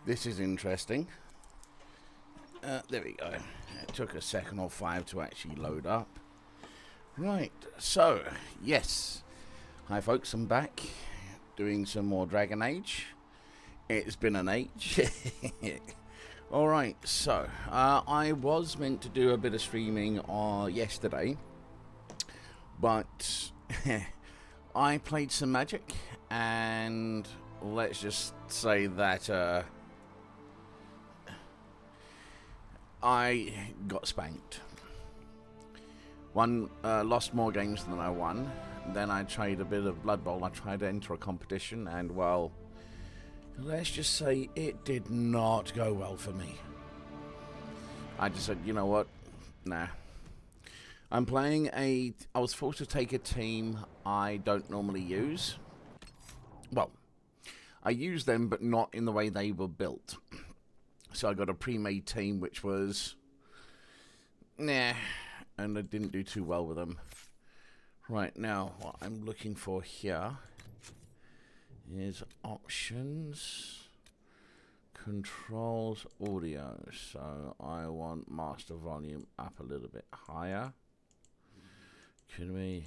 This is interesting. There we go. It took a second or five to actually load up. Right, so, yes. Hi folks, I'm back doing some more Dragon Age. It's been an age. Alright, so, I was meant to do a bit of streaming yesterday, but I played some Magic, and let's just say that I got spanked. Lost more games than I won. Then I tried a bit of Blood Bowl. I tried to enter a competition, and well, let's just say it did not go well for me. I just said, you know what? Nah. I'm playing I was forced to take a team I don't normally use. Well, I use them, but not in the way they were built. So I got a pre-made team, which was nah, and I didn't do too well with them. Right, now, what I'm looking for here is options, controls, audio. So I want master volume up a little bit higher. Can we?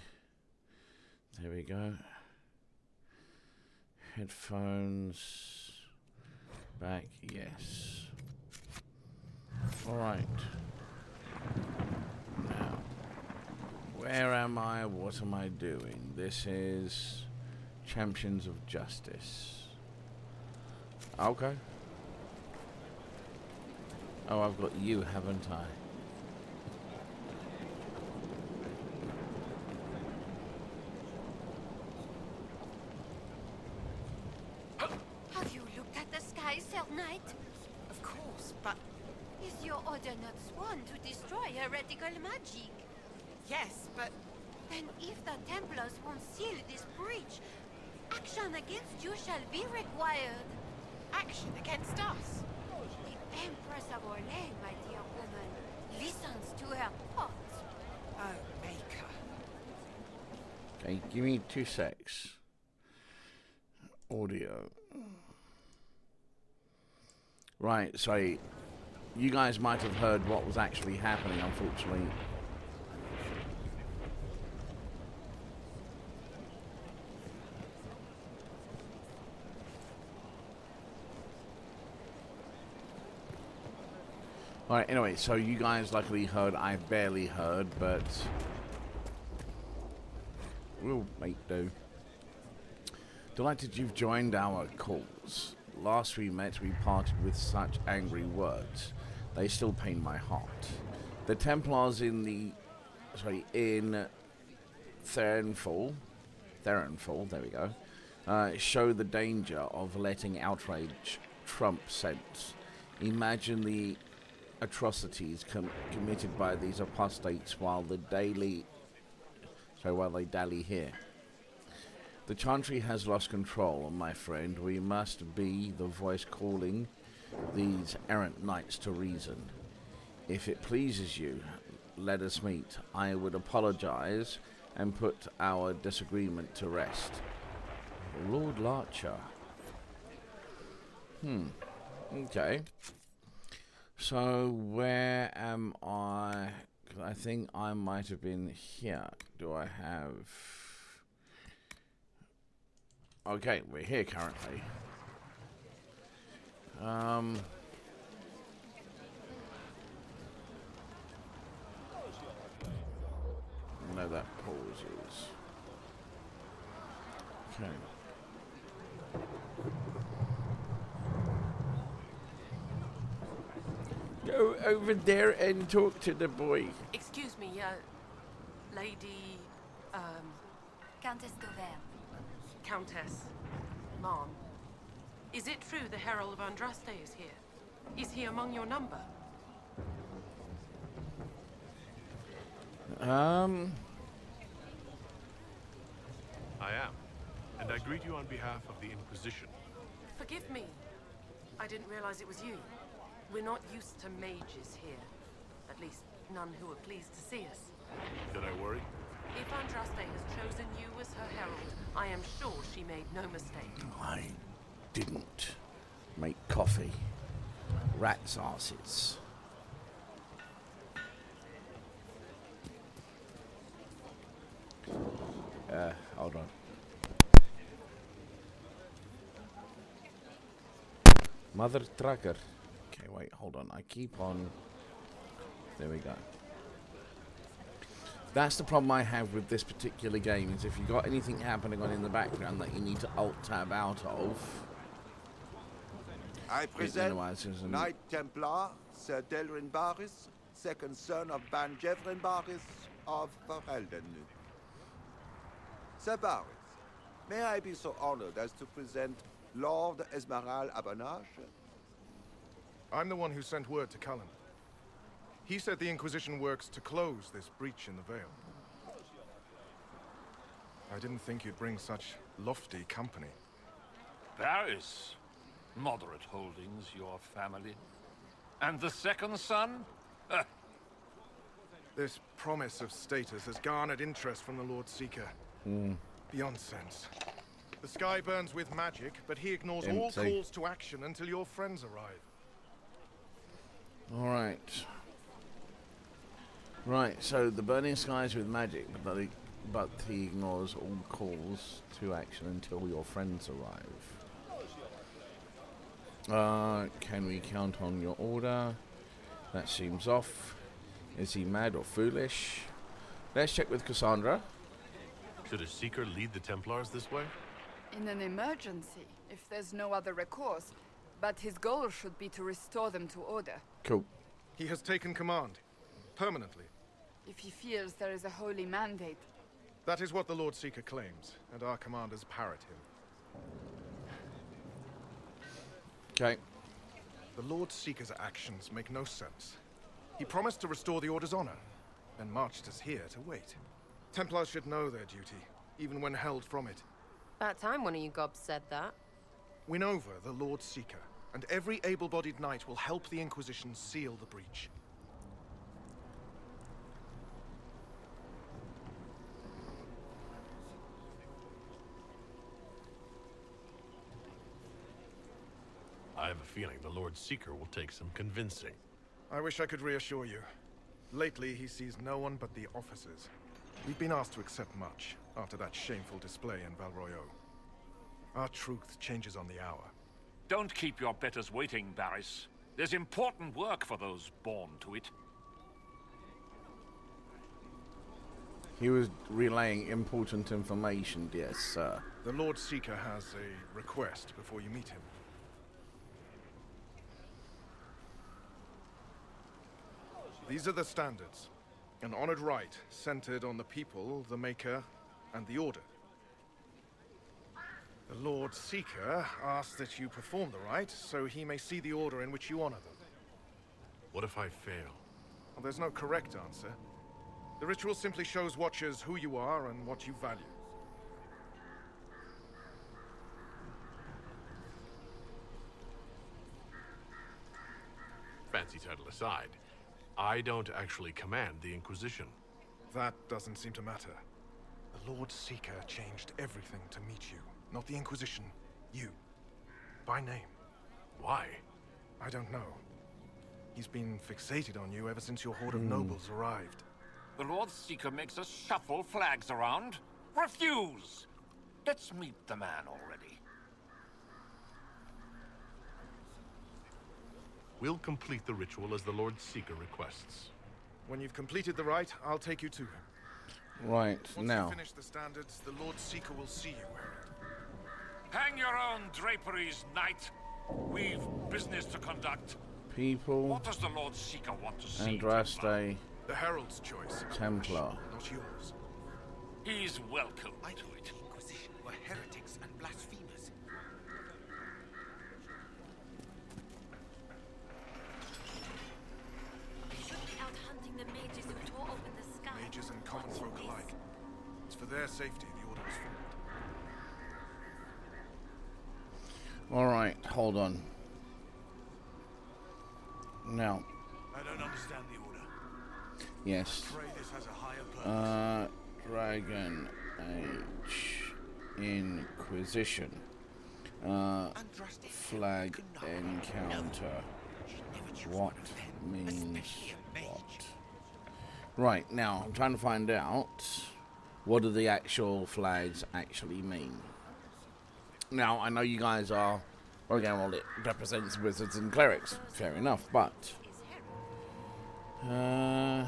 There we go. Headphones. Back, yes. Alright. Now, where am I? What am I doing? This is Champions of Justice. Okay. Oh, I've got you, haven't I? Have you looked at the sky, Sir Knight? Of course, but Is your order not sworn to destroy heretical magic? yes, but Then if the Templars won't seal this breach, action against you shall be required. action against us. The Empress of Orlais, my dear woman, listens to her thoughts. Oh, Maker. Okay, give me 2 secs. Audio. Right, so you guys might have heard what was actually happening, unfortunately. Alright, anyway, so you guys luckily heard, I barely heard, but we'll make do. Delighted you've joined our cause. Last we met, we parted with such angry words. They still pain my heart. The Templars in Therenfall, there we go, show the danger of letting outrage trump sense. Imagine the atrocities committed by these apostates while they dally here. The Chantry has lost control, my friend. We must be the voice calling these errant knights to reason. If it pleases you, let us meet. I would apologize and put our disagreement to rest. Lord Larcher. Okay. So, where am I? 'Cause I think I might have been here. Do I have... Okay, we're here currently. I know that pauses. Okay. Go over there and talk to the boy. Excuse me, Lady, Countess Govern. Countess, Mom. Is it true the Herald of Andraste is here? Is he among your number? I am, and I greet you on behalf of the Inquisition. Forgive me. I didn't realize it was you. We're not used to mages here. At least, none who are pleased to see us. Did I worry? If Andraste has chosen you as her herald, I am sure she made no mistake. I didn't. Make coffee. Rats' arses. Hold on. Mother Trucker. Okay, wait, hold on. I keep on... There we go. That's the problem I have with this particular game, is if you've got anything happening on in the background that you need to alt-tab out of... I present minimizes and- Knight Templar, Sir Delrin Barris, second son of Ban Jevrin Barris of Ferelden. Sir Barris, may I be so honored as to present Lord Esmeral Abanage? I'm the one who sent word to Cullen. He said the Inquisition works to close this breach in the Vale. I didn't think you'd bring such lofty company. Paris. Moderate holdings, your family. And the second son? This promise of status has garnered interest from the Lord Seeker. Beyond sense. The sky burns with magic, but he ignores all Empty. calls to action until your friends arrive. Alright. Right, so the burning skies with magic, but he ignores all calls to action until your friends arrive. Can we count on your order? That seems off. Is he mad or foolish? Let's check with Cassandra. Should a Seeker lead the Templars this way? In an emergency, if there's no other recourse. But his goal should be to restore them to order. Cool. He has taken command. Permanently. If he feels there is a holy mandate. That is what the Lord Seeker claims, and our commanders parrot him. Okay. The Lord Seeker's actions make no sense. He promised to restore the Order's honor, then marched us here to wait. Templars should know their duty, even when held from it. About time one of you gobs said that. Win over the Lord Seeker, and every able-bodied knight will help the Inquisition seal the breach. I have a feeling the Lord Seeker will take some convincing. I wish I could reassure you. Lately, he sees no one but the officers. We've been asked to accept much after that shameful display in Val Royeaux. Our truth changes on the hour. Don't keep your betters waiting, Barris. There's important work for those born to it. He was relaying important information, dear sir. The Lord Seeker has a request before you meet him. These are the standards. An honored right centered on the people, the Maker, and the Order. The Lord Seeker asks that you perform the rite, so he may see the order in which you honor them. What if I fail? Well, there's no correct answer. The ritual simply shows Watchers who you are and what you value. Fancy title aside, I don't actually command the Inquisition. That doesn't seem to matter. The Lord Seeker changed everything to meet you. Not the Inquisition. You. By name. Why? I don't know. He's been fixated on you ever since your horde of nobles arrived. The Lord Seeker makes us shuffle flags around. Refuse! Let's meet the man already. We'll complete the ritual as the Lord Seeker requests. When you've completed the rite, I'll take you to him. Right, Once now. you finish the standards, the Lord Seeker will see you. Hang your own draperies, knight. We've business to conduct. People. What does the Lord Seeker want to see? Andraste The Herald's choice. Templar. Not yours. He's welcome I to thought it. the Inquisition were heretics and blasphemers. We should be out hunting the mages who tore open the sky. Mages and common What's folk this? alike. It's for their safety the Order was formed. Alright, hold on. Now, I don't understand the Order. yes. Pray this has a higher purpose. Dragon Age Inquisition. Flag encounter. What means what? Right, now I'm trying to find out what do the actual flags actually mean. Now, I know you guys are, well, again, well, it represents wizards and clerics, fair enough, but okay.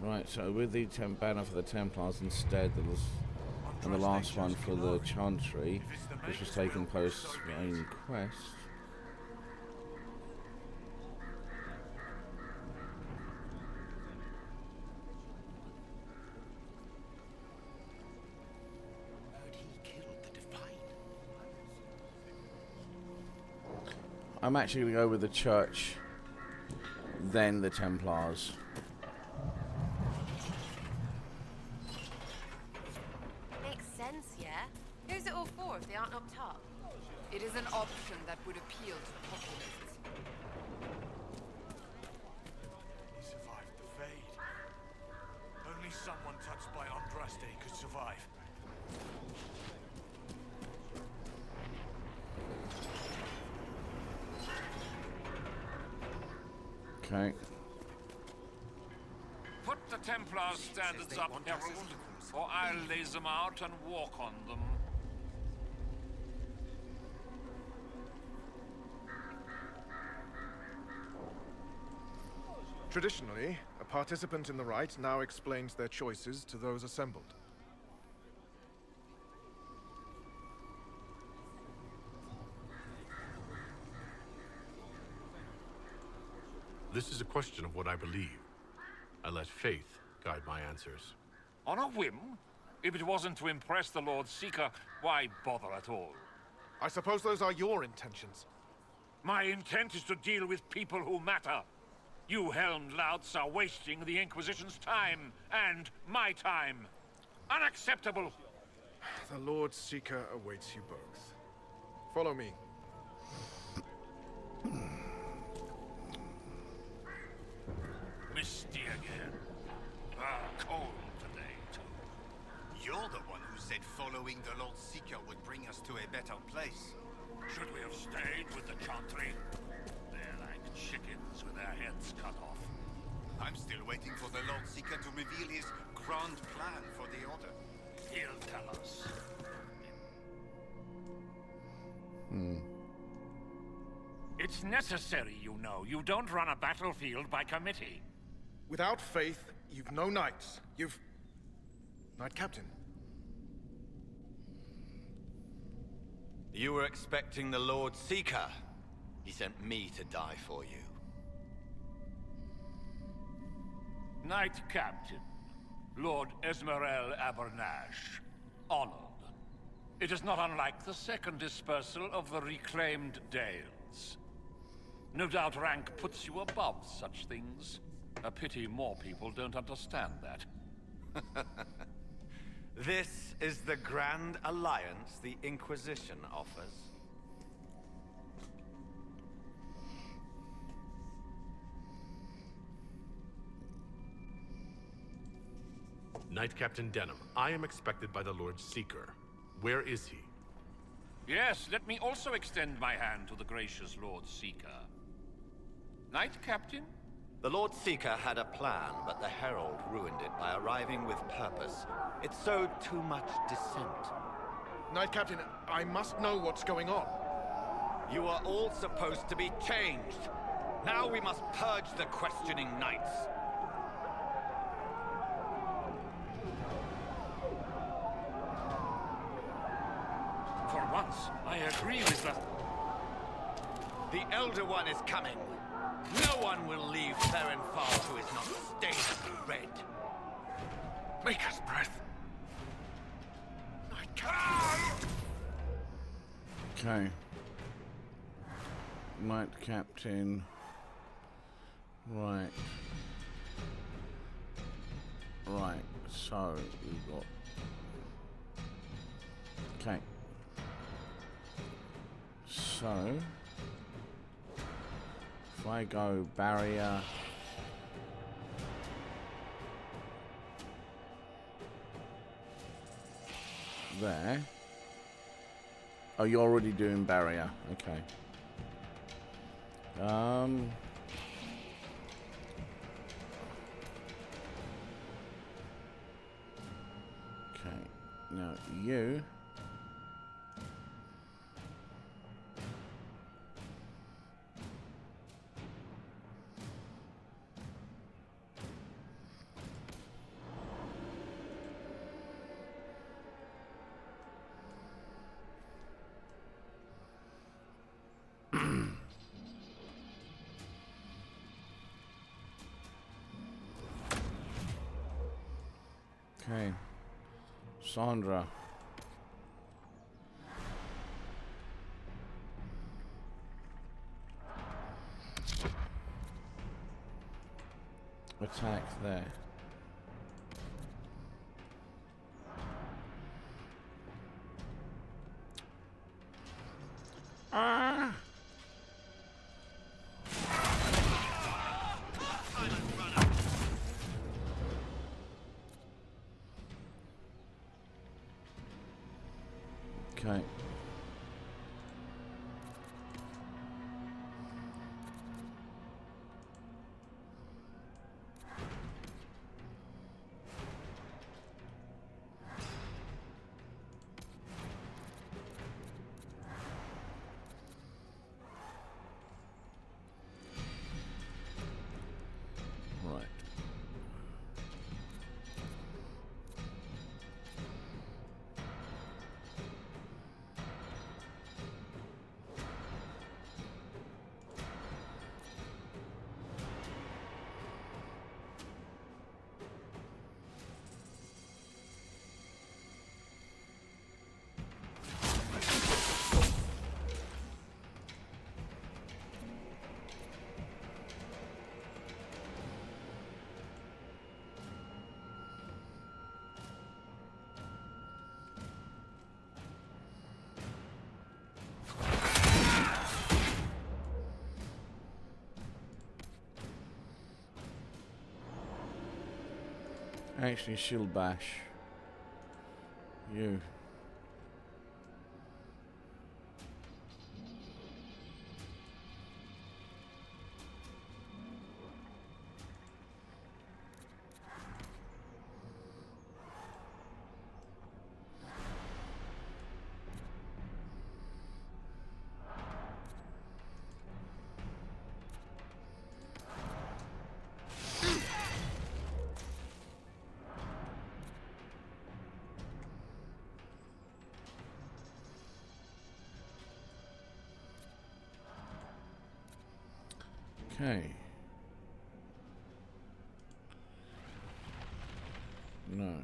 Right, so with the banner for the Templars instead, and the last one for the Chantry, which was taken post main quest. I'm actually going to go with the Church, then the Templars. Makes sense, yeah? Who's it all for if they aren't up top? It is an option that would appeal to populists. He survived the Fade. Only someone touched by Andraste could survive. Okay. Put the Templar standards up, Herald, or I'll lay them out and walk on them. Traditionally, a participant in the rite now explains their choices to those assembled. This is a question of what I believe. I let faith guide my answers. On a whim? If it wasn't to impress the Lord Seeker, why bother at all? I suppose those are your intentions. My intent is to deal with people who matter. You helmed louts are wasting the Inquisition's time, and my time. Unacceptable! The Lord Seeker awaits you both. Follow me. Misty again. Cold today, too. You're the one who said following the Lord Seeker would bring us to a better place. Should we have stayed with the Chantry? They're like chickens with their heads cut off. I'm still waiting for the Lord Seeker to reveal his grand plan for the Order. He'll tell us. It's necessary, you know. You don't run a battlefield by committee. Without faith, you've no knights. You've... Knight Captain. You were expecting the Lord Seeker. He sent me to die for you. Knight Captain, Lord Esmerel Abernash, honored. It is not unlike the second dispersal of the reclaimed Dales. No doubt rank puts you above such things. A pity more people don't understand that. This is the grand alliance the Inquisition offers. Knight Captain Denham, I am expected by the Lord Seeker. Where is he? Yes, let me also extend my hand to the gracious Lord Seeker. Knight Captain? The Lord Seeker had a plan, but the Herald ruined it by arriving with purpose. It sowed too much dissent. Knight Captain, I must know what's going on. You are all supposed to be changed. Now we must purge the questioning knights. For once, I agree with the... The Elder One is coming. No one will leave Therenfall who is not stained red. Maker's breath. Okay. Knight Captain. Right. Right, so we've got... Okay. So... if I go barrier... there. Oh, you're already doing barrier. Okay. Okay. Now you. Okay. Sandra. Attack there. Ah! Okay. Right. Actually, shield bash. You. Okay. No.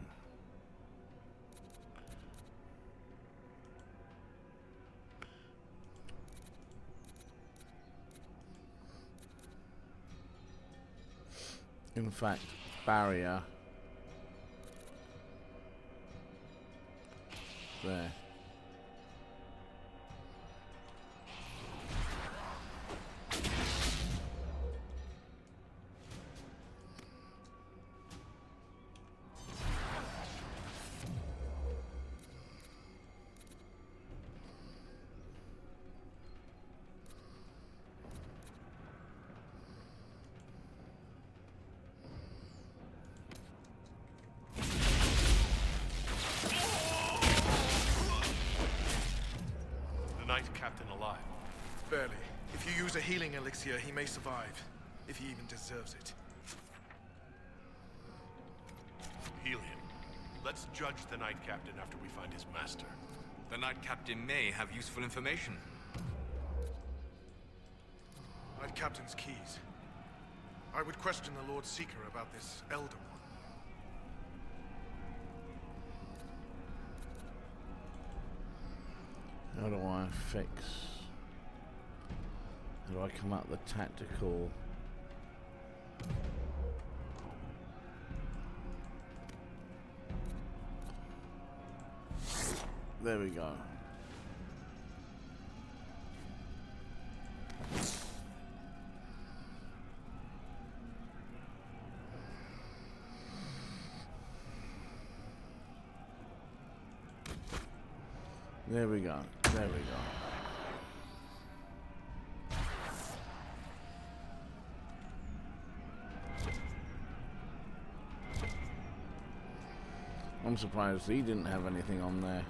In fact, barrier. There. The Knight Captain alive? Barely. If you use a healing elixir, he may survive. If he even deserves it. Heal him. Let's judge the Knight Captain after we find his master. The Knight Captain may have useful information. Knight Captain's keys. I would question the Lord Seeker about this Elder One. How do I fix? How do I come up with the tactical? There we go. There we go. There we go. I'm surprised he didn't have anything on there.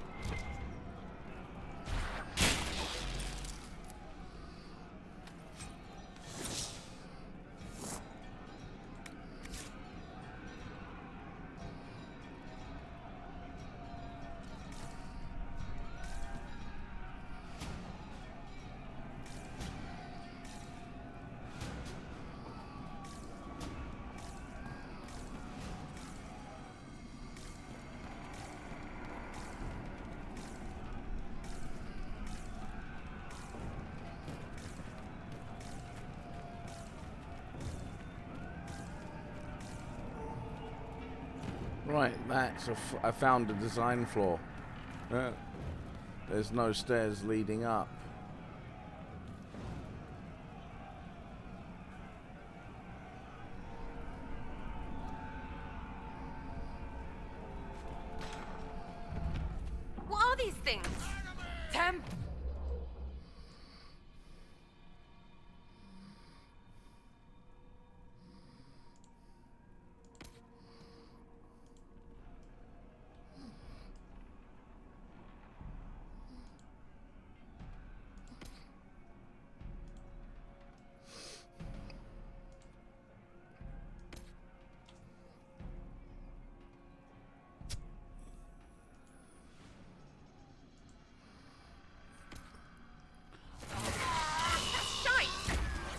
Right, that's I found a design flaw. There's no stairs leading up. What are these things? Temp!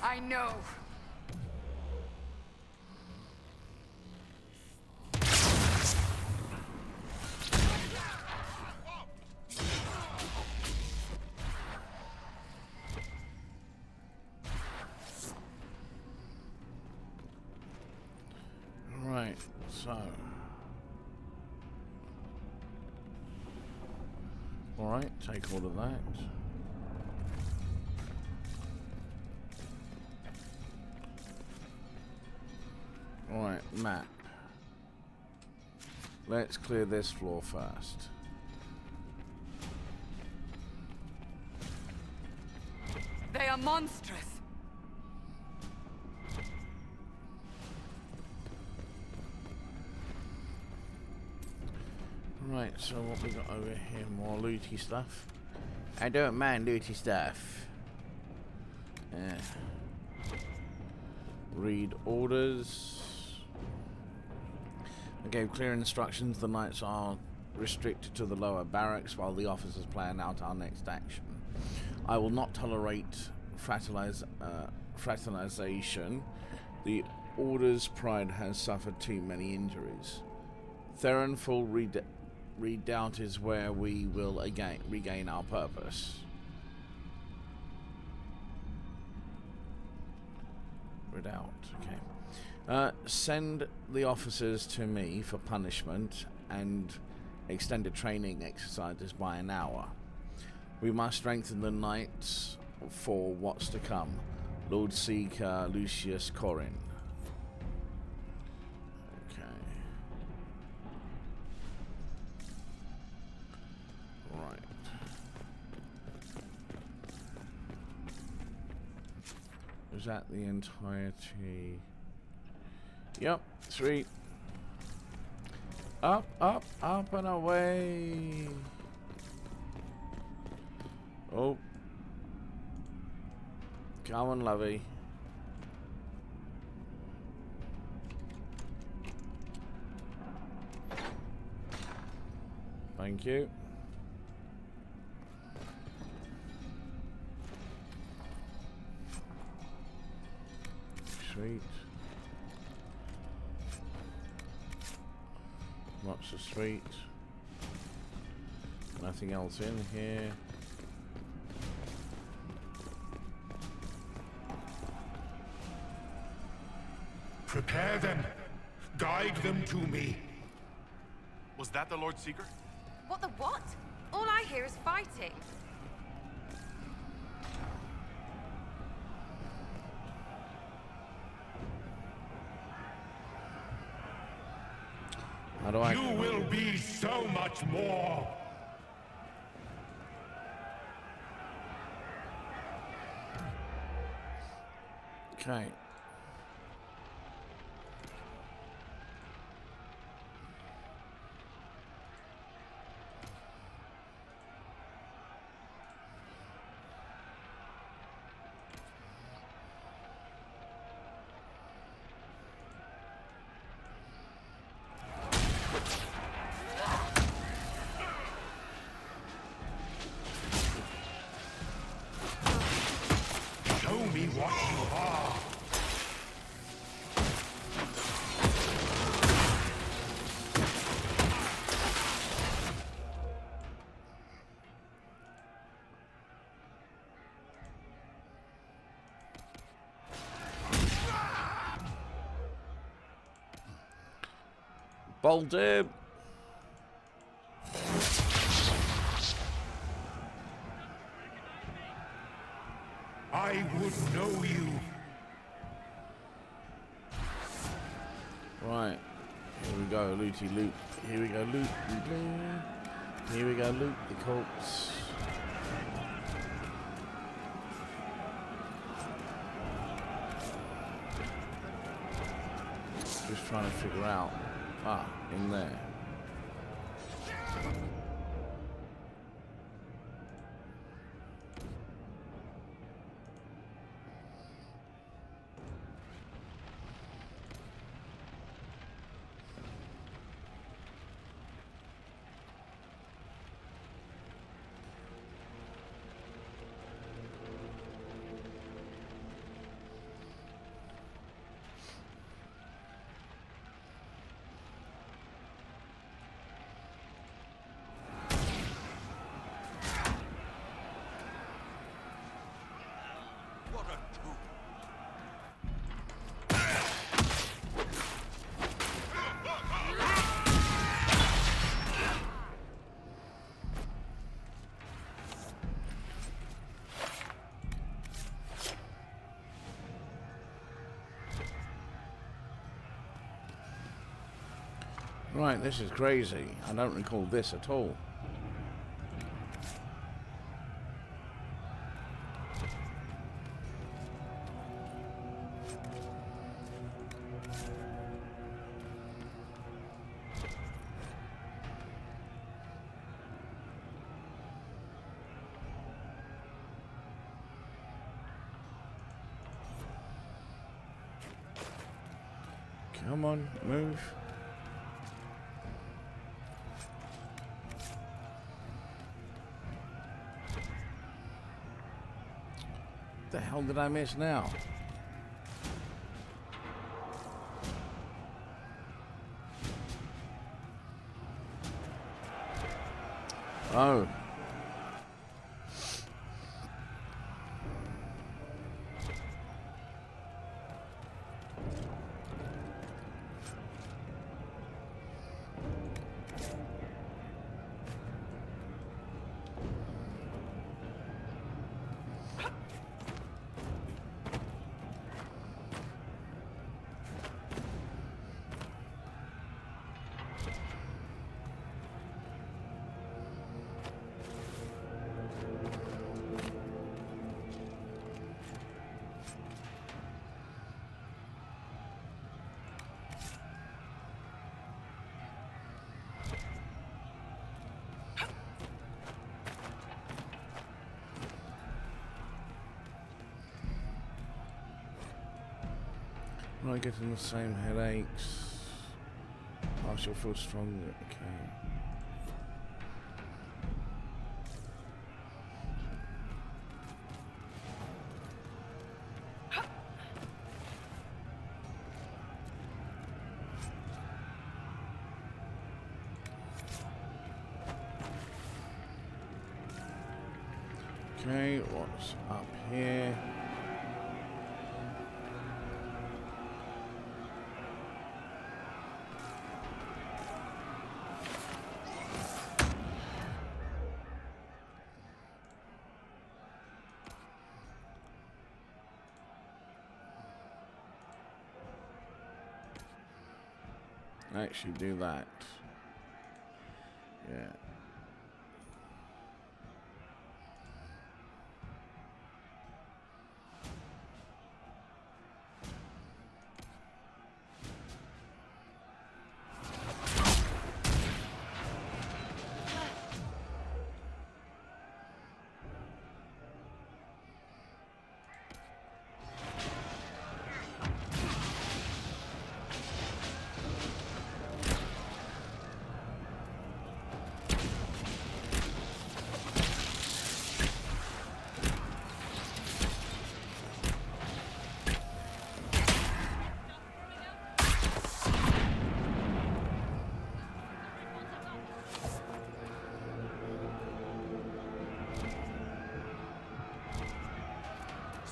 I know. Right, so. Alright, take all of that. Alright, map. Let's clear this floor first. They are monstrous. Right, so what we got over here? More looty stuff. I don't mind looty stuff. Read orders. I gave clear instructions. The knights are restricted to the lower barracks while the officers plan out our next action. I will not tolerate fraternization. The Order's pride has suffered too many injuries. Theronful Redoubt is where we will again regain our purpose. Redoubt, okay. Send the officers to me for punishment and extended training exercises by an hour. We must strengthen the knights for what's to come. Lord Seeker Lucius Corin. Okay. Right. Is that the entirety? Yep, sweet. Up, up, up and away. Oh. Come on, lovey. Thank you. Sweet. Lots of sweet. Nothing else in here. Prepare them. Guide them to me. Was that the Lord Seeker? What the what? All I hear is fighting. You will be so much more. Okay. Show me what you are. Boulder. I would know you. Right. Here we go, looty loot. Here we go, loot. Loot. Here we go, loot the corpse. Just trying to figure out. Ah, in there. Right, this is crazy. I don't recall this at all. Come on, move. What the hell did I miss now? Oh. Am I getting the same headaches? I shall feel stronger. Okay. Okay, what's up here? Actually do that. Yeah.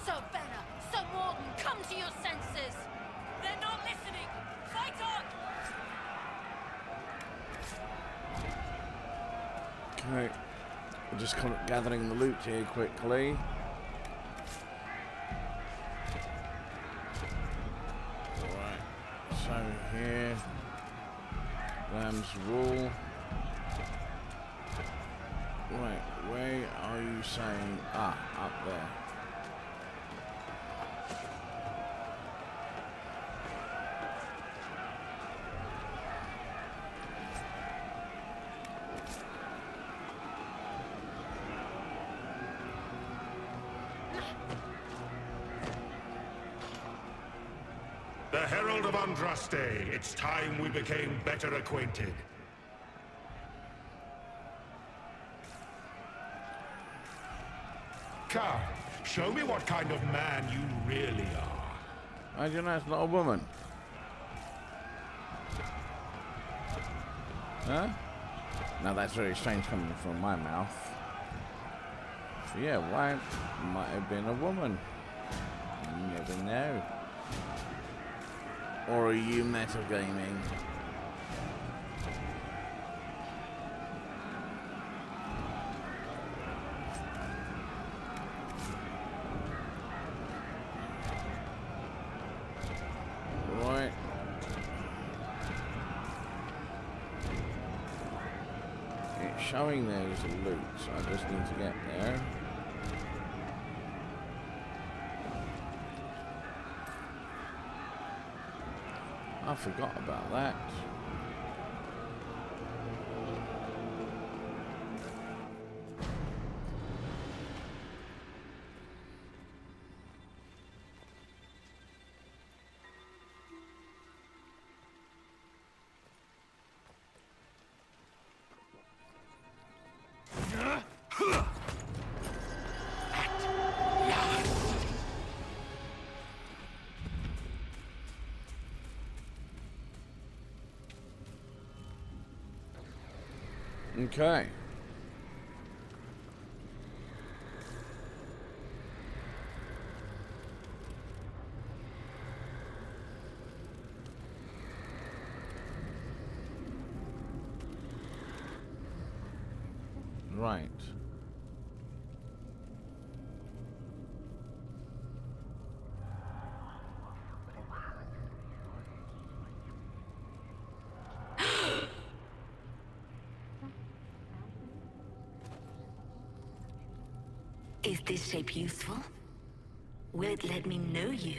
Sir Benner, Sir Morden, come to your senses! They're not listening! Fight on! Okay. We're just kind of gathering the loot here quickly. Alright. So here. Lamb's Wool. Right, where are you saying? Ah, up there. The Herald of Andraste, it's time we became better acquainted. Come, show me what kind of man you really are. I do know it's not a woman. Huh? Now that's very strange coming from my mouth. So yeah, why might have been a woman? You never know. Or are you metagaming? Right. It's showing there's a loot, so I just need to get there. I forgot about that. Okay. Right. Is this shape useful? Will it let me know you?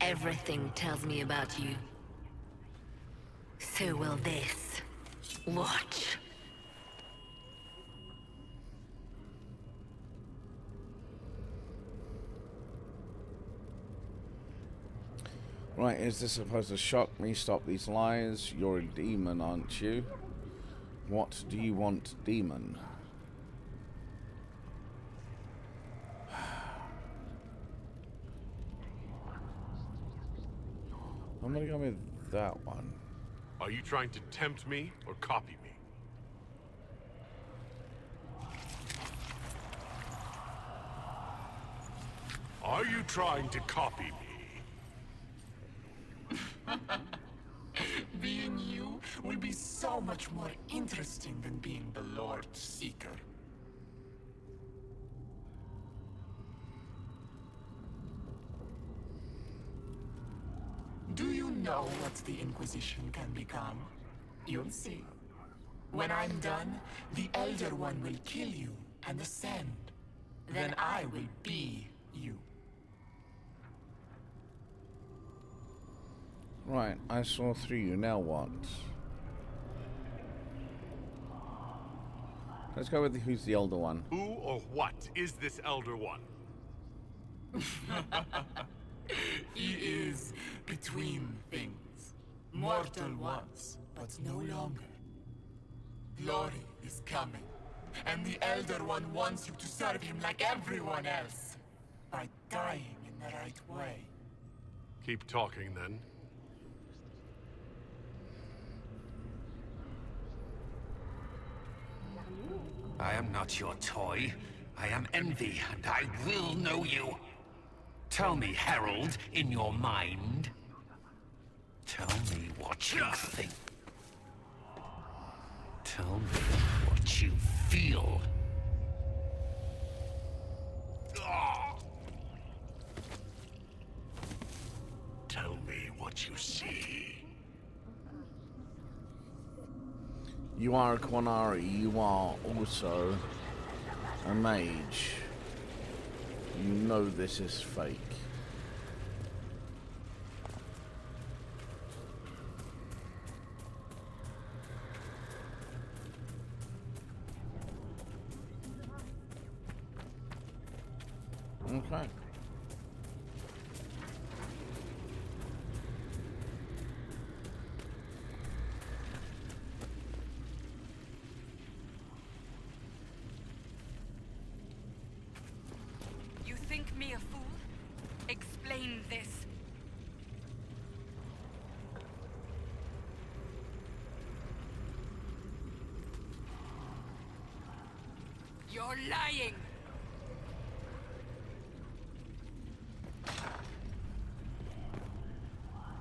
Everything tells me about you. So will this. Watch. Right, is this supposed to shock me? Stop these lies. You're a demon, aren't you? What do you want, demon? I'm gonna go with that one. Are you trying to tempt me or copy me? Are you trying to copy me? Being you will be so much more interesting than being the Lord Seeker. Do you know what the Inquisition can become? You'll see. When I'm done, the Elder One will kill you and ascend. Then I will be you. Right, I saw through you. Now what? Let's go with who's the older one. Who or what is this Elder One? He is between things. Mortal once, but no longer. Glory is coming, and the Elder One wants you to serve him like everyone else, by dying in the right way. Keep talking, then. I am not your toy. I am Envy, and I will know you. Tell me, Herald, in your mind. Tell me what you think. Tell me what you feel. Tell me what you see. You are a Qunari. You are also a mage. You know this is fake. Okay. You think me a fool? Explain this. You're lying!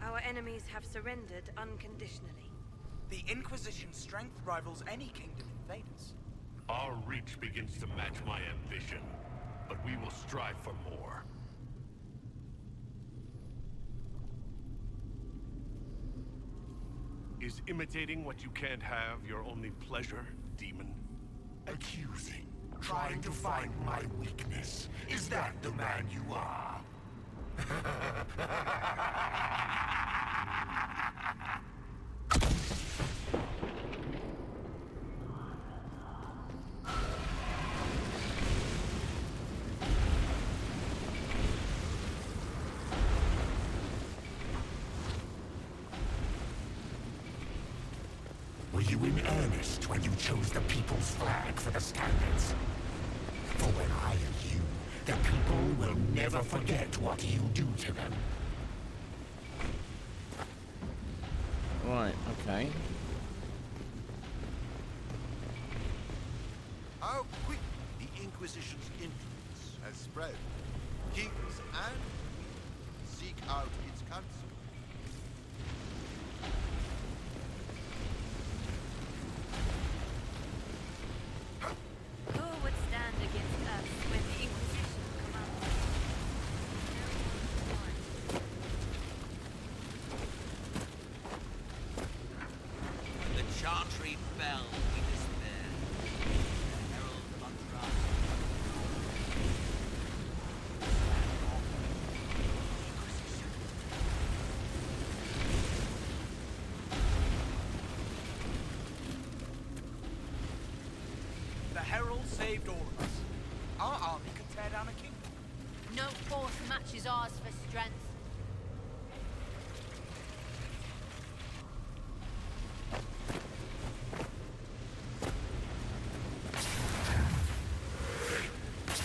Our enemies have surrendered unconditionally. The Inquisition's strength rivals any kingdom invaders. Our reach begins to match my ambition, but we will strive for more. Is imitating what you can't have your only pleasure, demon? Accusing. Trying to find my weakness. Is that the man you are? Were you in earnest when you chose the People's Flag for the standards? For when I am you, the people will never forget what you do to them. Right, okay. How quick the Inquisition's influence has spread. Kings and queens seek out its counsel. Who would stand against us when the Inquisition commands? The Chantry fell in despair. The Herald of Andraste. The Herald saved all of us. Our army could tear down a kingdom. No force matches ours for strength.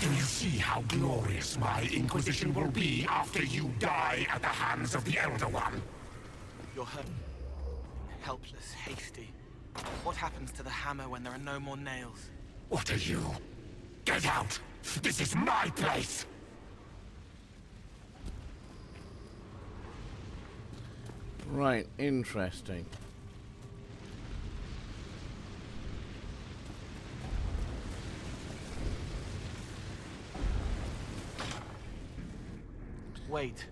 Do you see how glorious my Inquisition will be after you die at the hands of the Elder One? You're hurt. Helpless, hasty. What happens to the hammer when there are no more nails? What are you? Get out! This is my place! Right, interesting. Wait.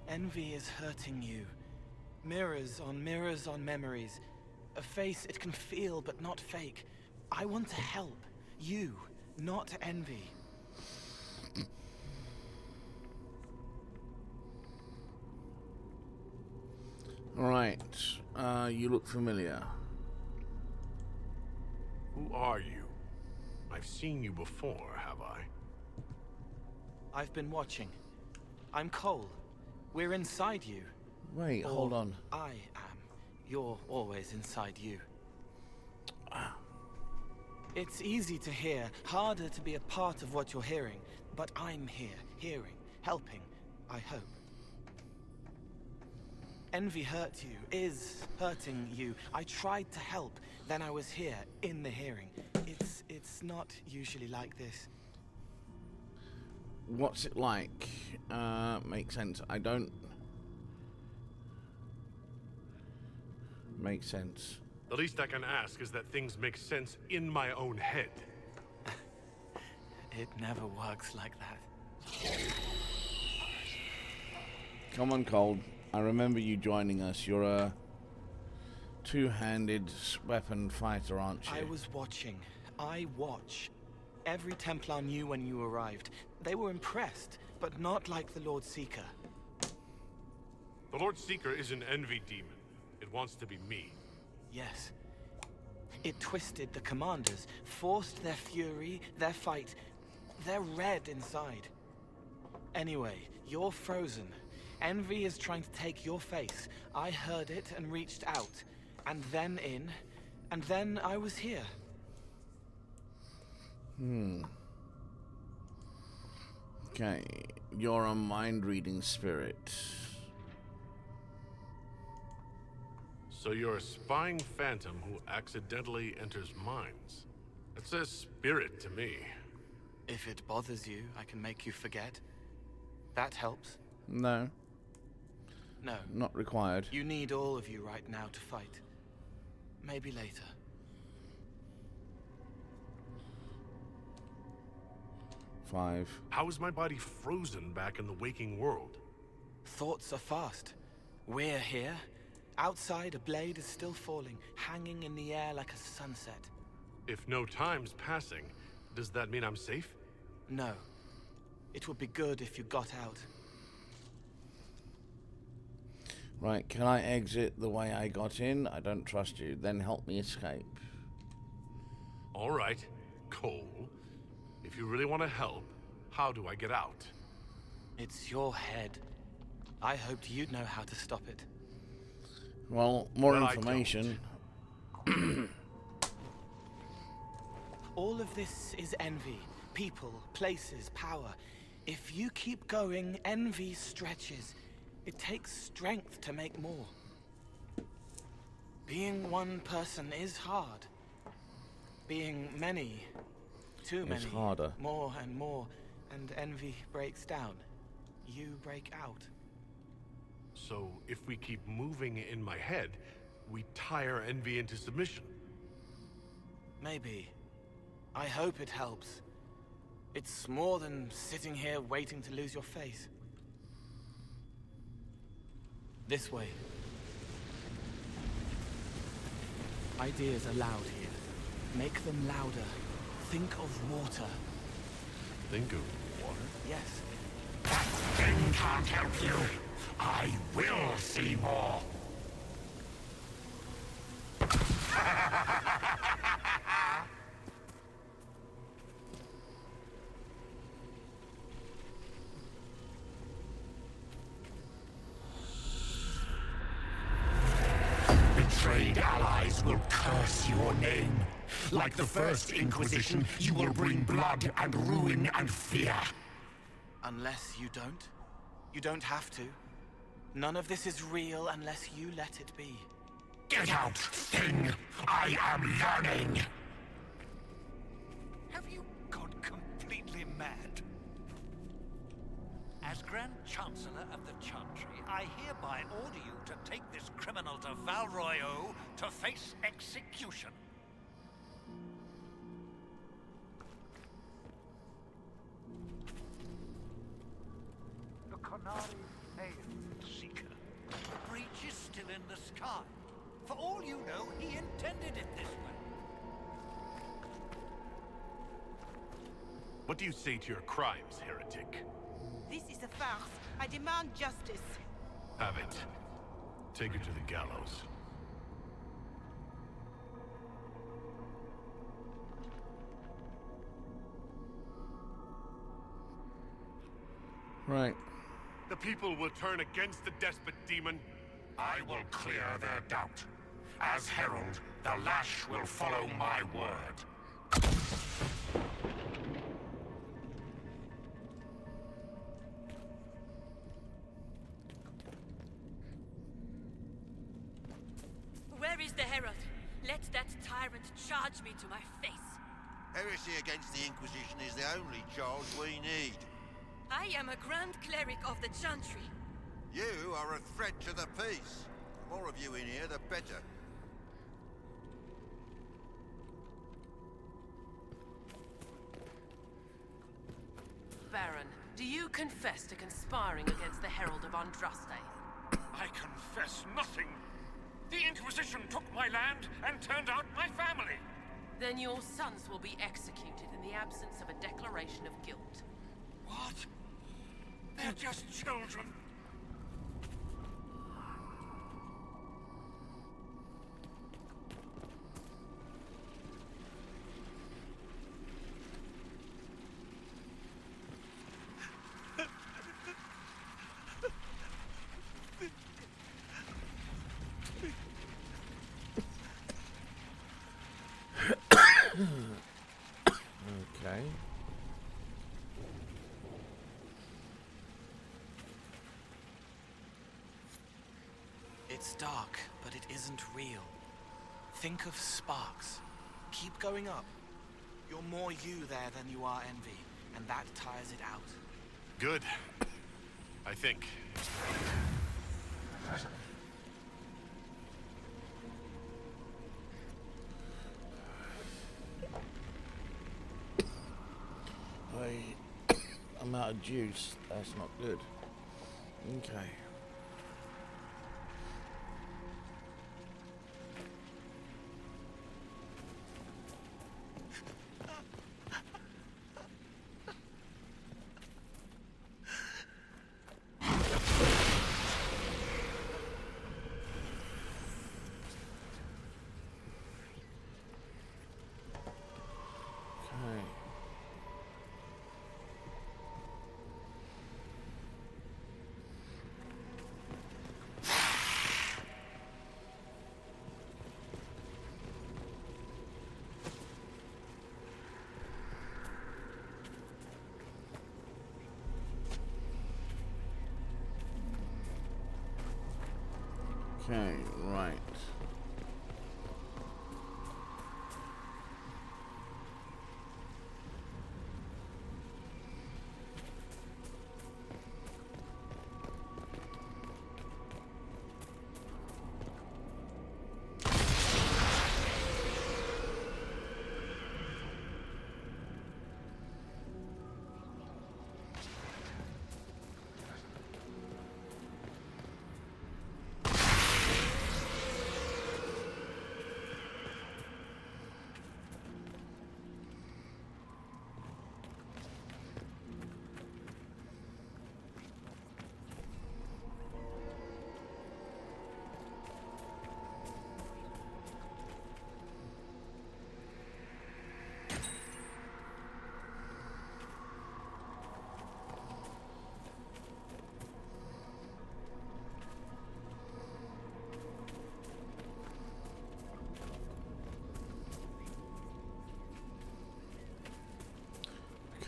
Envy is hurting you. Mirrors on memories. A face it can feel but not fake. I want to help. You, not envy. Right, you look familiar. Who are you? I've seen you before, have I? I've been watching. I'm Cole. We're inside you. Wait, Or hold on. I am. You're always inside you. It's easy to hear, harder to be a part of what you're hearing. But I'm here, hearing, helping, I hope. Envy hurt you, is hurting you. I tried to help, then I was here, in the hearing. It's not usually like this. What's it like? Makes sense. I don't... Makes sense. The least I can ask is that things make sense in my own head. It never works like that. Come on, Cold. I remember you joining us. You're a two-handed weapon fighter, aren't you? I was watching. I watch. Every Templar knew when you arrived. They were impressed, but not like the Lord Seeker. The Lord Seeker is an envy demon. It wants to be me. Yes. It twisted the commanders, forced their fury, their fight. They're red inside. Anyway, you're frozen. Envy is trying to take your face. I heard it and reached out. And then in. And then I was here. Okay. You're a mind-reading spirit. So you're a spying phantom who accidentally enters minds. It says spirit to me. If it bothers you, I can make you forget. That helps. No. No. Not required. You need all of you right now to fight. Maybe later. Five. How is my body frozen back in the waking world? Thoughts are fast. We're here. Outside, a blade is still falling, hanging in the air like a sunset. If no time's passing, does that mean I'm safe? No. It would be good if you got out. Right, can I exit the way I got in? I don't trust you. Then help me escape. All right, Cole. If you really want to help, how do I get out? It's your head. I hoped you'd know how to stop it. Well, more information. All of this is envy. People, places, power. If you keep going, envy stretches. It takes strength to make more. Being one person is hard. Being many, too many, it's harder. More and more, and envy breaks down. You break out. So, if we keep moving in my head, we tire envy into submission. Maybe. I hope it helps. It's more than sitting here waiting to lose your face. This way. Ideas are loud here. Make them louder. Think of water. Think of water? Yes. That thing can't help you. I will see more. Betrayed allies will curse your name. Like the First Inquisition, you will bring blood and ruin and fear. Unless you don't. You don't have to. None of this is real unless you let it be. Get out, thing! I am learning! Have you gone completely mad? As Grand Chancellor of the Chantry, I hereby order you to take this criminal to Val Royeaux to face execution. The Qunari failed, Seeker. The breach is still in the sky. For all you know, he intended it this way. What do you say to your crimes, heretic? This is a farce. I demand justice. Have it. Take her to the gallows. Right. The people will turn against the despot demon. I will clear their doubt. As herald, the lash will follow my word. is the Herald? Let that tyrant charge me to my face. Heresy against the Inquisition is the only charge we need. I am a Grand Cleric of the Chantry. You are a threat to the peace. The more of you in here, the better. Baron, do you confess to conspiring against the Herald of Andraste? I confess nothing. The Inquisition took my land and turned out my family. Then your sons will be executed in the absence of a declaration of guilt. What? They're just children. Okay. It's dark, but it isn't real. Think of sparks. Keep going up. You're more you there than you are Envy, and that tires it out. Good. I think. I'm out of juice. That's not good. Okay. Okay, right.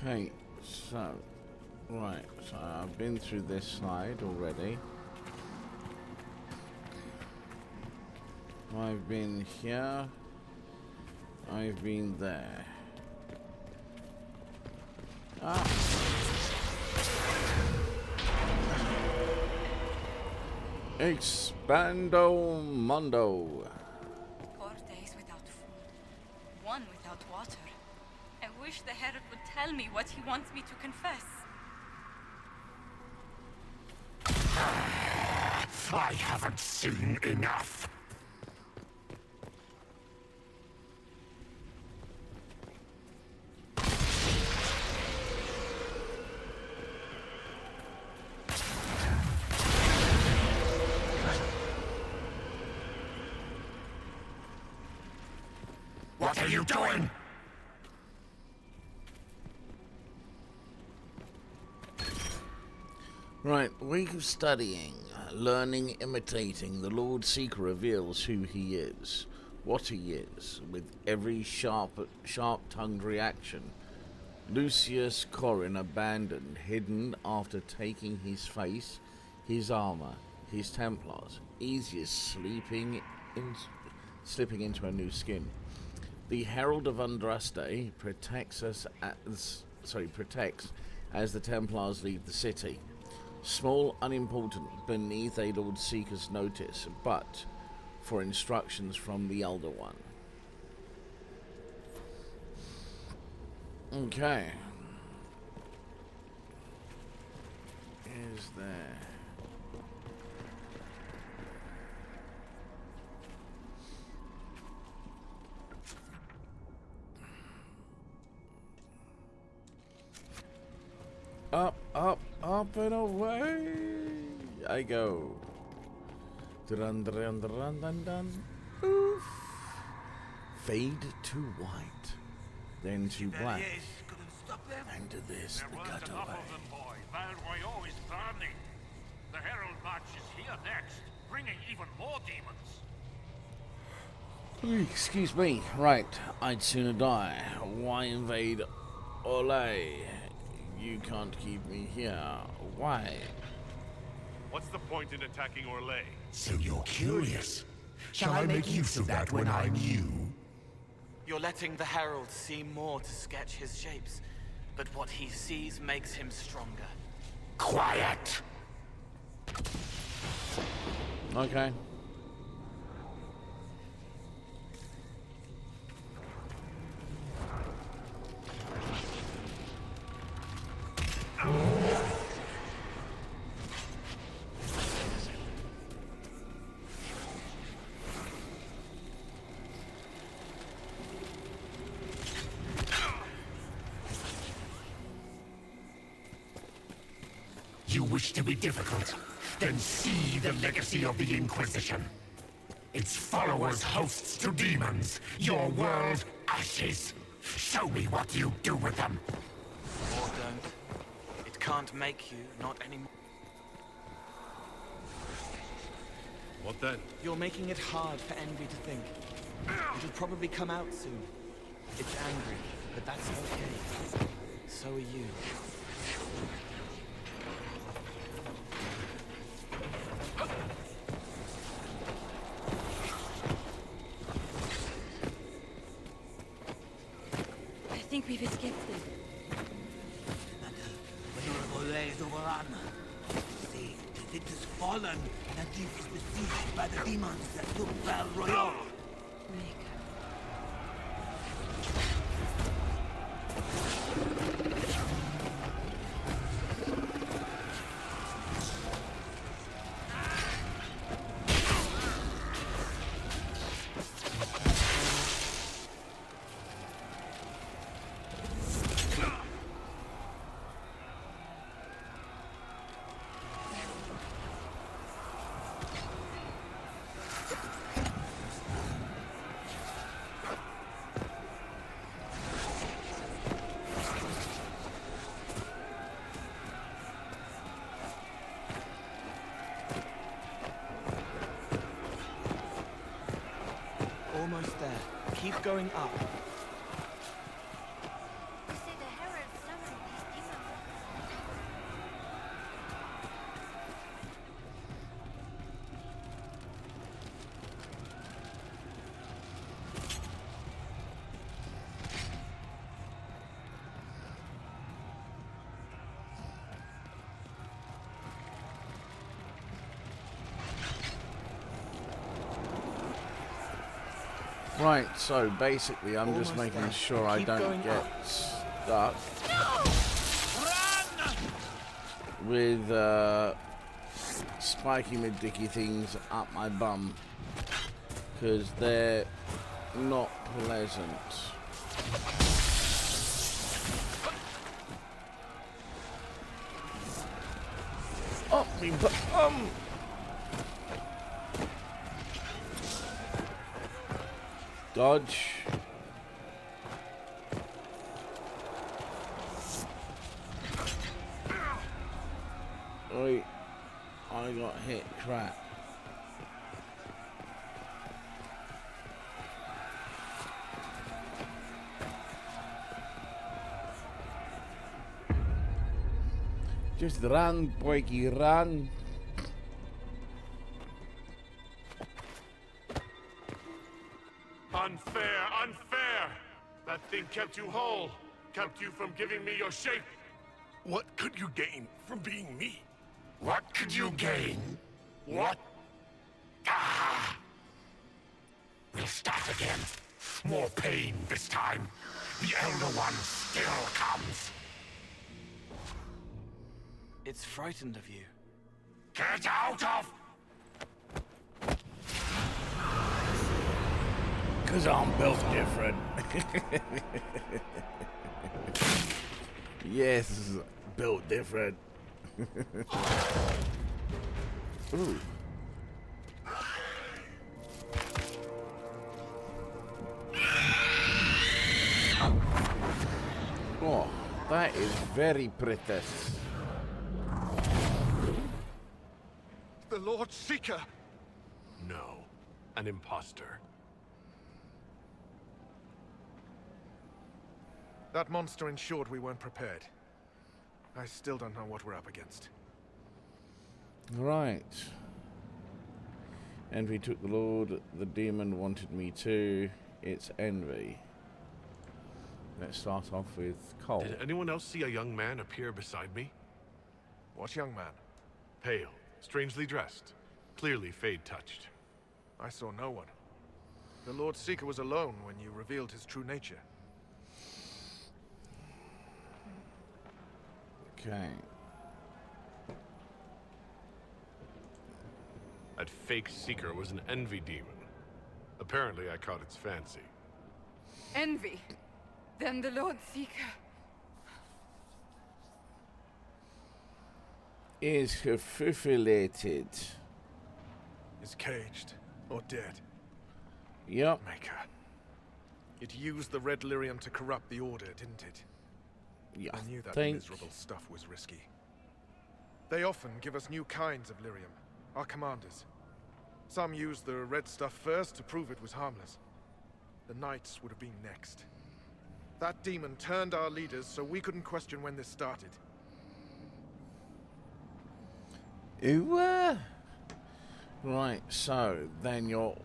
Okay, so, right, so I've been through this slide already. I've been here. I've been there. Ah! Expando Mundo. 4 days without food, 1 without water. I wish the Herald would tell me what he wants me to confess. I haven't seen enough. What are you doing? Right, week of studying, learning, imitating. The Lord Seeker reveals who he is, what he is, with every sharp-tongued reaction. Lucius Corrin abandoned, hidden after taking his face, his armor, his Templars. Easiest sleeping in slipping into a new skin. The Herald of Andraste protects as the Templars leave the city. Small, unimportant, beneath a Lord Seeker's notice, but for instructions from the Elder One. Okay. Is there... Up, up, up and away I go. Dun, dun, dun, dun, dun, dun. Oof. Fade to white, then to black, and to this the Enough cutaway. of them, boy. Val Royeaux is burning. The Herald March is here next, bringing even more demons. Excuse me. Right, I'd sooner die. Why invade Olay? You can't keep me here. Why? What's the point in attacking Orlais? So you're curious. Shall I make use of that when I'm you? You're letting the Herald see more to sketch his shapes, but what he sees makes him stronger. Quiet! Okay. You wish to be difficult? Then see the legacy of the Inquisition. Its followers hosts to demons, your world ashes. Show me what you do with them. Or don't. It can't make you, not anymore. What then? You're making it hard for Envy to think. It'll probably come out soon. It's angry, but that's okay. So are you. I think we've escaped them. Olay is overrun. See, it is fallen, and it is besieged by the demons that took Val Royeaux. Almost there. Keep going up. You say the Herald summoned these demons. Right, so basically I'm just Almost making there. sure I Keep don't going get up. stuck with spiky mid-dicky things up my bum, because they're not pleasant. Up me bum! Dodge. Oi, I got hit, crap. Just run, boyki, run. thing kept you whole, kept you from giving me your shape. What could you gain from being me? What could you gain? What? Ah! We'll start again. More pain this time. The Elder One still comes. It's frightened of you. Get out of... Because I'm built different. Yes, built different. Ooh. Oh, that is very pretty. The Lord Seeker! No, an imposter. That monster ensured we weren't prepared. I still don't know what we're up against. Right. Envy took the Lord. The demon wanted me too. It's Envy. Let's start off with Cole. Did anyone else see a young man appear beside me? What young man? Pale, strangely dressed. Clearly Fade touched. I saw no one. The Lord Seeker was alone when you revealed his true nature. Okay. That fake Seeker was an Envy demon. Apparently I caught its fancy. Envy. Then the Lord Seeker. Is fufilated. Is caged or dead. Yep. Maker. It used the Red Lyrium to corrupt the Order, didn't it? Yeah. I knew that think... miserable stuff was risky. They often give us new kinds of lyrium, our commanders. Some used the red stuff first to prove it was harmless. The Knights would have been next. That demon turned our leaders so we couldn't question when this started. Ooh. Right, so then your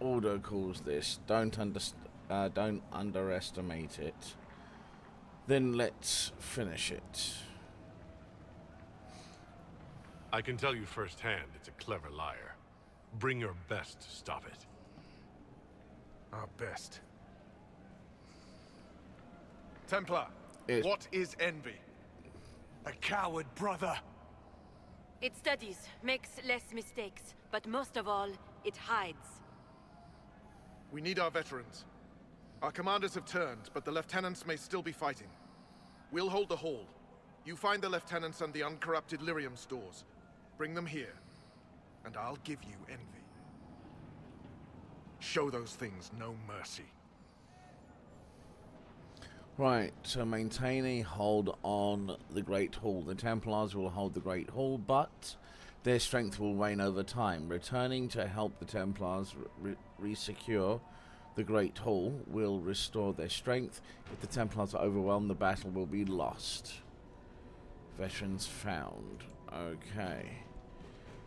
order calls this. Don't underestimate it. Then let's finish it. I can tell you firsthand it's a clever liar. Bring your best to stop it. Our best. Templar, It's... what is Envy? A coward, brother. It studies, makes less mistakes, but most of all, it hides. We need our veterans. Our commanders have turned, but the lieutenants may still be fighting. We'll hold the hall. You find the lieutenants and the uncorrupted lyrium stores. Bring them here, and I'll give you Envy. Show those things no mercy. Right, so maintain a hold on the Great Hall. The Templars will hold the Great Hall, but their strength will wane over time. Returning to help the Templars re-secure the Great Hall will restore their strength. If the Templars are overwhelmed, the battle will be lost. Veterans found. Okay.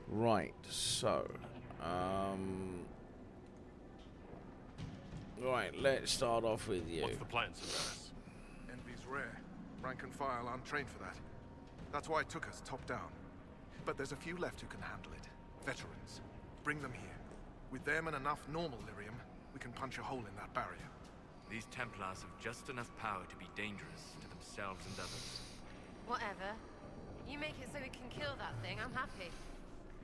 Right, so... Right, let's start off with you. What's the plan, Severus? Envy's rare. Rank and file aren't trained for that. That's why it took us top down. But there's a few left who can handle it. Veterans. Bring them here. With them and enough normal lyrium, we can punch a hole in that barrier. These Templars have just enough power to be dangerous to themselves and others. Whatever. You make it so we can kill that thing, I'm happy.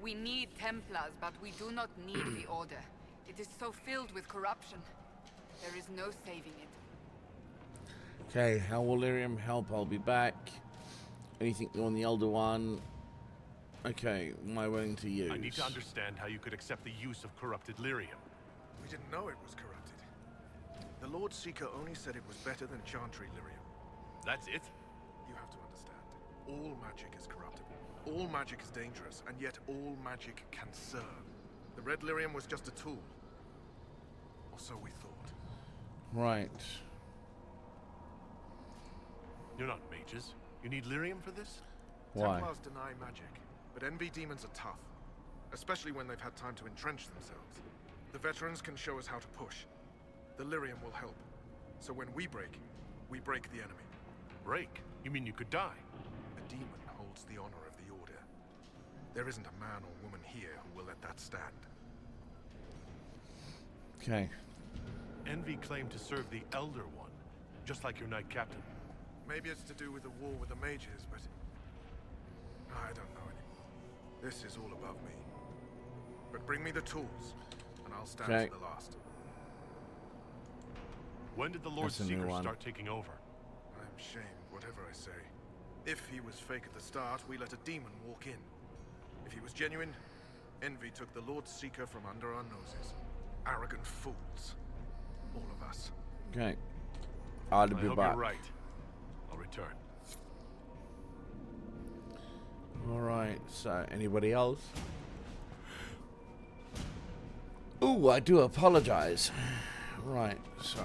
We need Templars, but we do not need the Order. It is so filled with corruption. There is no saving it. Okay, how will lyrium help? I'll be back. Anything on the Elder One? Okay, am I willing to use? I need to understand how you could accept the use of corrupted lyrium. We didn't know it was corrupted. The Lord Seeker only said it was better than Chantry lyrium. That's it? You have to understand. All magic is corruptible. All magic is dangerous, and yet all magic can serve. The red lyrium was just a tool. Or so we thought. Right. You're not mages. You need lyrium for this? Why? Templars deny magic, but Envy demons are tough. Especially when they've had time to entrench themselves. The veterans can show us how to push. The lyrium will help. So when we break the enemy. Break? You mean you could die? A demon holds the honor of the Order. There isn't a man or woman here who will let that stand. Okay. Envy claimed to serve the Elder One, just like your Knight Captain. Maybe it's to do with the war with the mages, but I don't know anymore. This is all above me. But bring me the tools, and I'll stand to the last. When did the Lord Seeker start taking over? I'm shamed, whatever I say. If he was fake at the start, we let a demon walk in. If he was genuine, Envy took the Lord Seeker from under our noses. Arrogant fools. All of us. Okay. I'll be I hope back. you're right. I'll return. Alright, so anybody else? Ooh, I do apologize. Right, so...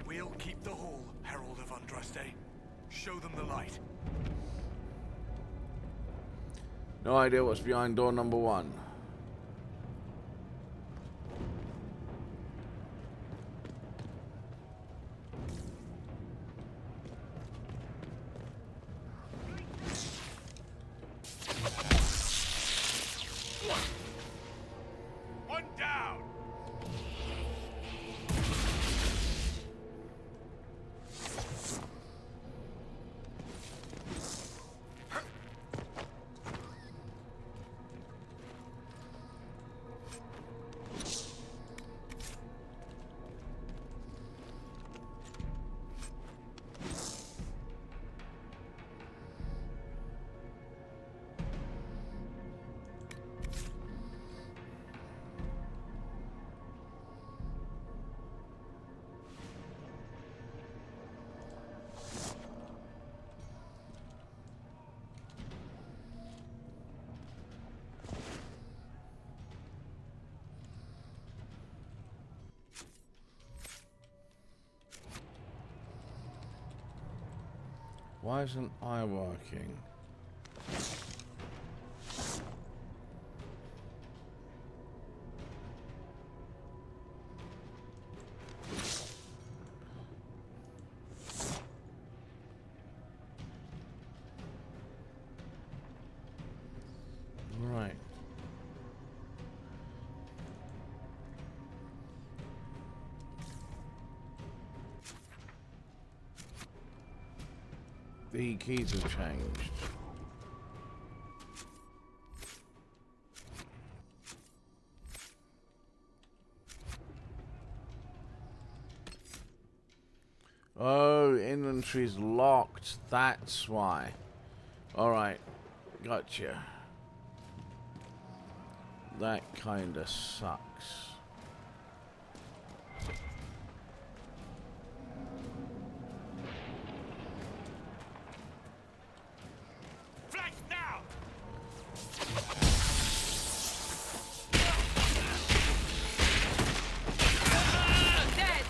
We'll keep the hall, Herald of Andraste. Show them the light. No idea what's behind door number 1. One down! Why isn't I working? Right. The keys have changed. Oh, inventory's locked. That's why. Alright. Gotcha. That kinda sucks. Flank now! Dead!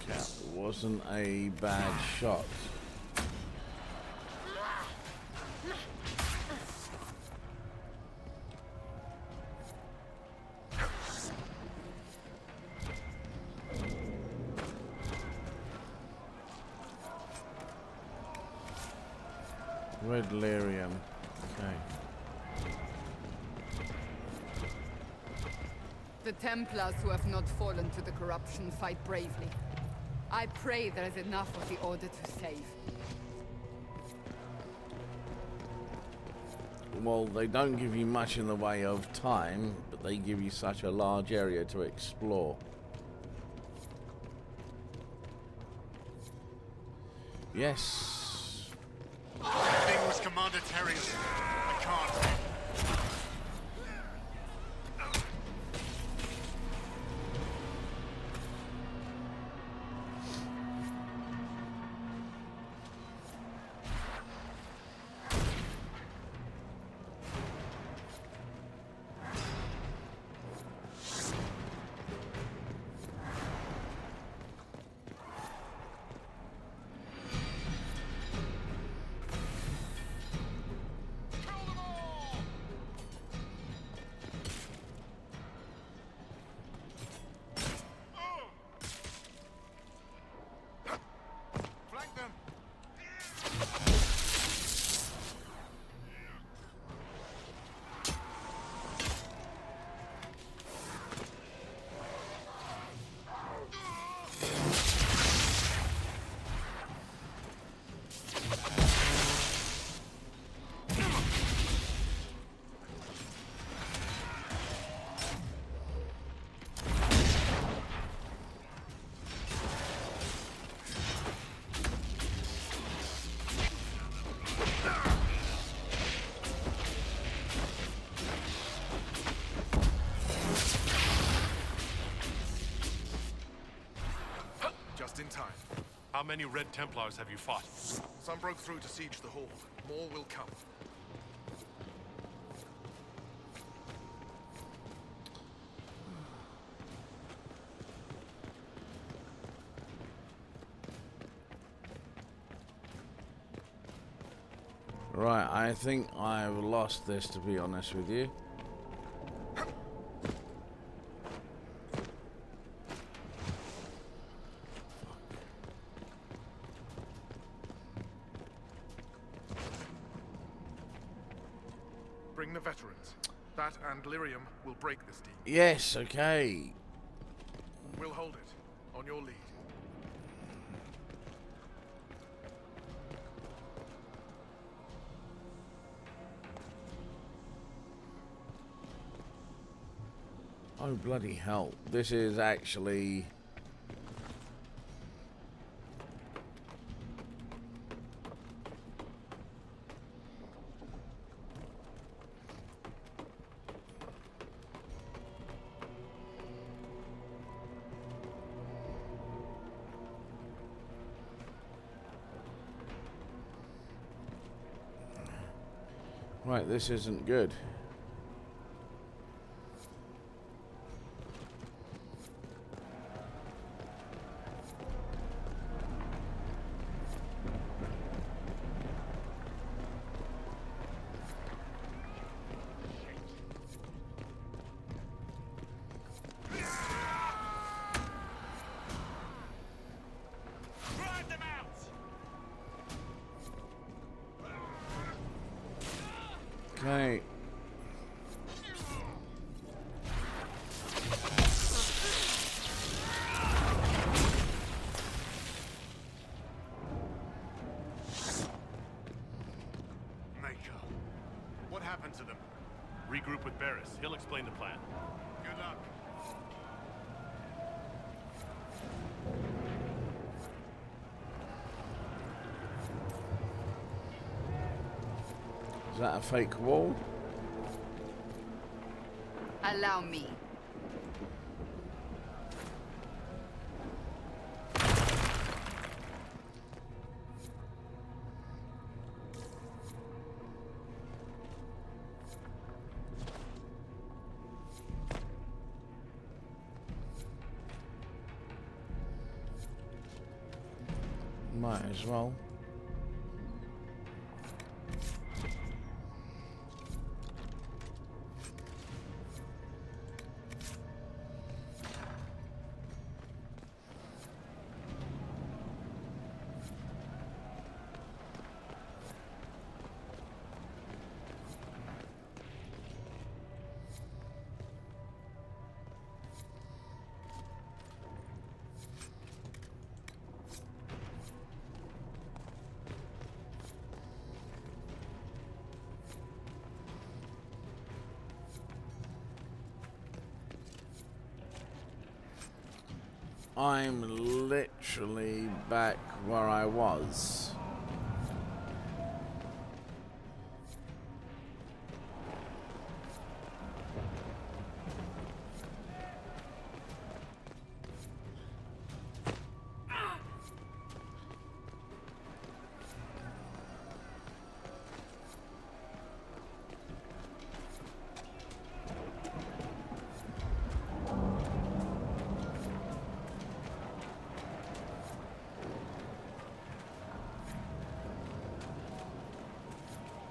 That wasn't a bad shot. Red lyrium. Okay. The Templars who have not fallen to the corruption fight bravely. I pray there is enough of the Order to save. Well, they don't give you much in the way of time, but they give you such a large area to explore. Yes. Thing was Commander Terrius. I can't. many Red Templars have you fought? Some broke through to siege the hall. More will come. Right, I think I've lost this, to be honest with you. Bring the veterans. That and Lyrium will break this team. Yes, okay. We'll hold it. On your lead. Oh, bloody hell. This is actually... Right, this isn't good. Okay. What happened to them? Regroup with Barris. He'll explain the plan. Good luck. Is that a fake wall? Allow me. Might as well. I'm literally back where I was.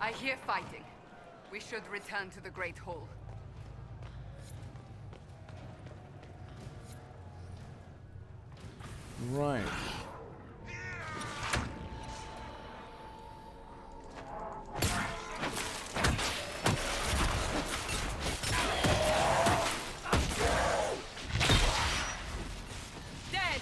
I hear fighting. We should return to the Great Hall. Right. Dead!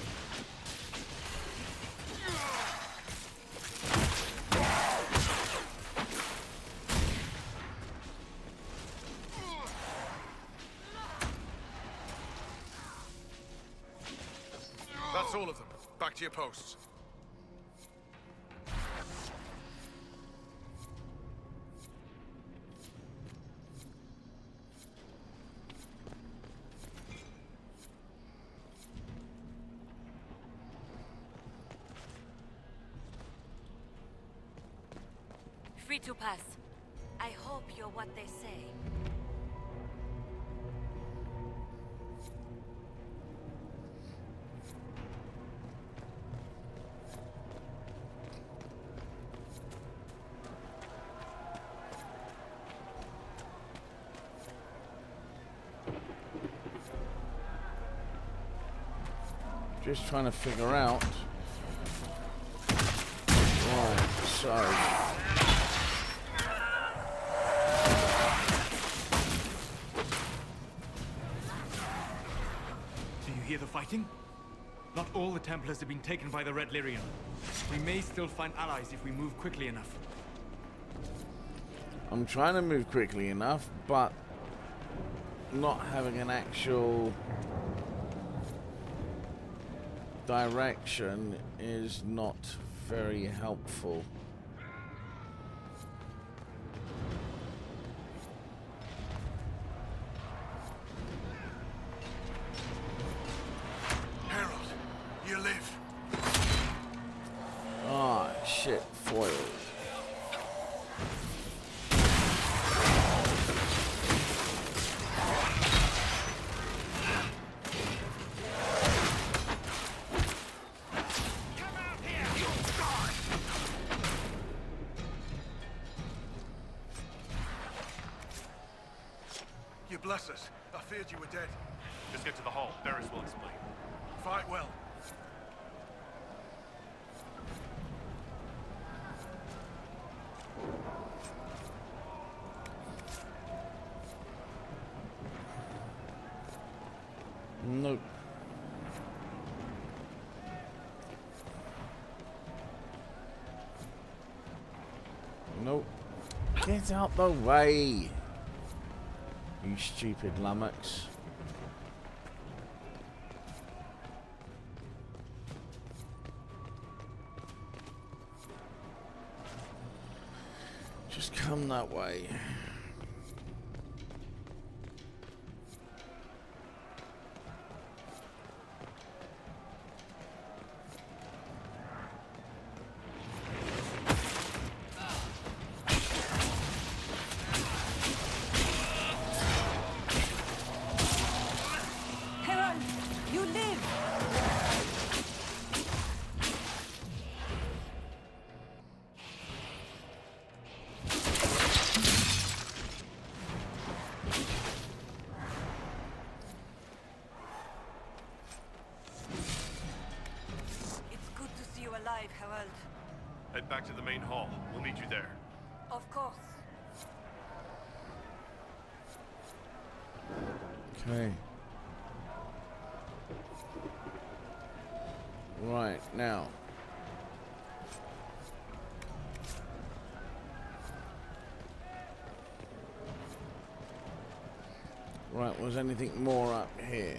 That's all of them. Back to your posts. free to pass. I hope you're what they say. Just trying to figure out. Right, so. Do you hear the fighting? Not all the Templars have been taken by the Red Lyrian. We may still find allies if we move quickly enough. I'm trying to move quickly enough, but not having an actual direction is not very helpful. Harold, you live. Ah, shit, foiled. You bless us. I feared you were dead. Just get to the hall. Barris will explain. Fight well. Nope. Nope. Get out the way, you stupid lummox. Just come that way. Harold, you live! It's good to see you alive, Harold. Head back to the main hall. We'll meet you there. Of course. Okay. Right, now. Right, was anything more up here?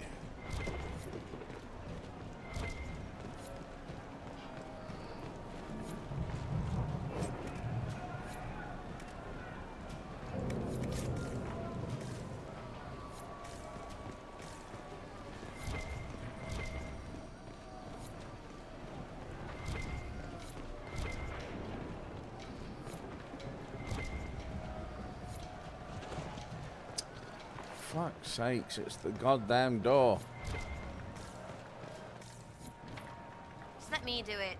Fuck's sakes, it's the goddamn door. Just let me do it.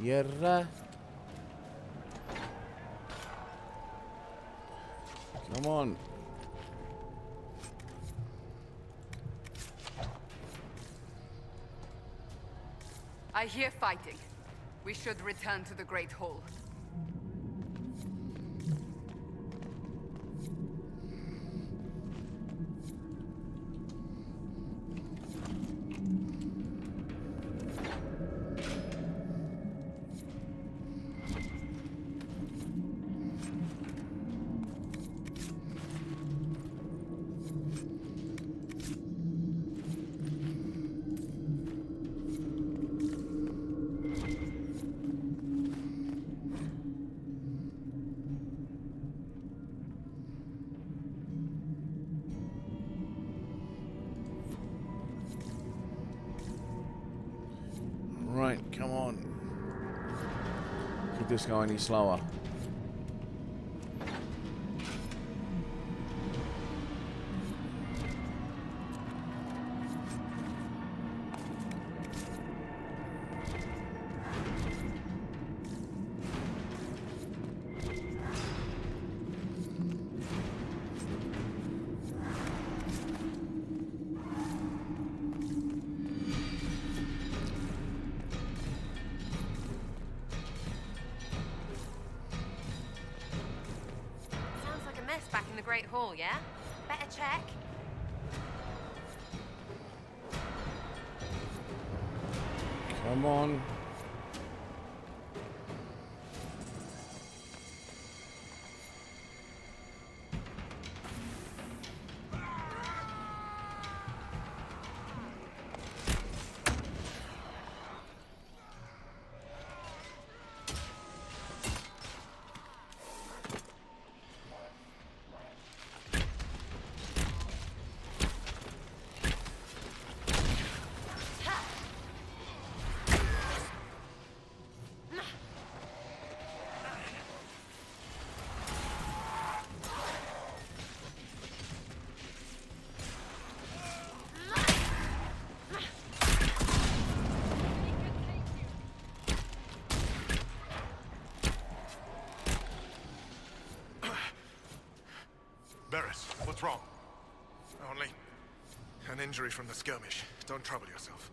Yerra. Come on. I hear fighting. We should return to the Great Hall. Right, come on. Could this go any slower? Sounds like a mess back in the Great Hall, yeah? Better check. Come on. Barris, what's wrong? Only an injury from the skirmish. Don't trouble yourself.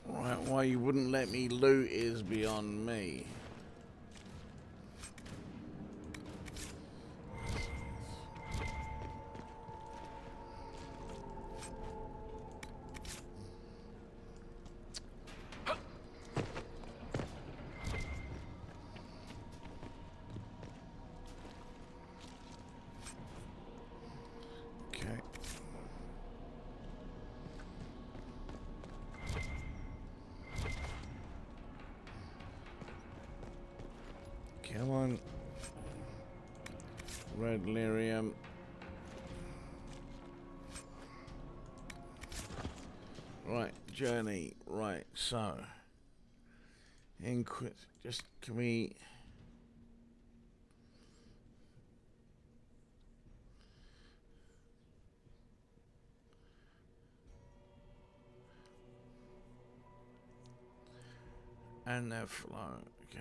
Right, why you wouldn't let me loot is beyond me. Come on. Red lyrium. Right, journey. Right, so. Just, can we... And their flow, okay.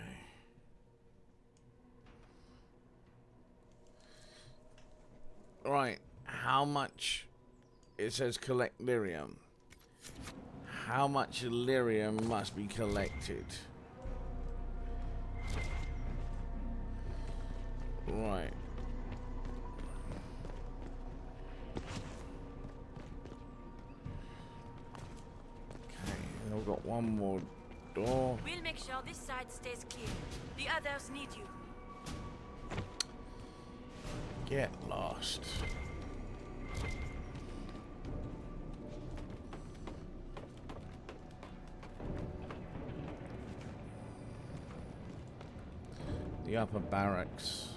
Right, how much, it says collect lyrium. How much lyrium must be collected? Right. Okay, I've got one more door. We'll make sure this side stays clear. The others need you. Get lost. The upper barracks.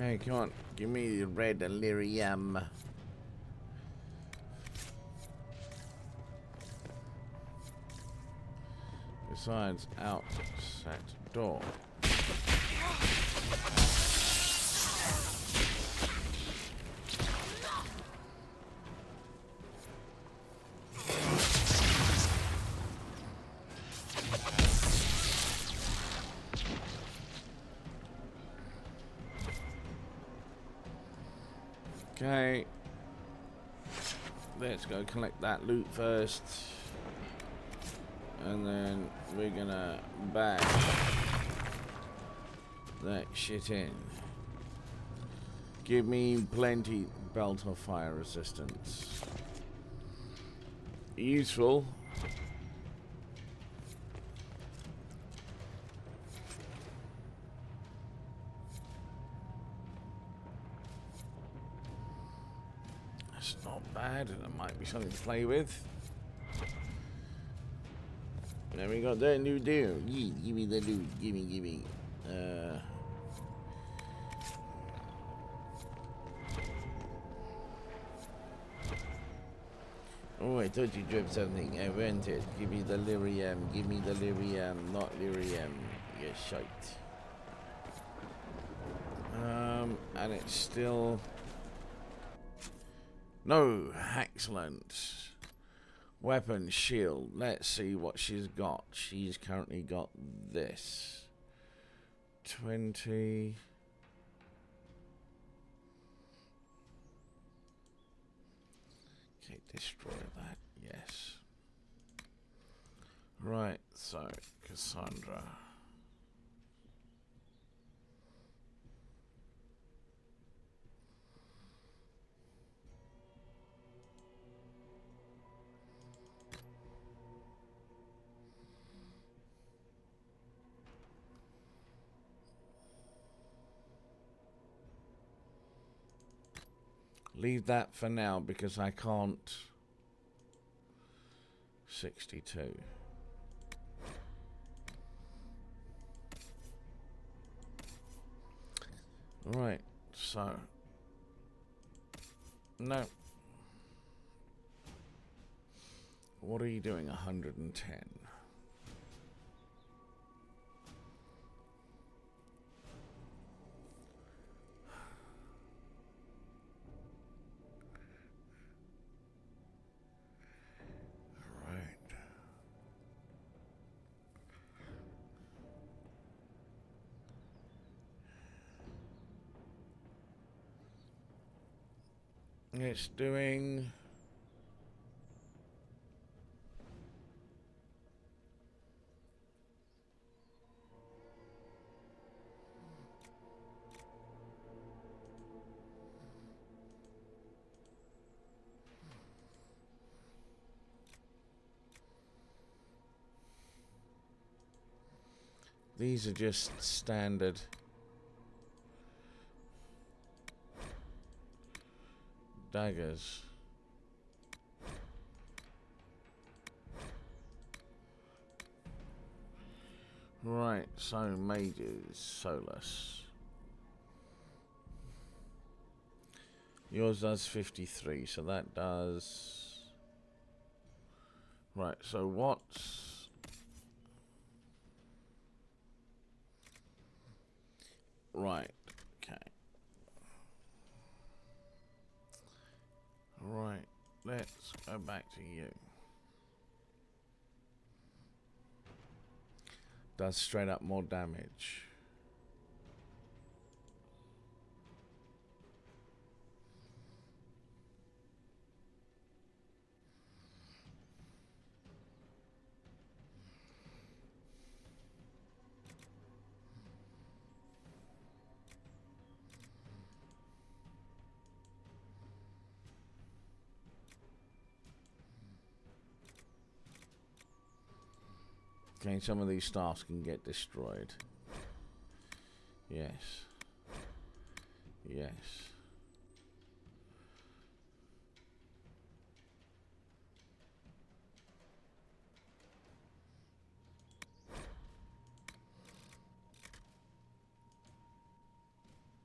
Okay, come on. Give me the red lyrium. Besides, outset door. Okay. Let's go collect that loot first. And then we're gonna bash that shit in. Give me plenty belt of fire resistance. Useful. That's not bad. That might be something to play with. Then we got that new deal. Give me the loot. Give me. Oh, I thought you dropped something. I want it. Give me the lyrium. Give me the lyrium. Not lyrium. You shite. And it's still... No. Excellent. Weapon, shield. Let's see what she's got. She's currently got this. 20. Okay, destroy that. Yes. Right, so, Cassandra. Leave that for now because I can't. 62. Right, so. No. What are you doing? 110. It's doing... These are just standard daggers. Right, so mages, Solus. Yours does 53, so that does... Right, so what's... Right, okay. Right, let's go back to you. Does straight up more damage. Okay, some of these staffs can get destroyed. Yes. Yes.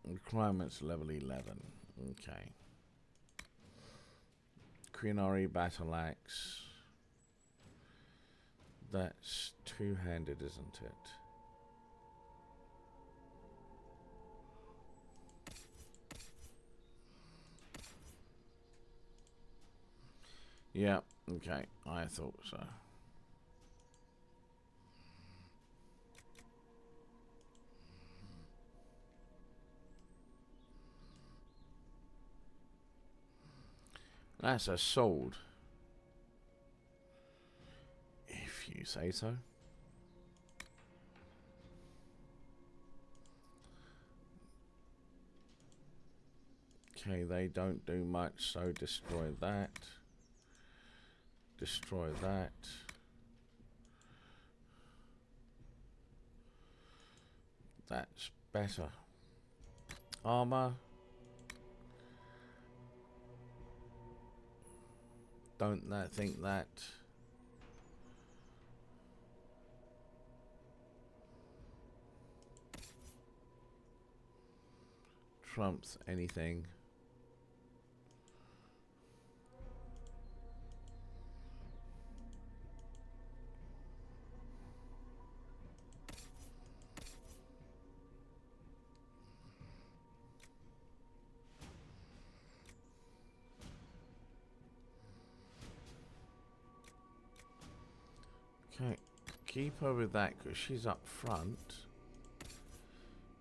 Requirements level 11. Okay. Qinari battle axe. That's two-handed, isn't it? Yeah, okay, I thought so. That's a sword. If you say so. Okay, they don't do much, so destroy that. Destroy that. That's better. Armor. Don't think that. Trumps anything. Okay, keep her with that because she's up front.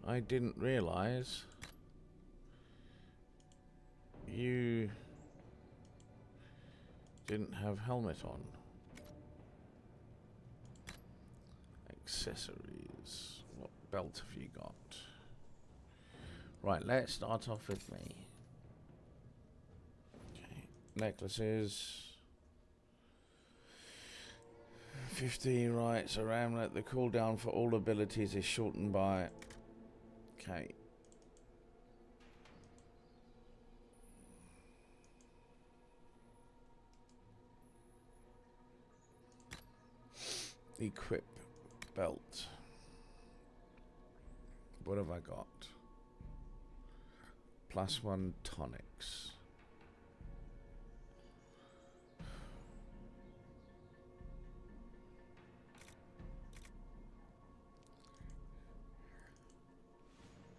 I didn't realize you didn't have helmet on. Accessories. What belt have you got? Right, let's start off with me. Okay, necklaces. 50, right, so Ramlet, the cooldown for all abilities is shortened by... Okay. Equip belt. What have I got? +1 tonics.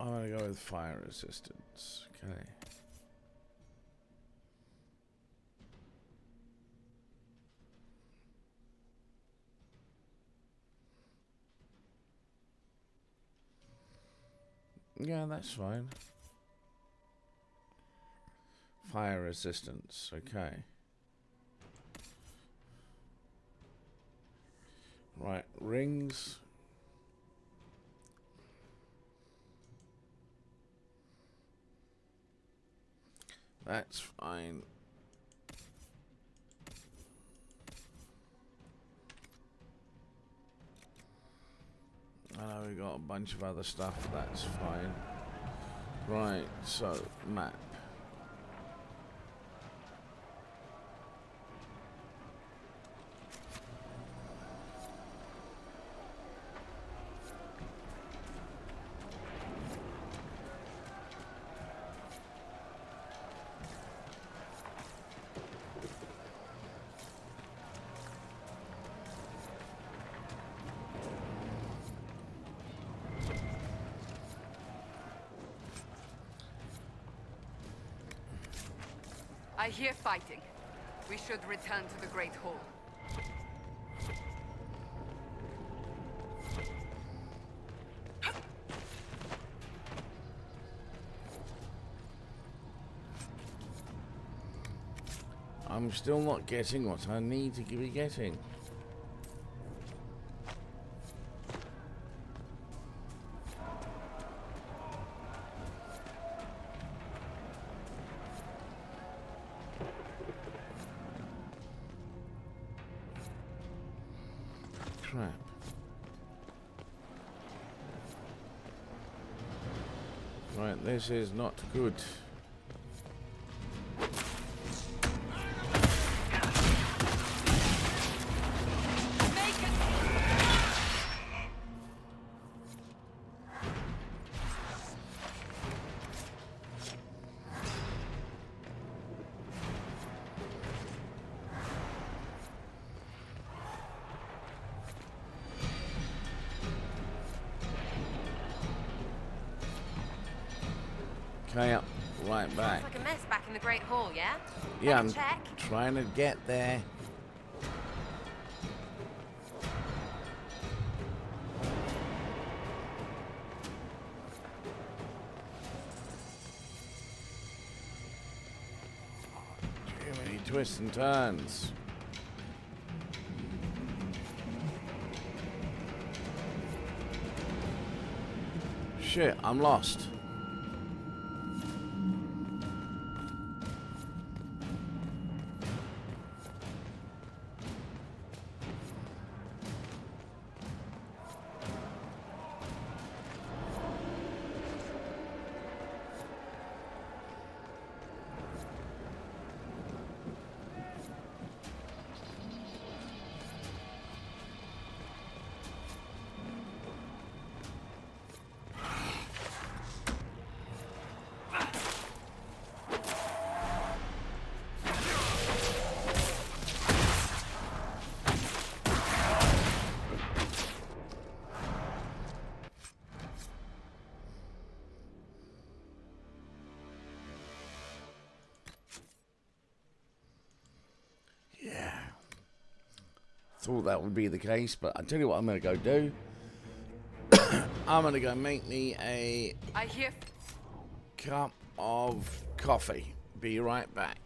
I'm gonna go with fire resistance. Okay. Yeah, that's fine. Fire resistance, okay. Right, rings. That's fine. I know we got a bunch of other stuff, that's fine. Right, so, map. I hear fighting. We should return to the Great Hall. I'm still not getting what I need to be getting. Crap. Right, this is not good. Okay, right back. Sounds like a mess back in the Great Hall, yeah? Yeah, Have a I'm check. trying to get there. Too many twists and turns. Shit, I'm lost. Thought that would be the case, but I tell you what I'm going to go do. I'm going to go make me a cup of coffee. Be right back.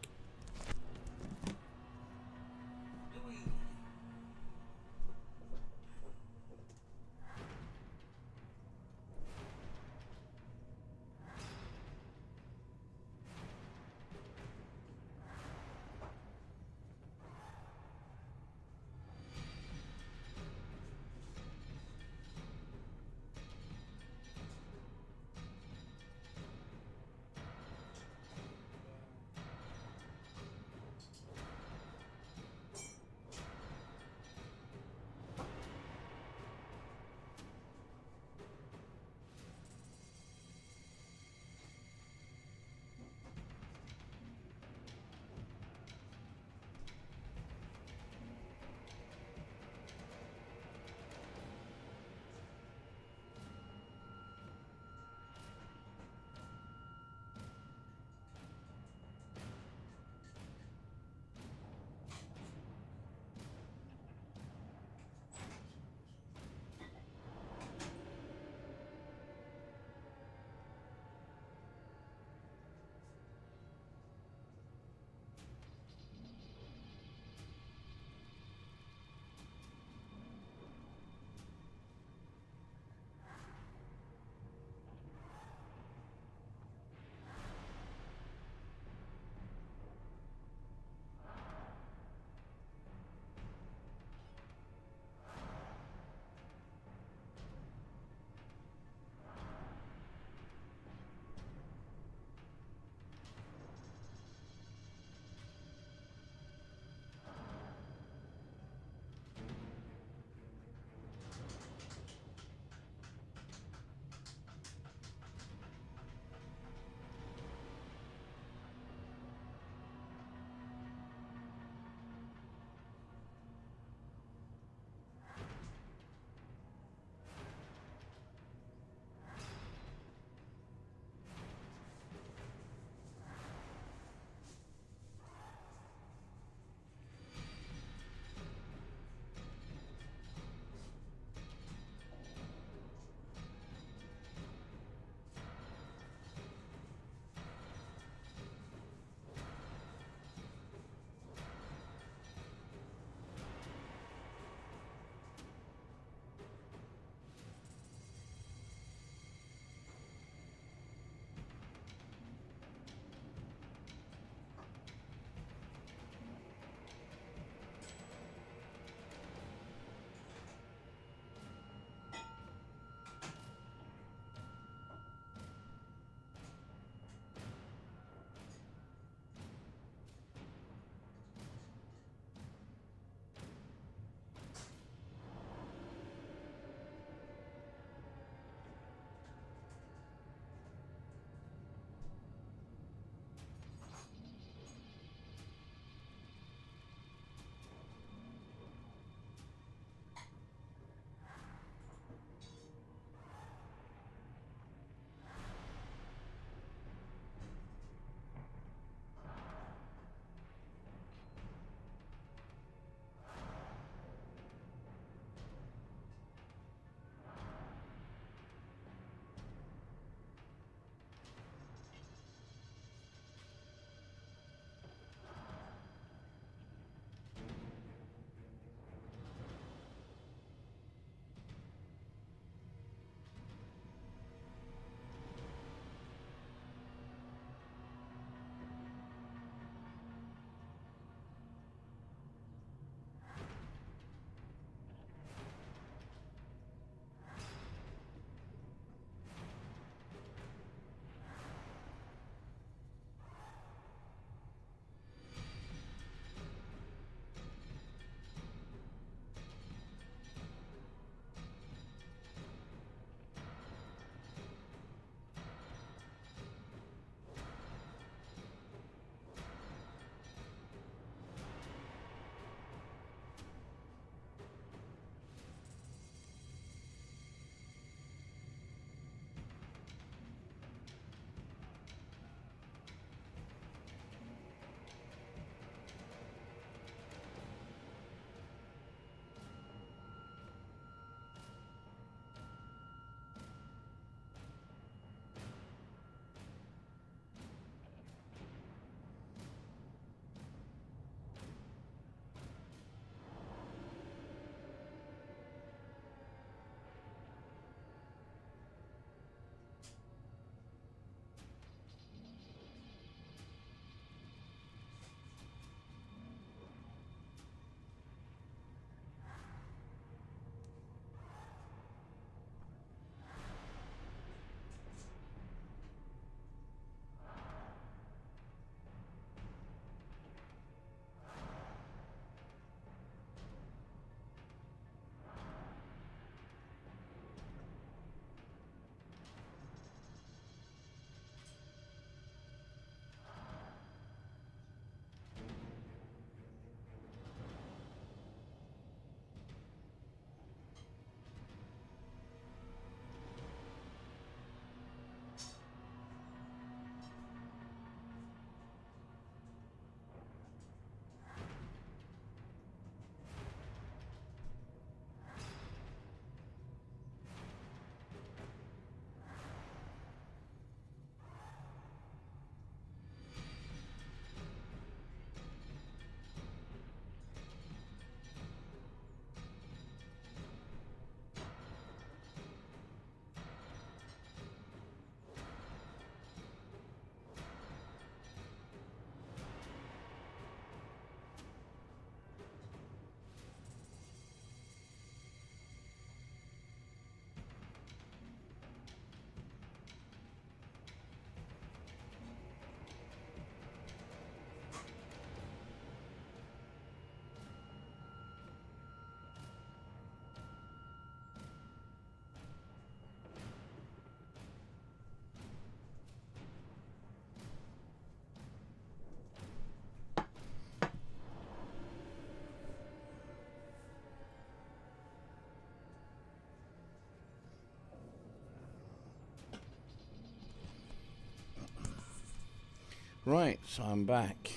Right, so I'm back.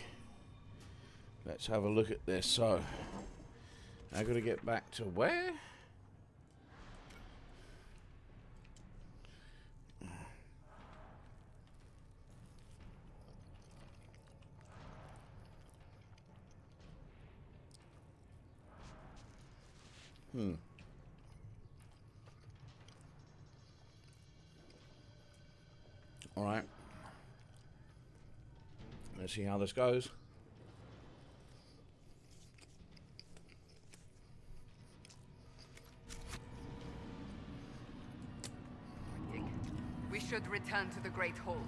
Let's have a look at this. So, I got to get back to where? All right. Let's see how this goes. We should return to the Great Hall.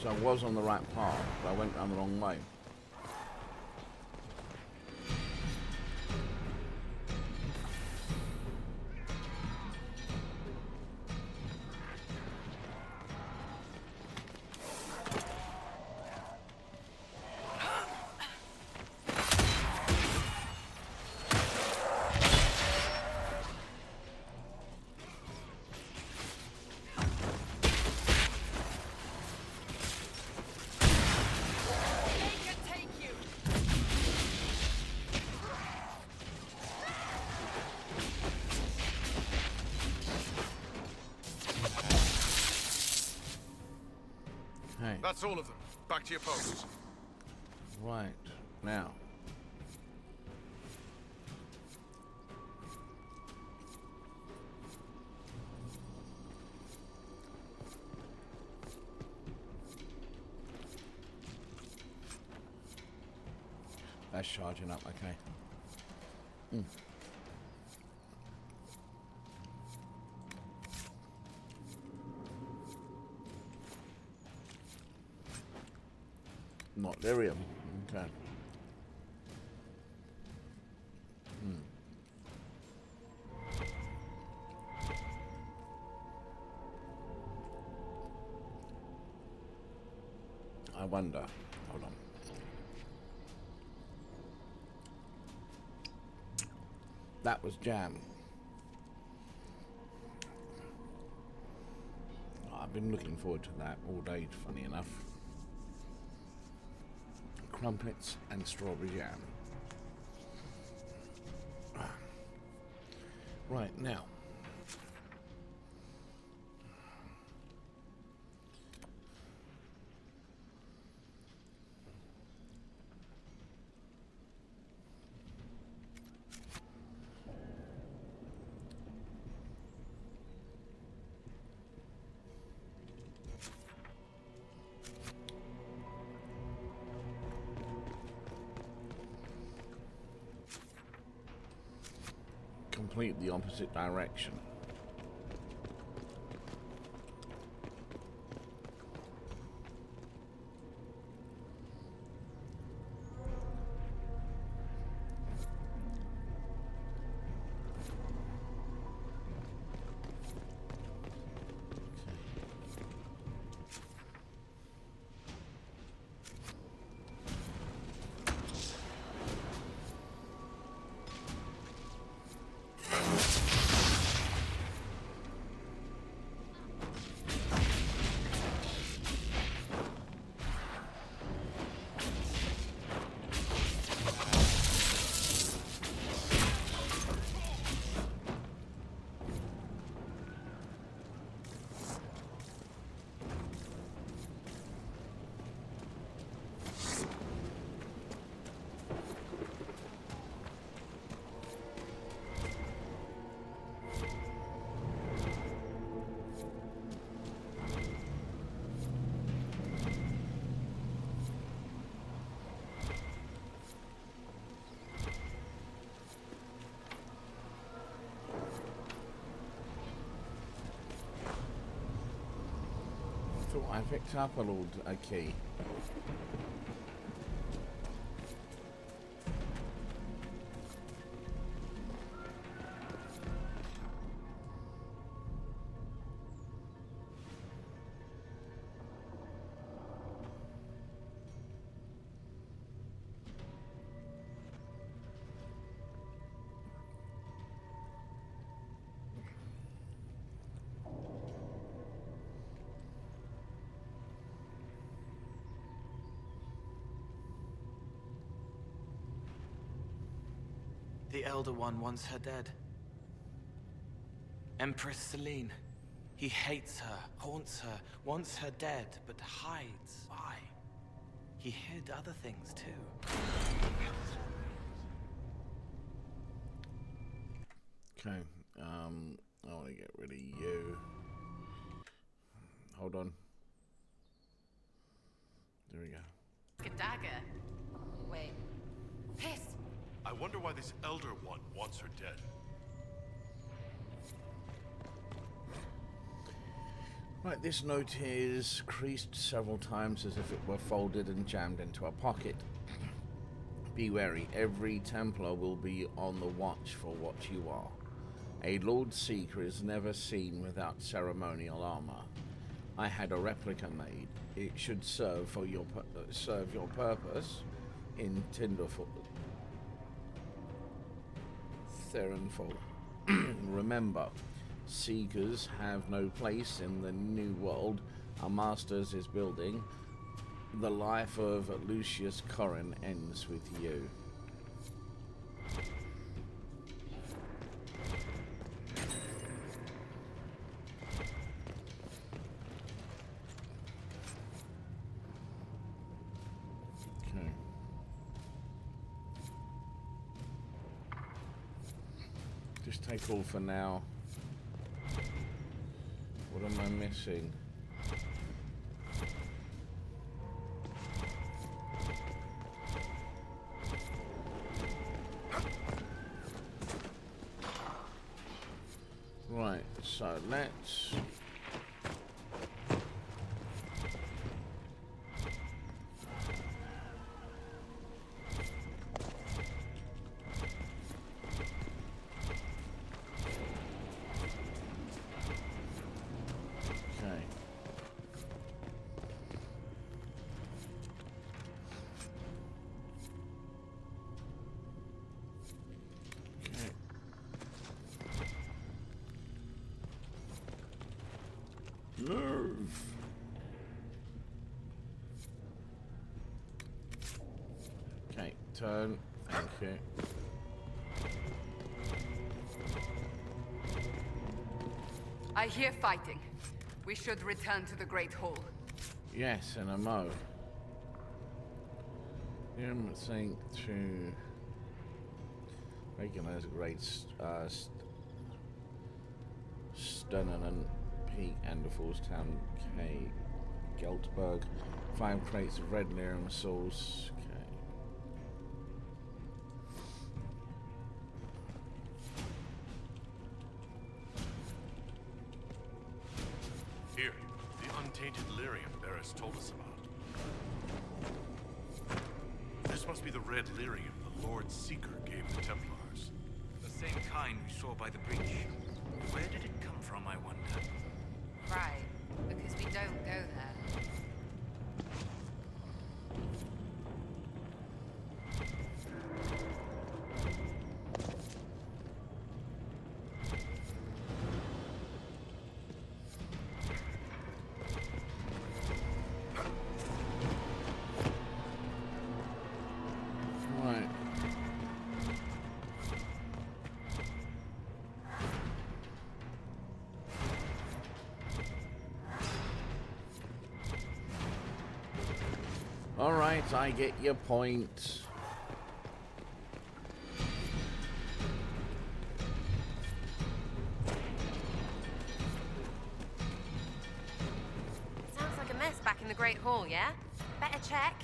So I was on the right path, but I went down the wrong way. That's all of them. Back to your posts. Right, now. That's charging up, okay. Not lyrium. Okay. I wonder. Hold on. That was jam. I've been looking forward to that all day, funny enough. Crumpets and strawberry jam. Right, now. Complete the opposite direction. So I picked up a key. The Elder One wants her dead. Empress Celine. He hates her, haunts her, wants her dead, but hides. Why? He hid other things too. Okay, I want to get rid of you. Hold on. There we go. A dagger. Wait. Piss. I wonder why this Elder One wants her dead. Right, this note is creased several times as if it were folded and jammed into a pocket. Be wary, every Templar will be on the watch for what you are. A Lord Seeker is never seen without ceremonial armor. I had a replica made. It should serve for your purpose in Tinderfall. Theronfall. Remember, Seekers have no place in the new world our Masters is building. The life of Lucius Corrin ends with you. Okay. Just take all for now. What am I missing? Right, so let's... Nerve. Okay, turn. Thank you. I hear fighting. We should return to the Great Hall. Yes, and a mo. Think to recognize a great Sternen Peak, Anderfall's Town, K. Geltberg. 5 crates of red lyrium sauce. Okay. Here, the untainted lyrium Barris told us about. This must be the red lyrium the Lord Seeker gave the Templars. The same kind we saw by the breach. Where did it come from, I wonder? Right, because we don't go there. Right. All right, I get your point. Sounds like a mess back in the Great Hall, yeah? Better check.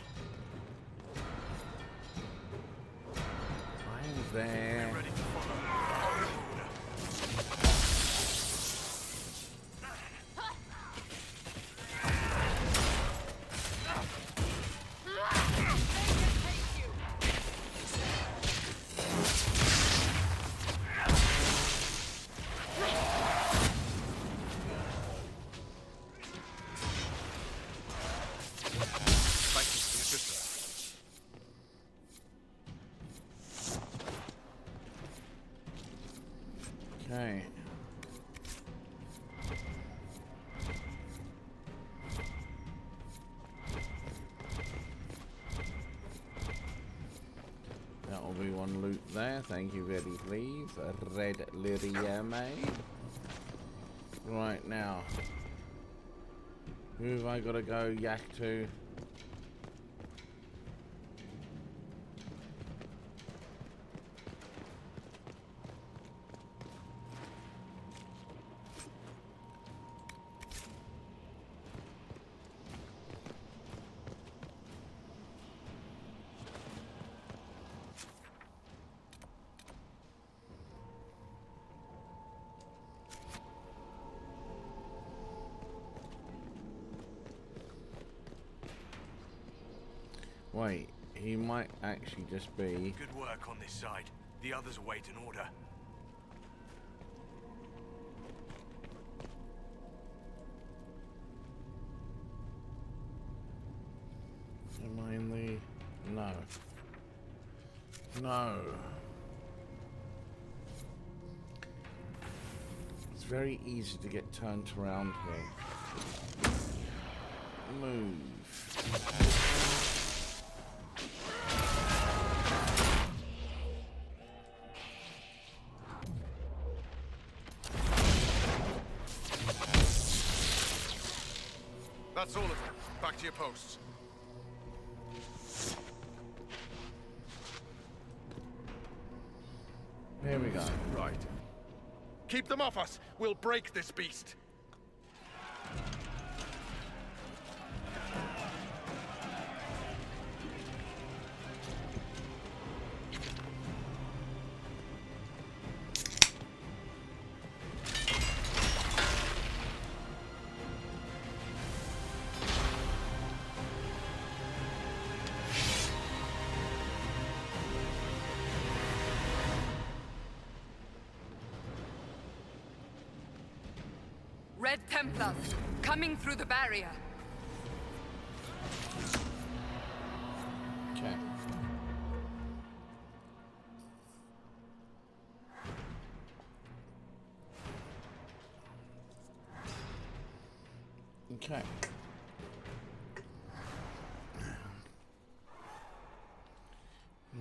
I'm there. there. Thank you very please. Red Lyria made. Right now. Who have I got to go yak to? Wait, he might actually just be... Good work on this side. The others await an order. Am I in the... No. No. It's very easy to get turned around here. Move. That's all of them. Back to your posts. Here we go. Right. Keep them off us. We'll break this beast. Red Templars, coming through the barrier. Okay. Okay.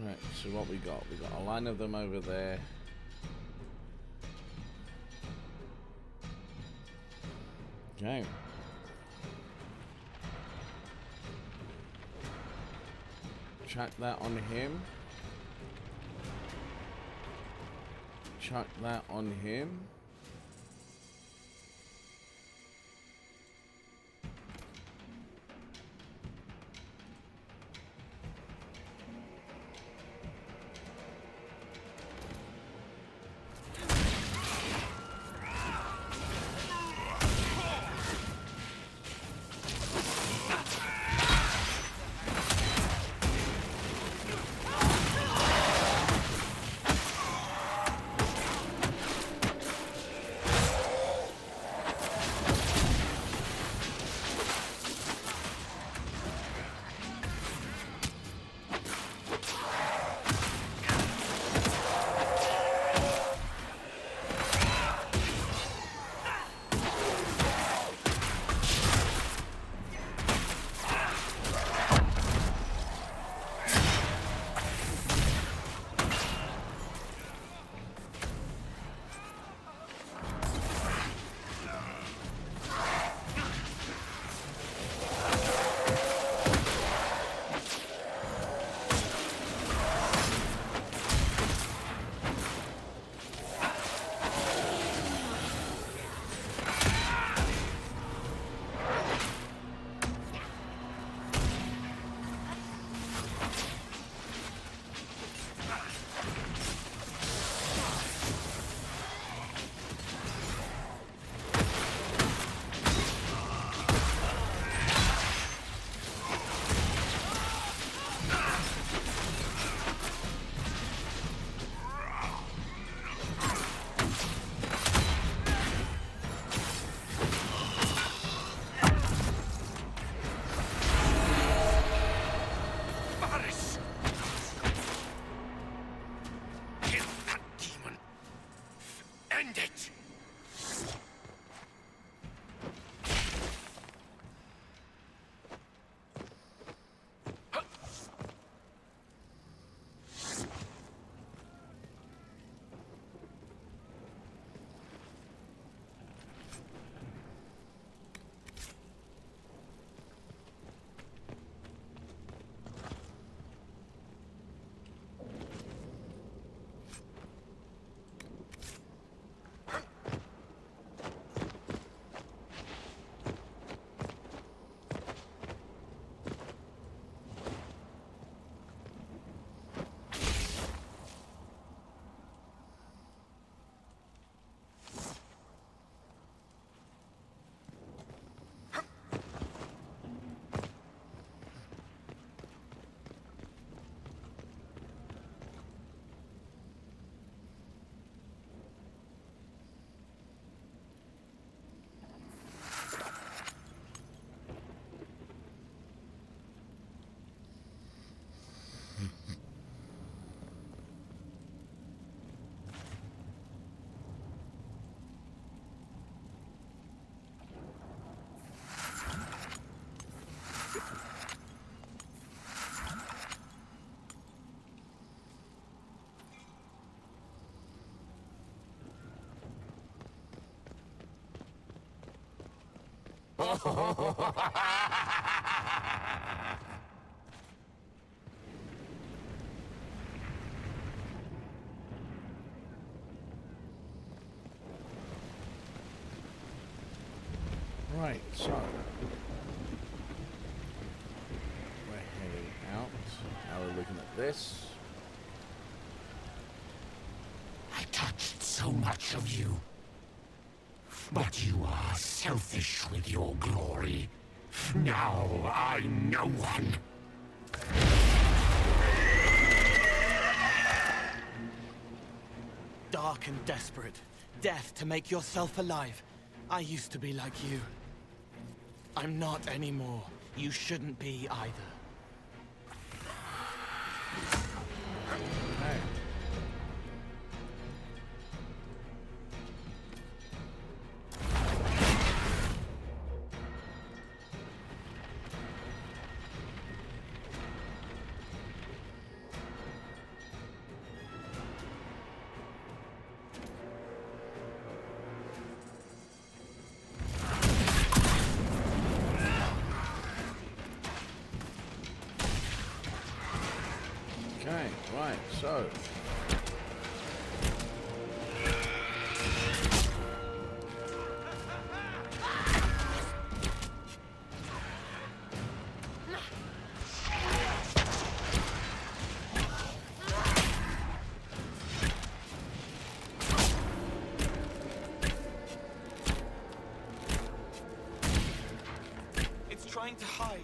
Right, so what we got? We got a line of them over there. Okay. Chuck that on him. Chuck that on him. Right, so we're heading out. Now we're looking at this. I touched so much of you. But you are selfish with your glory. Now I'm no one. Dark and desperate. Death to make yourself alive. I used to be like you. I'm not anymore. You shouldn't be either. Hey. Okay, right, so It's trying to hide.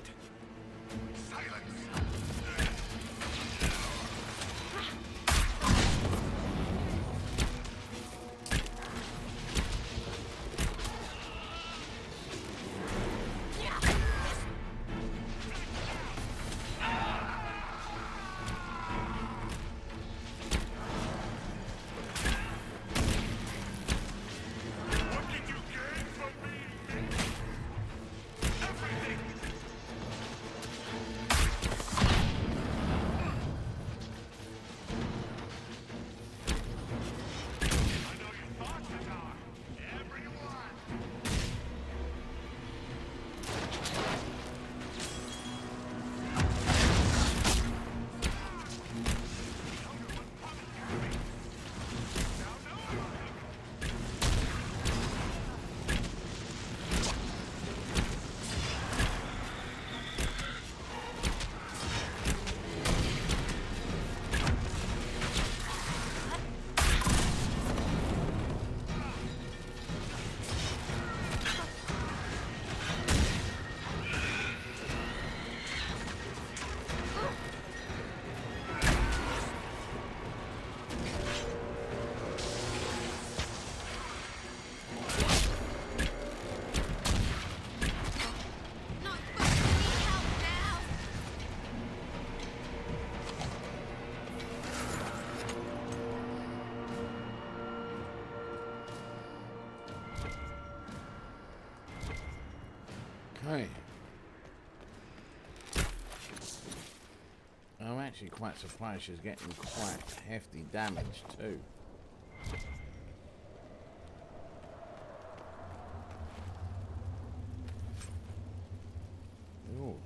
okay. I'm actually quite surprised she's getting quite hefty damage too. Ooh.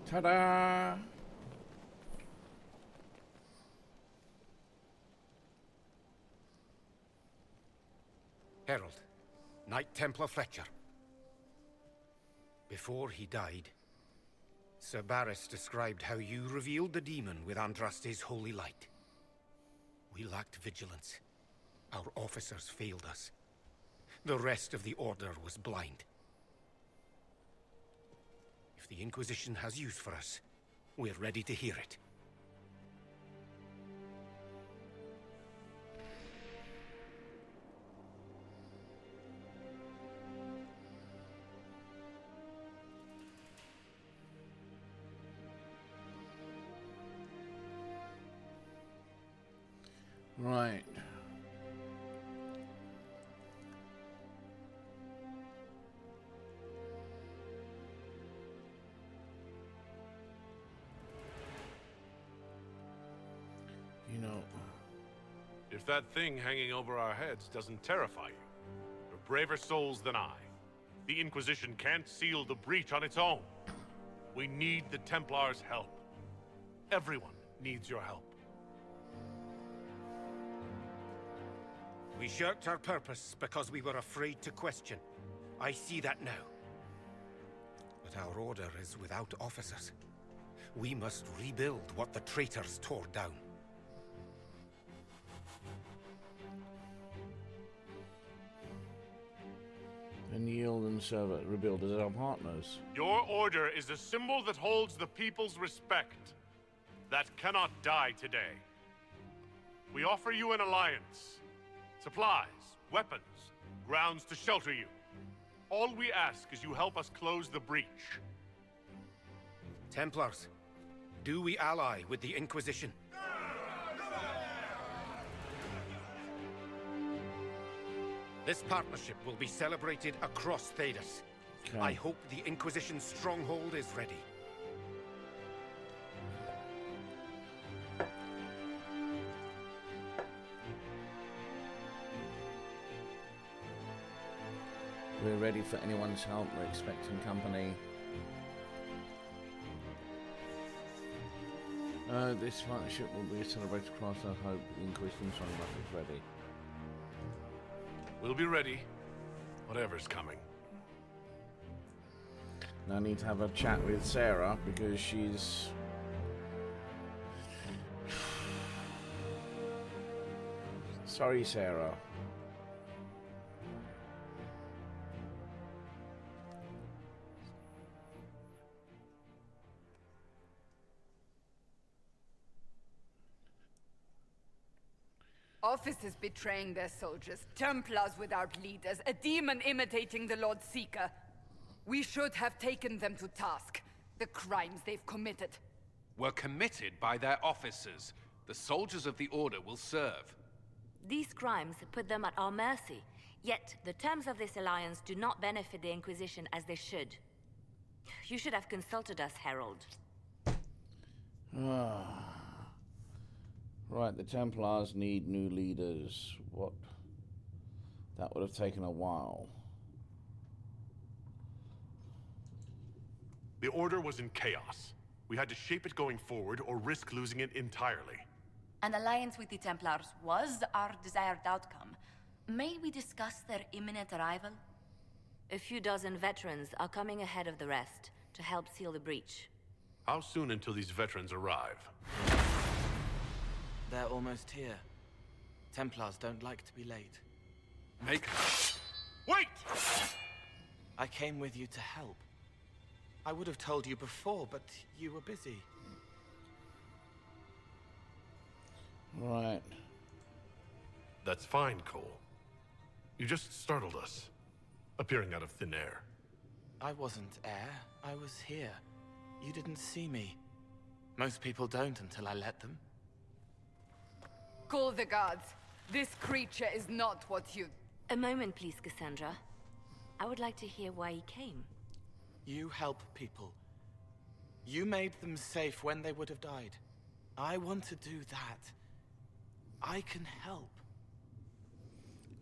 Ta-da! Herald, Knight Templar Fletcher. Before he died, Sir Barris described how you revealed the demon with Andraste's holy light. We lacked vigilance. Our officers failed us. The rest of the Order was blind. If the Inquisition has use for us, we're ready to hear it. Right. If that thing hanging over our heads doesn't terrify you, you're braver souls than I. The Inquisition can't seal the breach on its own. We need the Templars' help. Everyone needs your help. We shirked our purpose because we were afraid to question. I see that now. But our order is without officers. We must rebuild what the traitors tore down. And yield and serve it, rebuild as our partners. Your order is a symbol that holds the people's respect. That cannot die today. We offer you an alliance. Supplies, weapons, grounds to shelter you. All we ask is you help us close the breach. Templars, do we ally with the Inquisition? This partnership will be celebrated across Thedas. Okay. I hope the Inquisition's stronghold is ready. We're ready for anyone's help. We're expecting company. This partnership will be celebrated across our hope. The Inquisition stronghold is ready. We'll be ready. Whatever's coming. Now I need to have a chat with Sarah because she's... Sorry, Sarah. Officers betraying their soldiers, Templars without leaders, a demon imitating the Lord Seeker. We should have taken them to task. The crimes they've committed. Were committed by their officers. The soldiers of the Order will serve. These crimes put them at our mercy. Yet, the terms of this alliance do not benefit the Inquisition as they should. You should have consulted us, Herald. Right, the Templars need new leaders. What? That would have taken a while. The Order was in chaos. We had to shape it going forward or risk losing it entirely. An alliance with the Templars was our desired outcome. May we discuss their imminent arrival? A few dozen veterans are coming ahead of the rest to help seal the breach. How soon until these veterans arrive? They're almost here. Templars don't like to be late. Make... Wait! I came with you to help. I would have told you before, but you were busy. Right. That's fine, Cole. You just startled us, appearing out of thin air. I wasn't air. I was here. You didn't see me. Most people don't until I let them. Call the guards. This creature is not what you... A moment, please, Cassandra. I would like to hear why he came. You help people. You made them safe when they would have died. I want to do that. I can help.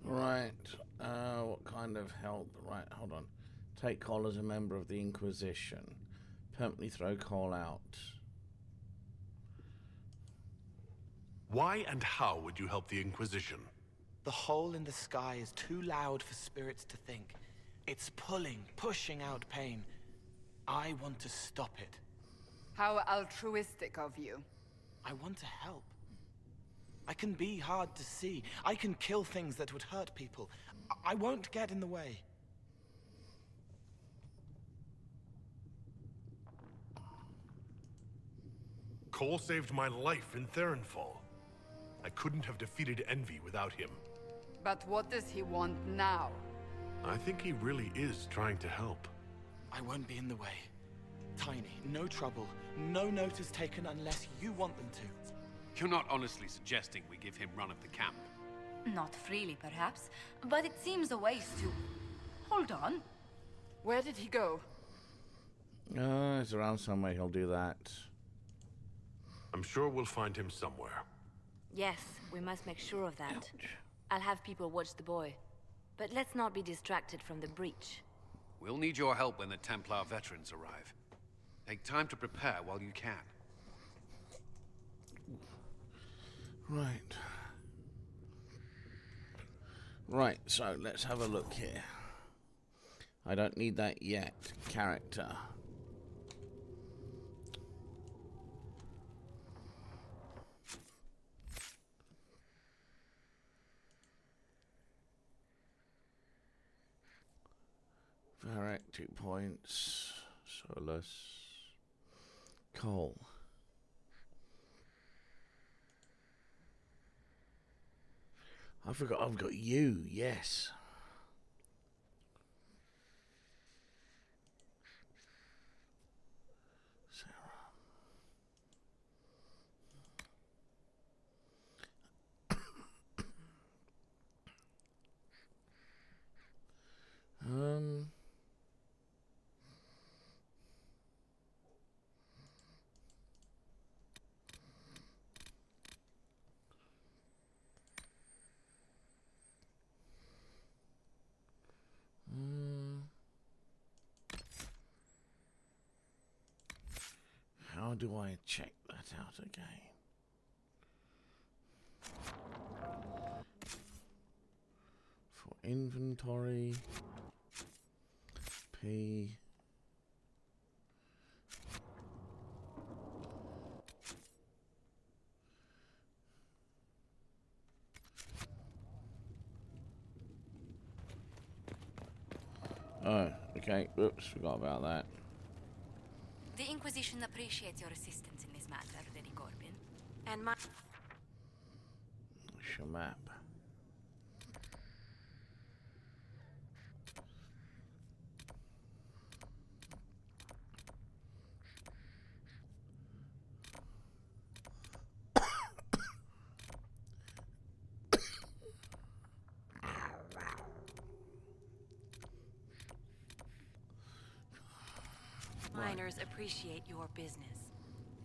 Right. What kind of help? Right, hold on. Take Cole as a member of the Inquisition. Permanently throw Cole out. Why and how would you help the Inquisition? The hole in the sky is too loud for spirits to think. It's pulling, pushing out pain. I want to stop it. How altruistic of you. I want to help. I can be hard to see. I can kill things that would hurt people. I won't get in the way. Cole saved my life in Therenfall. I couldn't have defeated Envy without him. But what does he want now? I think he really is trying to help. I won't be in the way. Tiny, no trouble. No notice taken unless you want them to. You're not honestly suggesting we give him run of the camp? Not freely, perhaps, but it seems a waste to... Hold on. Where did he go? It's around somewhere, he'll do that. I'm sure we'll find him somewhere. Yes, we must make sure of that. I'll have people watch the boy. But let's not be distracted from the breach. We'll need your help when the Templar veterans arrive. Take time to prepare while you can. Right. Right, so let's have a look here. I don't need that yet. Character. Varric, 2 points. Solus. Cole. I forgot I've got you, yes. Sarah. How do I check that out again? For inventory, P. Oh, okay. Oops, forgot about that. The Inquisition appreciates your assistance in this matter, Lady Corbin. And my... What's your map? Miners appreciate your business.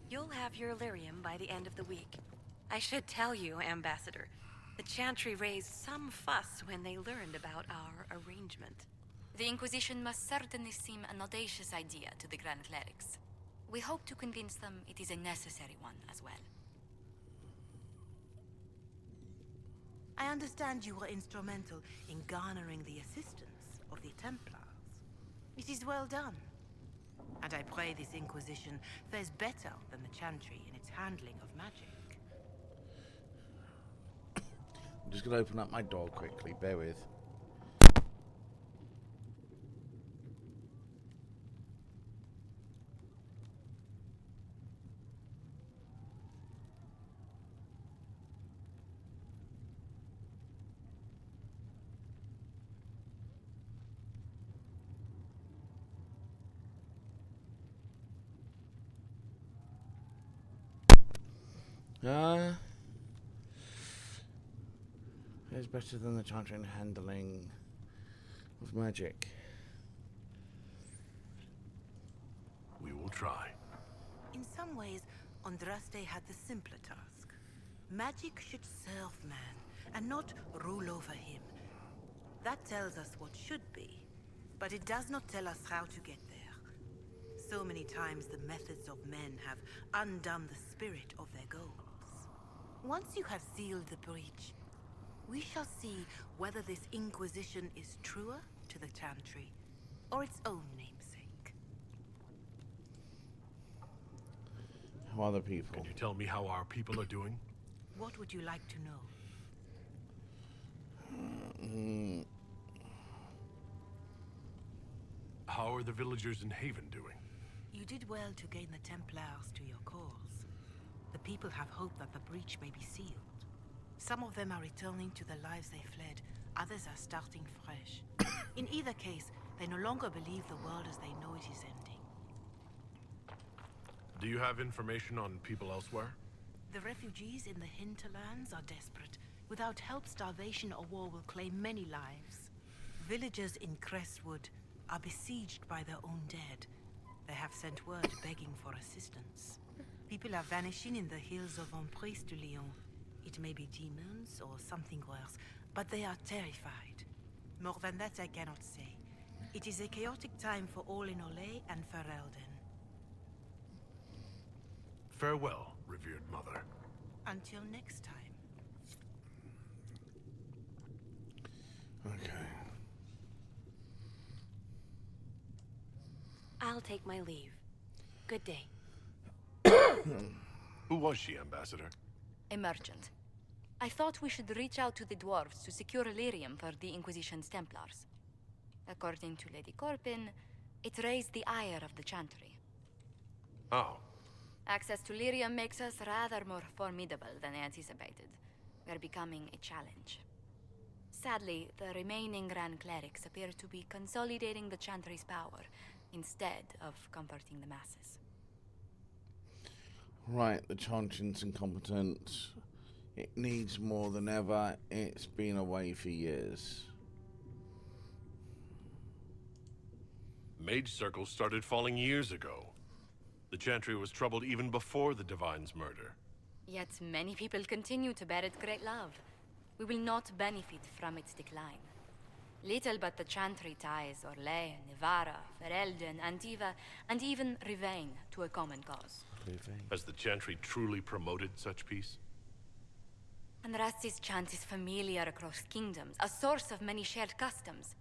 You'll have your lyrium by the end of the week. I should tell you, Ambassador, the Chantry raised some fuss when they learned about our arrangement. The Inquisition must certainly seem an audacious idea to the Grand Clerics. We hope to convince them it is a necessary one as well. I understand you were instrumental in garnering the assistance of the Templars. It is well done. And I pray this Inquisition fares better than the Chantry in its handling of magic. I'm just going to open up my door quickly, bear with. It's better than the Chantry in handling of magic. We will try. In some ways, Andraste had the simpler task. Magic should serve man, and not rule over him. That tells us what should be, but it does not tell us how to get there. So many times the methods of men have undone the spirit of their goals. Once you have sealed the breach, we shall see whether this Inquisition is truer to the Chantry, or its own namesake. How are the people? Can you tell me how our people are doing? What would you like to know? How are the villagers in Haven doing? You did well to gain the Templars to your cause. The people have hope that the breach may be sealed. Some of them are returning to the lives they fled. Others are starting fresh. In either case, they no longer believe the world as they know it is ending. Do you have information on people elsewhere? The refugees in the hinterlands are desperate. Without help, starvation or war will claim many lives. Villagers in Crestwood are besieged by their own dead. They have sent word begging for assistance. People are vanishing in the hills of Emprise du Lion. It may be demons or something worse, but they are terrified. More than that I cannot say. It is a chaotic time for all in Olay and Ferelden. Farewell, revered mother. Until next time. Okay. I'll take my leave. Good day. Who was she, Ambassador? A merchant. I thought we should reach out to the dwarves to secure Lyrium for the Inquisition's Templars. According to Lady Corpin, it raised the ire of the Chantry. Oh. Access to Lyrium makes us rather more formidable than anticipated. We're becoming a challenge. Sadly, the remaining Grand Clerics appear to be consolidating the Chantry's power, instead of comforting the masses. Right, the Chantry's incompetent. It needs more than ever. It's been away for years. Mage Circle started falling years ago. The Chantry was troubled even before the Divine's murder. Yet many people continue to bear it great love. We will not benefit from its decline. Little but the Chantry ties Orlais, Nevarra, Ferelden, Antiva, and even Rivain to a common cause. Has the Chantry truly promoted such peace? Andraste's chant is familiar across kingdoms, a source of many shared customs.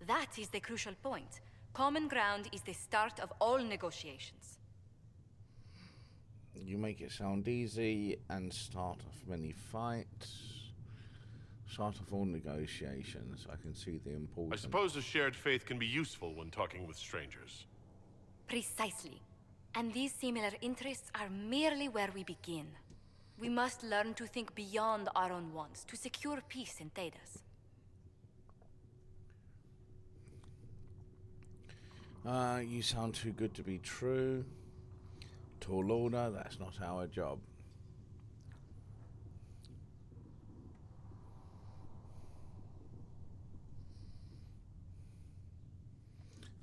That is the crucial point. Common ground is the start of all negotiations. You make it sound easy and start off many fights. Start off all negotiations. I can see the I importance. suppose a shared faith can be useful when talking with strangers. Precisely. And these similar interests are merely where we begin. We must learn to think beyond our own wants, to secure peace in Thedas. You sound too good to be true. Tall order, that's not our job.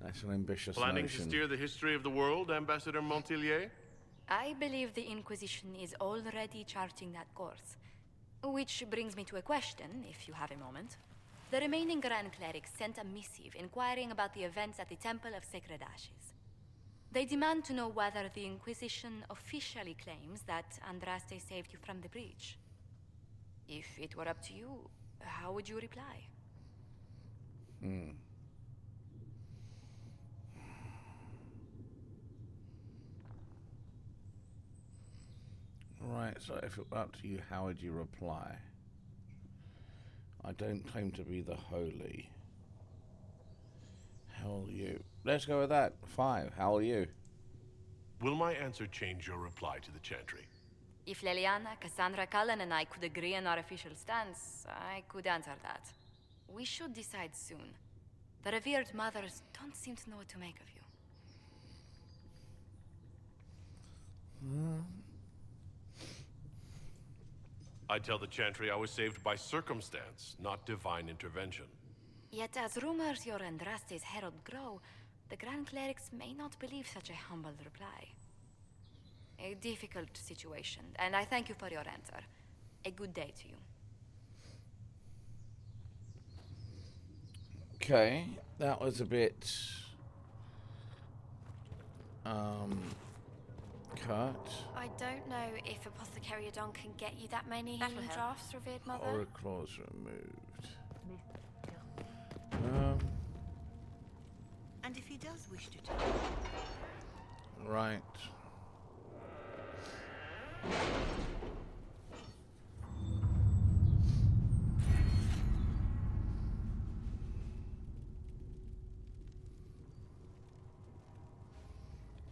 That's an ambitious Planning notion. to steer the history of the world, Ambassador Montillier? I believe the Inquisition is already charting that course. Which brings me to a question, if you have a moment. The remaining Grand Clerics sent a missive inquiring about the events at the Temple of Sacred Ashes. They demand to know whether the Inquisition officially claims that Andraste saved you from the breach. If it were up to you, how would you reply? Right, so if it were up to you, how would you reply? I don't claim to be the holy. How are you? Let's go with that. 5. How are you? Will my answer change your reply to the Chantry? If Leliana, Cassandra Cullen, and I could agree on our official stance, I could answer that. We should decide soon. The revered mothers don't seem to know what to make of you. I tell the Chantry I was saved by circumstance, not divine intervention. Yet as rumors your Andraste's herald grow, the Grand Clerics may not believe such a humble reply. A difficult situation, and I thank you for your answer. A good day to you. Okay, that was a bit cut. I don't know if Apothecary Adon can get you that many healing drafts, revered mother. Aura claws removed. And if he does wish to take Right.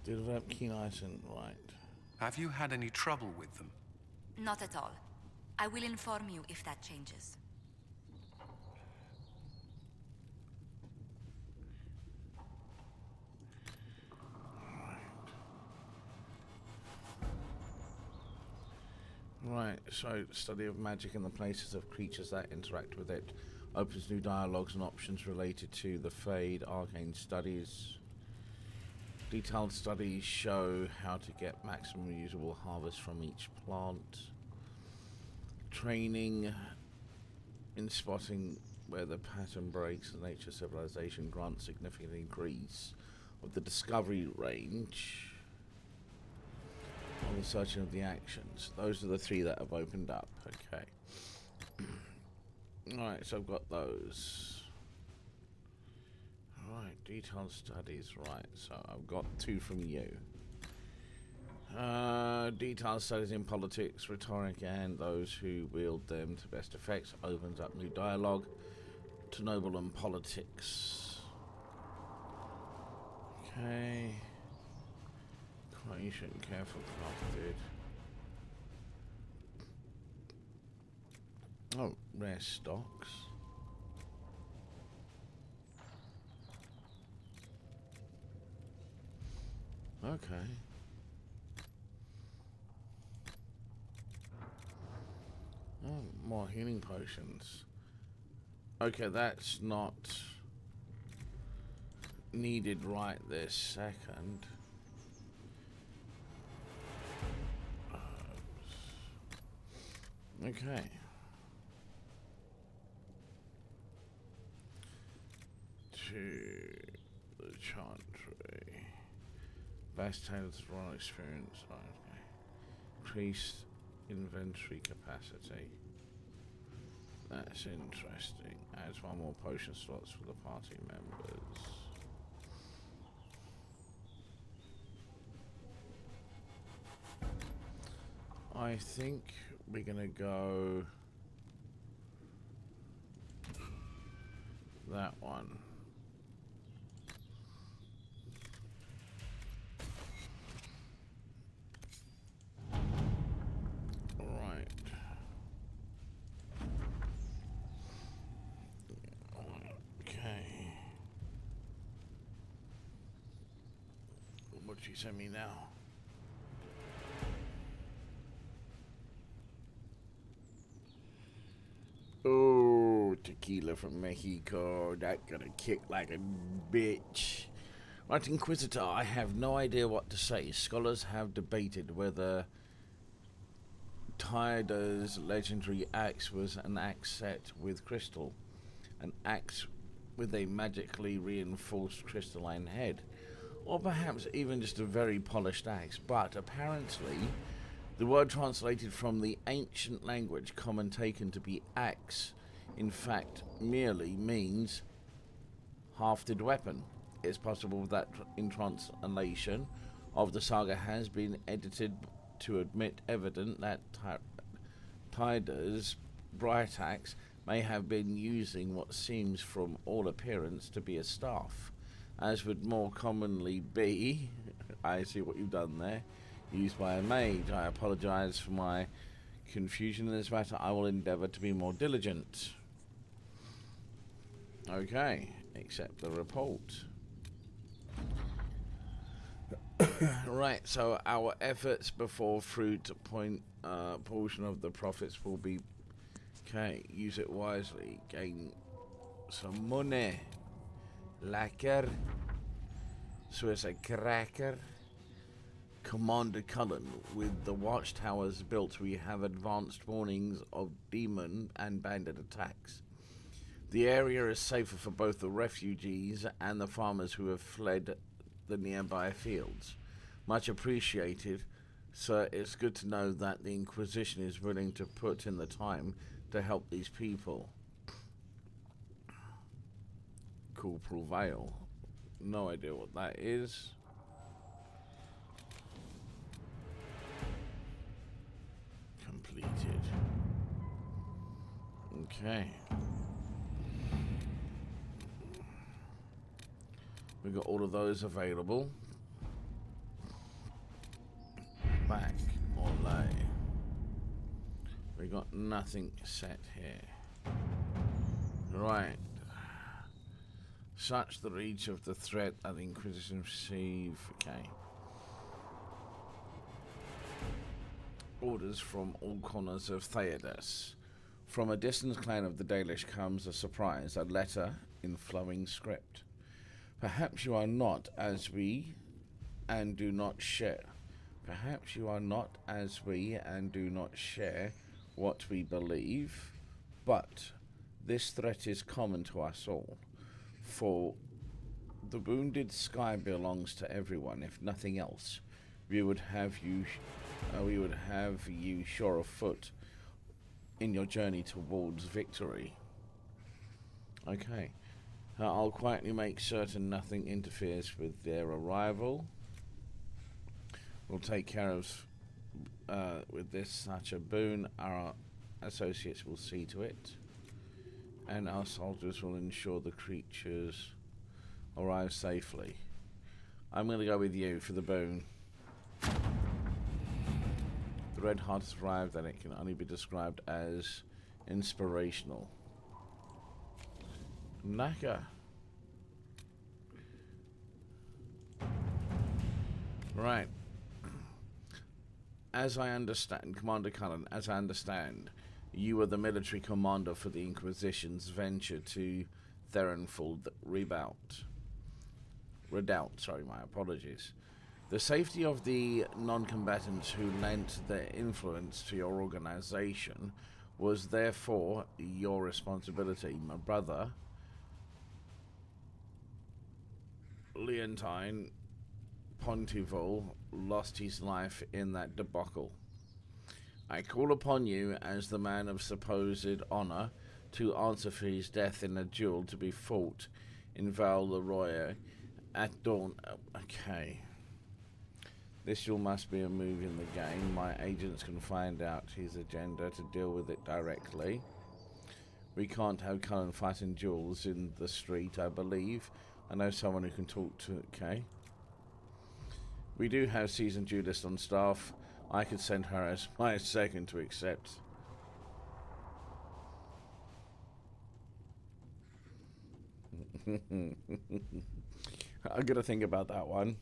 Develop keen eyesight, right. Have you had any trouble with them? Not at all. I will inform you if that changes. Right, so study of magic and the places of creatures that interact with it opens new dialogues and options related to the Fade. Arcane studies. Detailed studies show how to get maximum usable harvest from each plant. Training in spotting where the pattern breaks in nature civilization grants significant increase of the discovery range on the searching of the actions. Those are the 3 that have opened up. Okay. Alright, so I've got those. Alright, detailed studies. Right, so I've got 2 from you. Detailed studies in politics, rhetoric, and those who wield them to best effects. Opens up new dialogue to noble and politics. Okay. Creation, careful crafted. Oh, rare stocks. Okay. Oh, more healing potions. Okay, that's not needed right this second. Okay. To the Chantry. Best tailored to run experience. Okay. Increased inventory capacity. That's interesting. Adds 1 more potion slots for the party members. I think we're gonna go that one. Right. Okay. What'd she send me now? Oh, tequila from Mexico. That gonna kick like a bitch. Right, Inquisitor, I have no idea what to say. Scholars have debated whether Tyder's legendary axe was an axe set with crystal. An axe with a magically reinforced crystalline head. Or perhaps even just a very polished axe. But apparently, the word translated from the ancient language common taken to be axe, in fact, merely means hafted weapon. It's possible that in translation of the saga has been edited to admit evident that Tyder's bright axe may have been using what seems from all appearance to be a staff, as would more commonly be, I see what you've done there, used by a mage. I apologize for my confusion in this matter. I will endeavor to be more diligent. Okay, accept the report. Right, so our efforts before fruit portion of the profits will be okay. Use it wisely. Gain some money. Lacquer. So it's a cracker. Commander Cullen, with the watchtowers built, we have advanced warnings of demon and bandit attacks. The area is safer for both the refugees and the farmers who have fled the nearby fields. Much appreciated, sir. It's good to know that the Inquisition is willing to put in the time to help these people. Corporal Vale. No idea what that is. Completed. Okay. We got all of those available. Back or lay. We got nothing set here. Right. Such the reach of the threat that the Inquisition receive. Okay. Orders from all corners of Theodas. From a distant clan of the Dalish comes a surprise, a letter in flowing script. Perhaps you are not as we and do not share. Perhaps you are not as we and do not share what we believe, but this threat is common to us all. For the wounded sky belongs to everyone. If nothing else, we would have you sure of foot in your journey towards victory. Okay. I'll quietly make certain nothing interferes with their arrival. We'll take care of with this such a boon. Our associates will see to it, and our soldiers will ensure the creatures arrive safely. I'm going to go with you for the boon. The Red Heart has arrived, and it can only be described as inspirational. Naka. Right. As I understand, Commander Cullen, as I understand, you were the military commander for the Inquisition's venture to Therenfold Redoubt, sorry, my apologies. The safety of the non-combatants who lent their influence to your organization was therefore your responsibility. My brother, Leontine Pontival, lost his life in that debacle. I call upon you as the man of supposed honor to answer for his death in a duel to be fought in Val Leroy at dawn. Okay. This duel must be a move in the game. My agents can find out his agenda to deal with it directly. We can't have Cullen fighting duels in the street, I believe. I know someone who can talk to... Okay. We do have seasoned duelist on staff. I could send her as my second to accept. I'm gonna think about that one.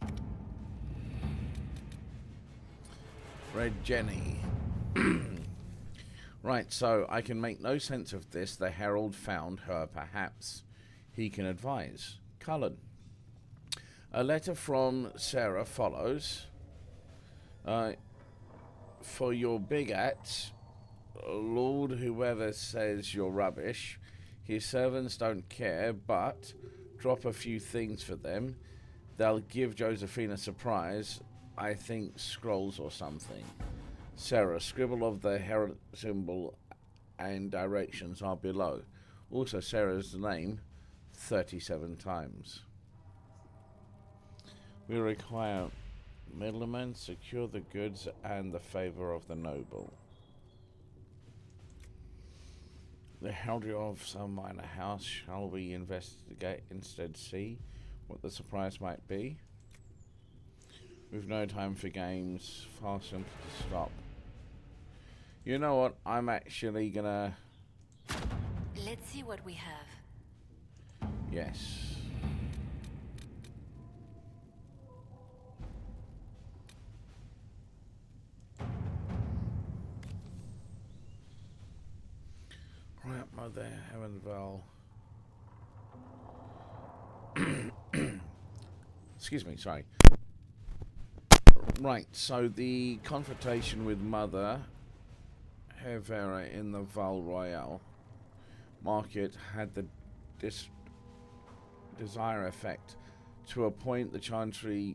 Red Jenny. Right, so I can make no sense of this. The Herald found her. Perhaps he can advise. Cullen. A letter from Sarah follows. For your bigots, Lord whoever says you're rubbish, his servants don't care, but drop a few things for them. They'll give Josephine a surprise. I think scrolls or something. Sarah, scribble of the herald symbol and directions are below. Also Sarah's name 37 times. We require middlemen, secure the goods and the favor of the noble. The heraldry of some minor house. Shall we investigate, instead see what the surprise might be? We've no time for games. Far simpler to stop. You know what? I'm actually gonna... Let's see what we have. Yes. Right, Mother Heavenval. Excuse me, sorry. Right, so the confrontation with Mother Hevera in the Val Royale market had the desired effect to a point. The Chantry's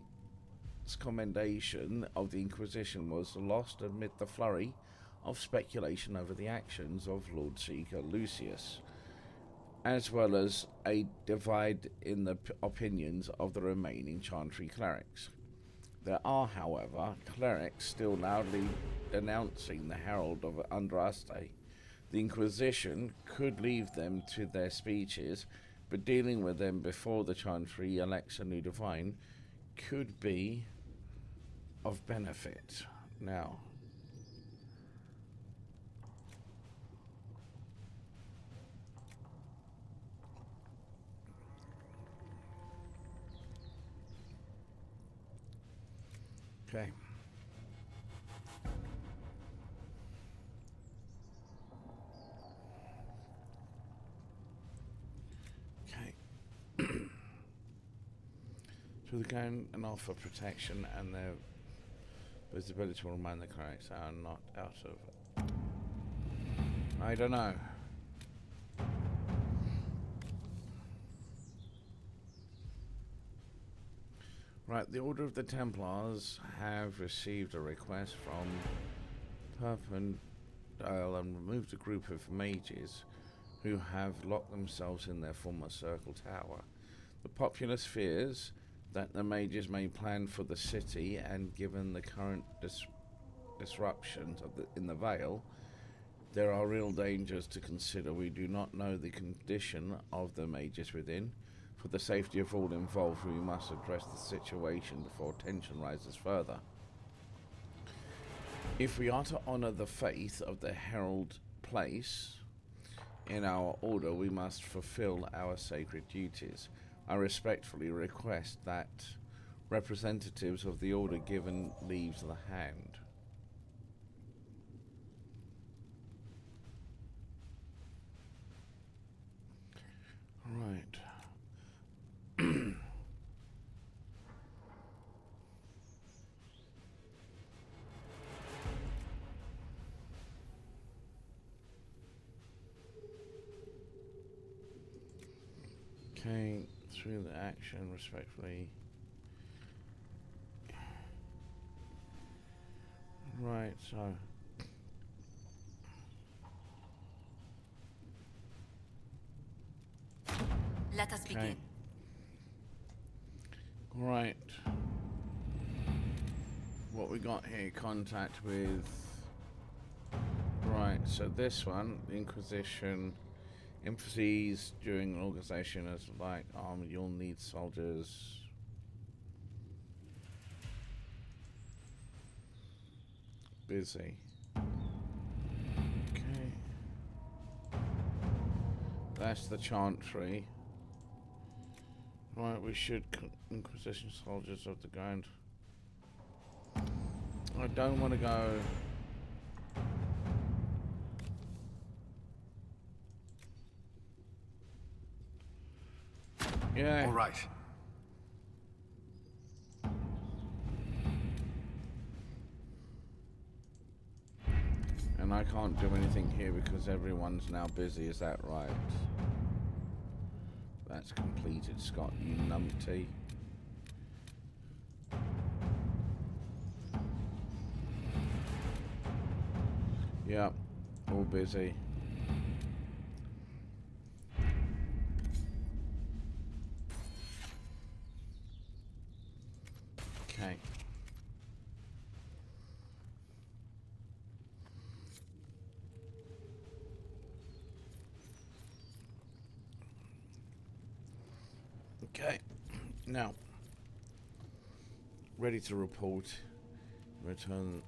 commendation of the Inquisition was lost amid the flurry of speculation over the actions of Lord Seeker Lucius, as well as a divide in the opinions of the remaining Chantry clerics. There are, however, clerics still loudly denouncing the Herald of Andraste. The Inquisition could leave them to their speeches, but dealing with them before the Chantry elects a new divine could be of benefit. Now, okay. So they gain and offer protection, and their visibility will remind the clerics are not out of I don't know. Right, the Order of the Templars have received a request from Perpendale and removed a group of mages who have locked themselves in their former circle tower. The populace fears that the mages may plan for the city, and given the current disruptions in the Vale, there are real dangers to consider. We do not know the condition of the mages within. For the safety of all involved, we must address the situation before tension rises further. If we are to honor the faith of the Herald Place in our order, we must fulfill our sacred duties. I respectfully request that representatives of the order given leaves the hand. Right. Okay, through the action, respectfully. Right, so. Let us begin. Right. What we got here, contact with... Right, so this one, Inquisition, emphases during an organization as like, you'll need soldiers. Busy. Okay. That's the Chantry. Right, we should Inquisition soldiers of the ground. I don't want to go. Yeah. All right. And I can't do anything here because everyone's now busy, is that right? That's completed, Scott, you numpty. Yep, all busy. Okay. Okay, now, ready to report, return.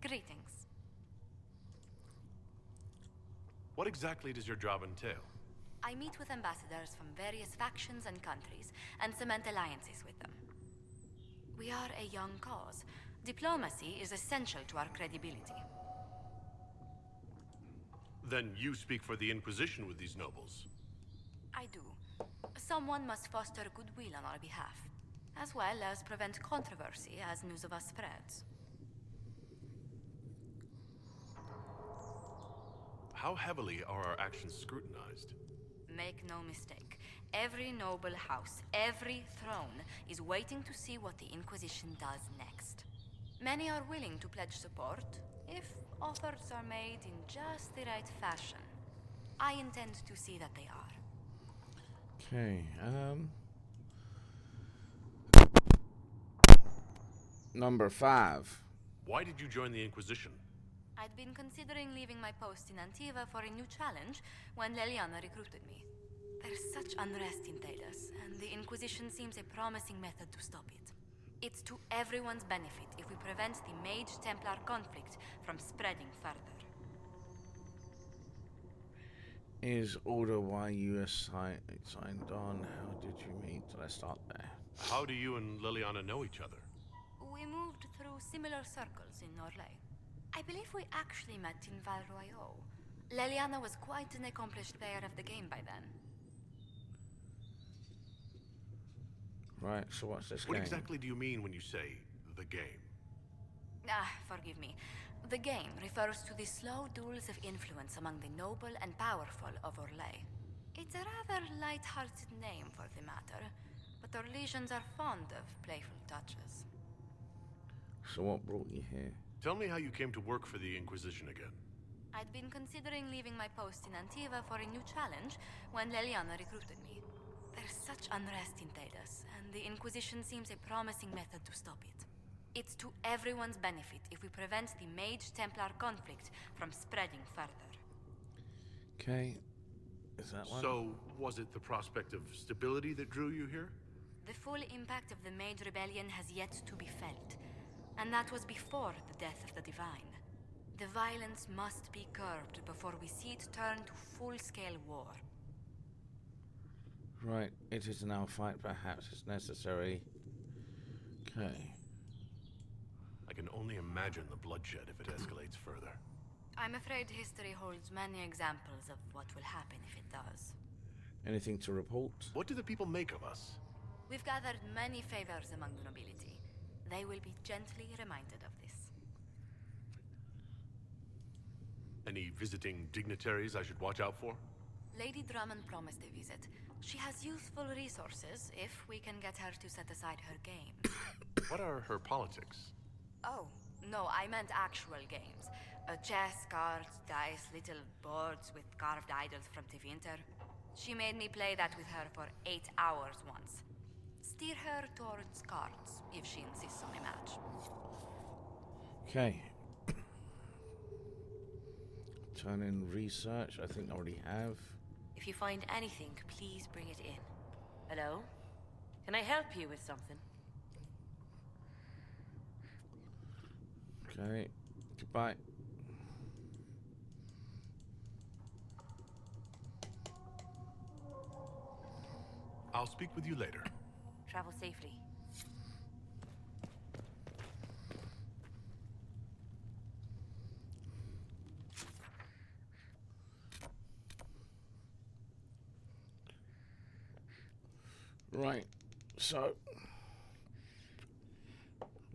Greetings. What exactly does your job entail? I meet with ambassadors from various factions and countries and cement alliances with them. We are a young cause. Diplomacy is essential to our credibility. Then you speak for the Inquisition with these nobles. I do. Someone must foster goodwill on our behalf, as well as prevent controversy as news of us spreads. How heavily are our actions scrutinized? Make no mistake. Every noble house, every throne, is waiting to see what the Inquisition does next. Many are willing to pledge support, if offers are made in just the right fashion. I intend to see that they are. Okay, Number 5. Why did you join the Inquisition? I'd been considering leaving my post in Antiva for a new challenge when Leliana recruited me. There's such unrest in Thedas, and the Inquisition seems a promising method to stop it. It's to everyone's benefit if we prevent the Mage-Templar conflict from spreading further. Is order why you signed on? How did you meet? Let's start there. How do you and Leliana know each other? We moved through similar circles in Norlay. I believe we actually met in Val Royeaux. Leliana was quite an accomplished player of the game by then. Right, so what's this What game? exactly do you mean when you say the game? Forgive me. The game refers to the slow duels of influence among the noble and powerful of Orlais. It's a rather light-hearted name for the matter, but Orlesians are fond of playful touches. So what brought you here? Tell me how you came to work for the Inquisition again. I'd been considering leaving my post in Antiva for a new challenge when Leliana recruited me. There's such unrest in Thedas, and the Inquisition seems a promising method to stop it. It's to everyone's benefit if we prevent the Mage-Templar conflict from spreading further. Okay. Is that one? So, was it the prospect of stability that drew you here? The full impact of the Mage Rebellion has yet to be felt, and that was before the death of the Divine. The violence must be curbed before we see it turn to full-scale war. Right, it is now fight, perhaps it's necessary. Okay. I can only imagine the bloodshed if it escalates further. I'm afraid history holds many examples of what will happen if it does. Anything to report? What do the people make of us? We've gathered many favors among the nobility. They will be gently reminded of this. Any visiting dignitaries I should watch out for? Lady Drummond promised a visit. She has useful resources if we can get her to set aside her games. What are her politics? Oh, no, I meant actual games. Chess, cards, dice, little boards with carved idols from Tevinter. She made me play that with her for 8 hours once. Steer her towards cards, if she insists on a match. Okay. Turn in research, I think I already have. If you find anything, please bring it in. Hello? Can I help you with something? Okay. Goodbye. I'll speak with you later. Travel safely. Right, so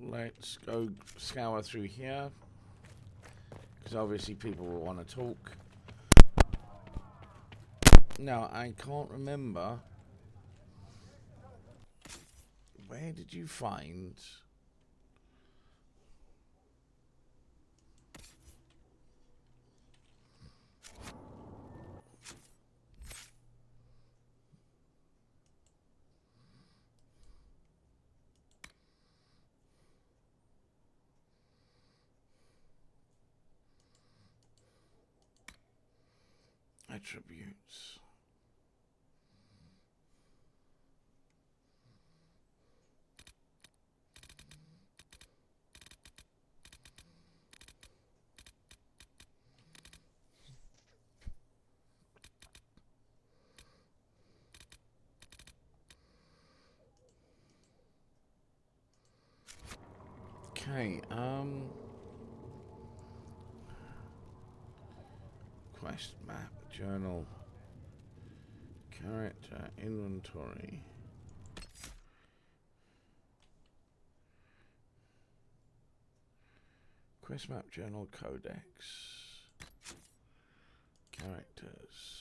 let's go scour through here, because obviously people will want to talk. Now, I can't remember, where did you find attributes? Okay, quest map, journal, character, inventory. Quest map, journal, codex, characters.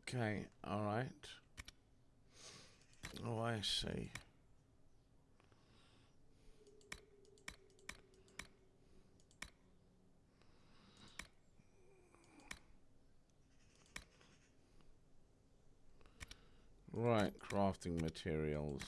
Okay, alright. Oh, I see. Right, crafting materials.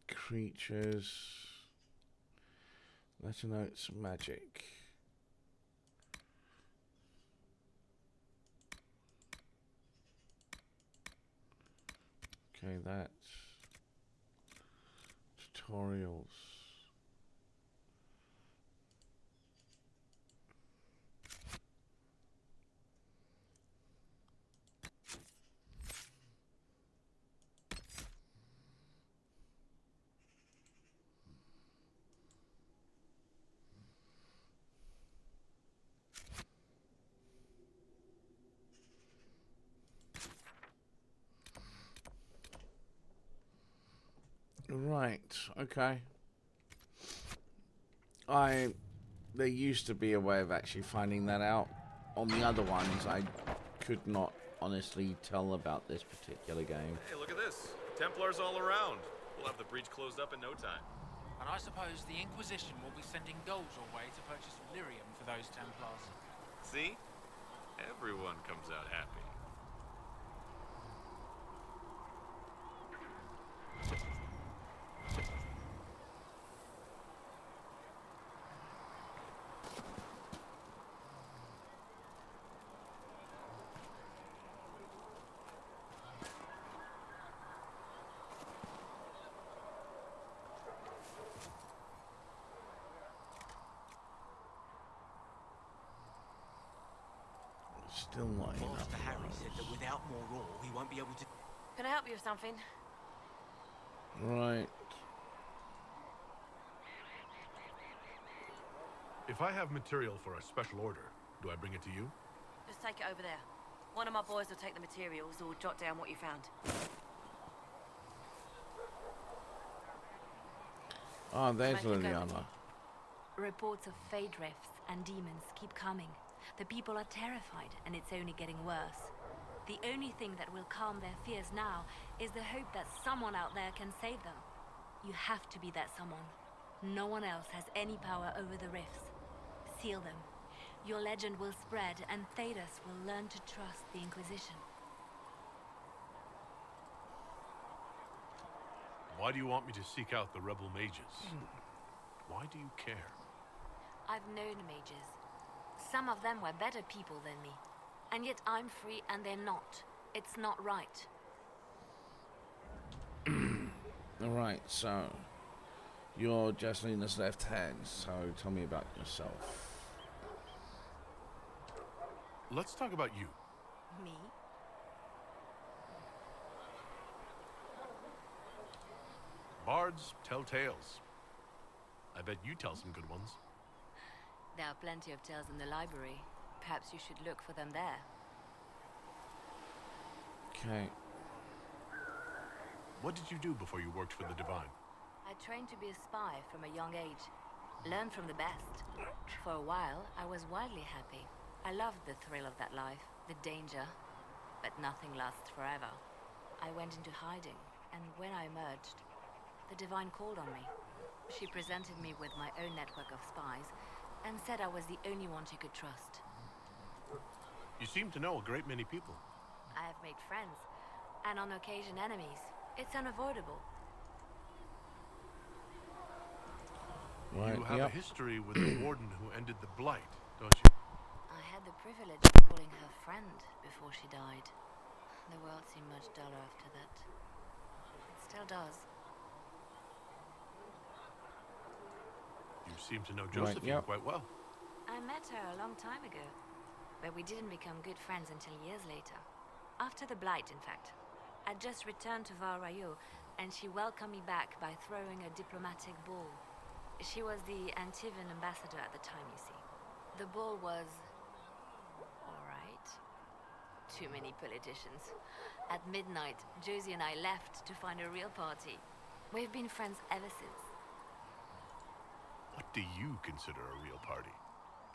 Creatures. Letter notes, magic. Okay, that's tutorials. Right, okay. There used to be a way of actually finding that out. On the other ones, I could not honestly tell about this particular game. Hey, look at this. Templars all around. We'll have the breach closed up in no time. And I suppose the Inquisition will be sending gold your way to purchase lyrium for those Templars. See? Everyone comes out happy. Still not enough. Master Harry said that without more ore, he won't be able to... Can I help you with something? Right. If I have material for a special order, do I bring it to you? Just take it over there. One of my boys will take the materials or jot down what you found. Oh, there's Might look Liliana. Reports of fade rifts and demons keep coming. The people are terrified, and it's only getting worse. The only thing that will calm their fears now is the hope that someone out there can save them. You have to be that someone. No one else has any power over the rifts. Seal them. Your legend will spread, and Thedas will learn to trust the Inquisition. Why do you want me to seek out the rebel mages? Why do you care? I've known mages. Some of them were better people than me. And yet I'm free and they're not. It's not right. Alright, so you're Jacelina's left hand, so tell me about yourself. Let's talk about you. Me? Bards tell tales. I bet you tell some good ones. There are plenty of tales in the library. Perhaps you should look for them there. Okay. What did you do before you worked for the Divine? I trained to be a spy from a young age. Learned from the best. For a while, I was wildly happy. I loved the thrill of that life, the danger. But nothing lasts forever. I went into hiding, and when I emerged, the Divine called on me. She presented me with my own network of spies, and said I was the only one she could trust. You seem to know a great many people. I have made friends, and on occasion enemies. It's unavoidable. Right, You have yep. a history with the warden who ended the Blight, don't you? I had the privilege of calling her friend before she died. The world seemed much duller after that. It still does. You seem to know Josephine quite well. I met her a long time ago, but we didn't become good friends until years later. After the Blight, in fact. I'd just returned to Val Royeaux, and she welcomed me back by throwing a diplomatic ball. She was the Antivan ambassador at the time, you see. The ball was... alright. Too many politicians. At midnight, Josie and I left to find a real party. We've been friends ever since. What do you consider a real party?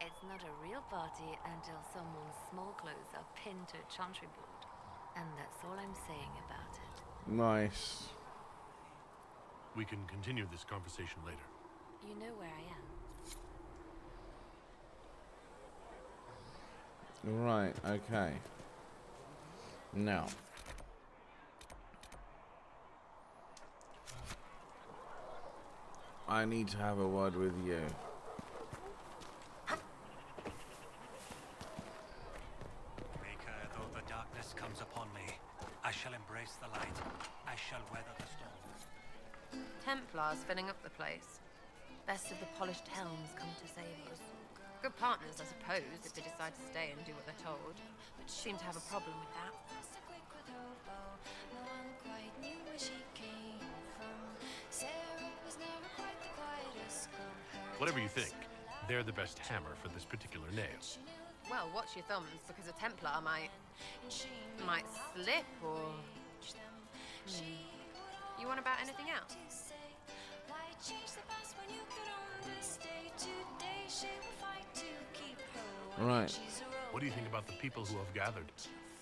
It's not a real party until someone's small clothes are pinned to a chantry board. And that's all I'm saying about it. Nice. We can continue this conversation later. You know where I am. Right, okay. Now. I need to have a word with you. Maker, though the darkness comes upon me, I shall embrace the light. I shall weather the storm. Templars filling up the place. Best of the polished helms come to save us. Good partners, I suppose, if they decide to stay and do what they're told. But seem to have a problem with that. Whatever you think, they're the best hammer for this particular nail. Well, watch your thumbs, because a Templar might slip or... You want about anything else? Right. What do you think about the people who have gathered?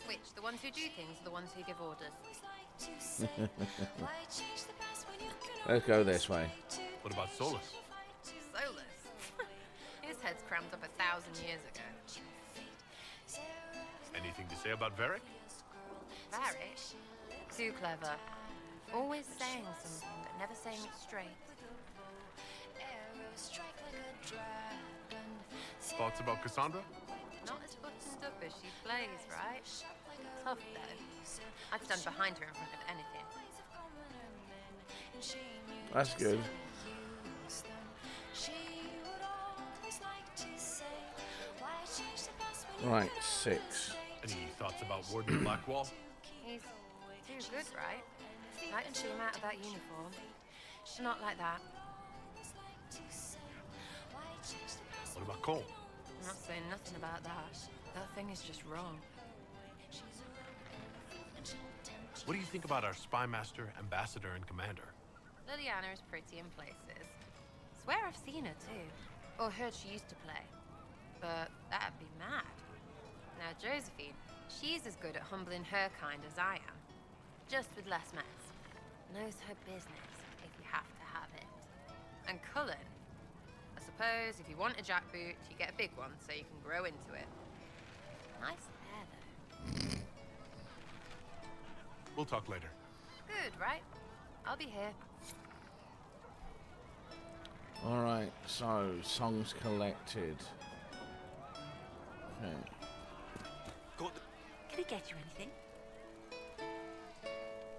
Which? The ones who do things or the ones who give orders? Let's go this way. What about Solus? Solus? His head's crammed up 1,000 years ago. Anything to say about Varric? Varric? Too clever. Always saying something, but never saying it straight. Thoughts about Cassandra? Not as buttoned up as she plays, right? Tough, though. I'd stand behind her in front of anything. That's good. Right, 6. Any thoughts about Warden Blackwall? He's too good, right? I can see him out of that uniform. Not like that. What about Cole? I'm not saying nothing about that. That thing is just wrong. What do you think about our spy master, ambassador, and commander? Liliana is pretty in places. Swear I've seen her too. Or heard she used to play. But that'd be mad. Now Josephine, she's as good at humbling her kind as I am. Just with less mess. Knows her business, if you have to have it. And Cullen, I suppose if you want a jackboot, you get a big one so you can grow into it. Nice hair, though. We'll talk later. Good, right? I'll be here. Alright, so, songs collected. Okay. Can I get you anything?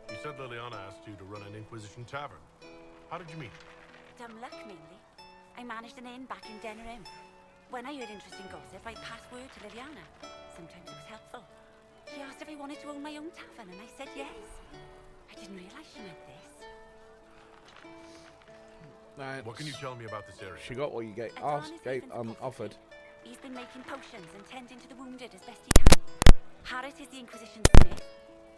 You said Liliana asked you to run an Inquisition tavern. How did you meet? Dumb luck, mainly. I managed an inn back in Denerim. When I heard interesting gossip, I passed word to Liliana. Sometimes it was helpful. She asked if I wanted to own my own tavern, and I said yes. I didn't realize she meant this. What can you tell me about this area? She got what you offered. He's been making potions and tending to the wounded as best he can. Harris is the Inquisition smith.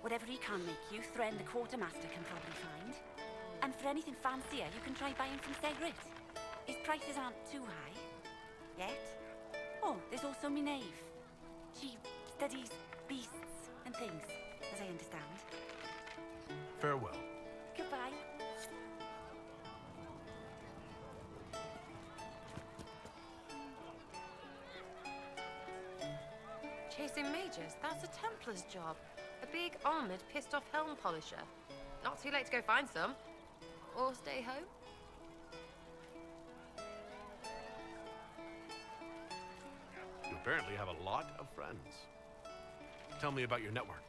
Whatever he can make you, Thren the quartermaster can probably find. And for anything fancier, you can try buying from Segrit. His prices aren't too high. Yet. Oh, there's also Minave. She studies beasts and things, as I understand. Farewell. Goodbye. Chasing mages, that's a Templar's job. A big, armored, pissed-off helm polisher. Not too late to go find some. Or stay home. You apparently have a lot of friends. Tell me about your network.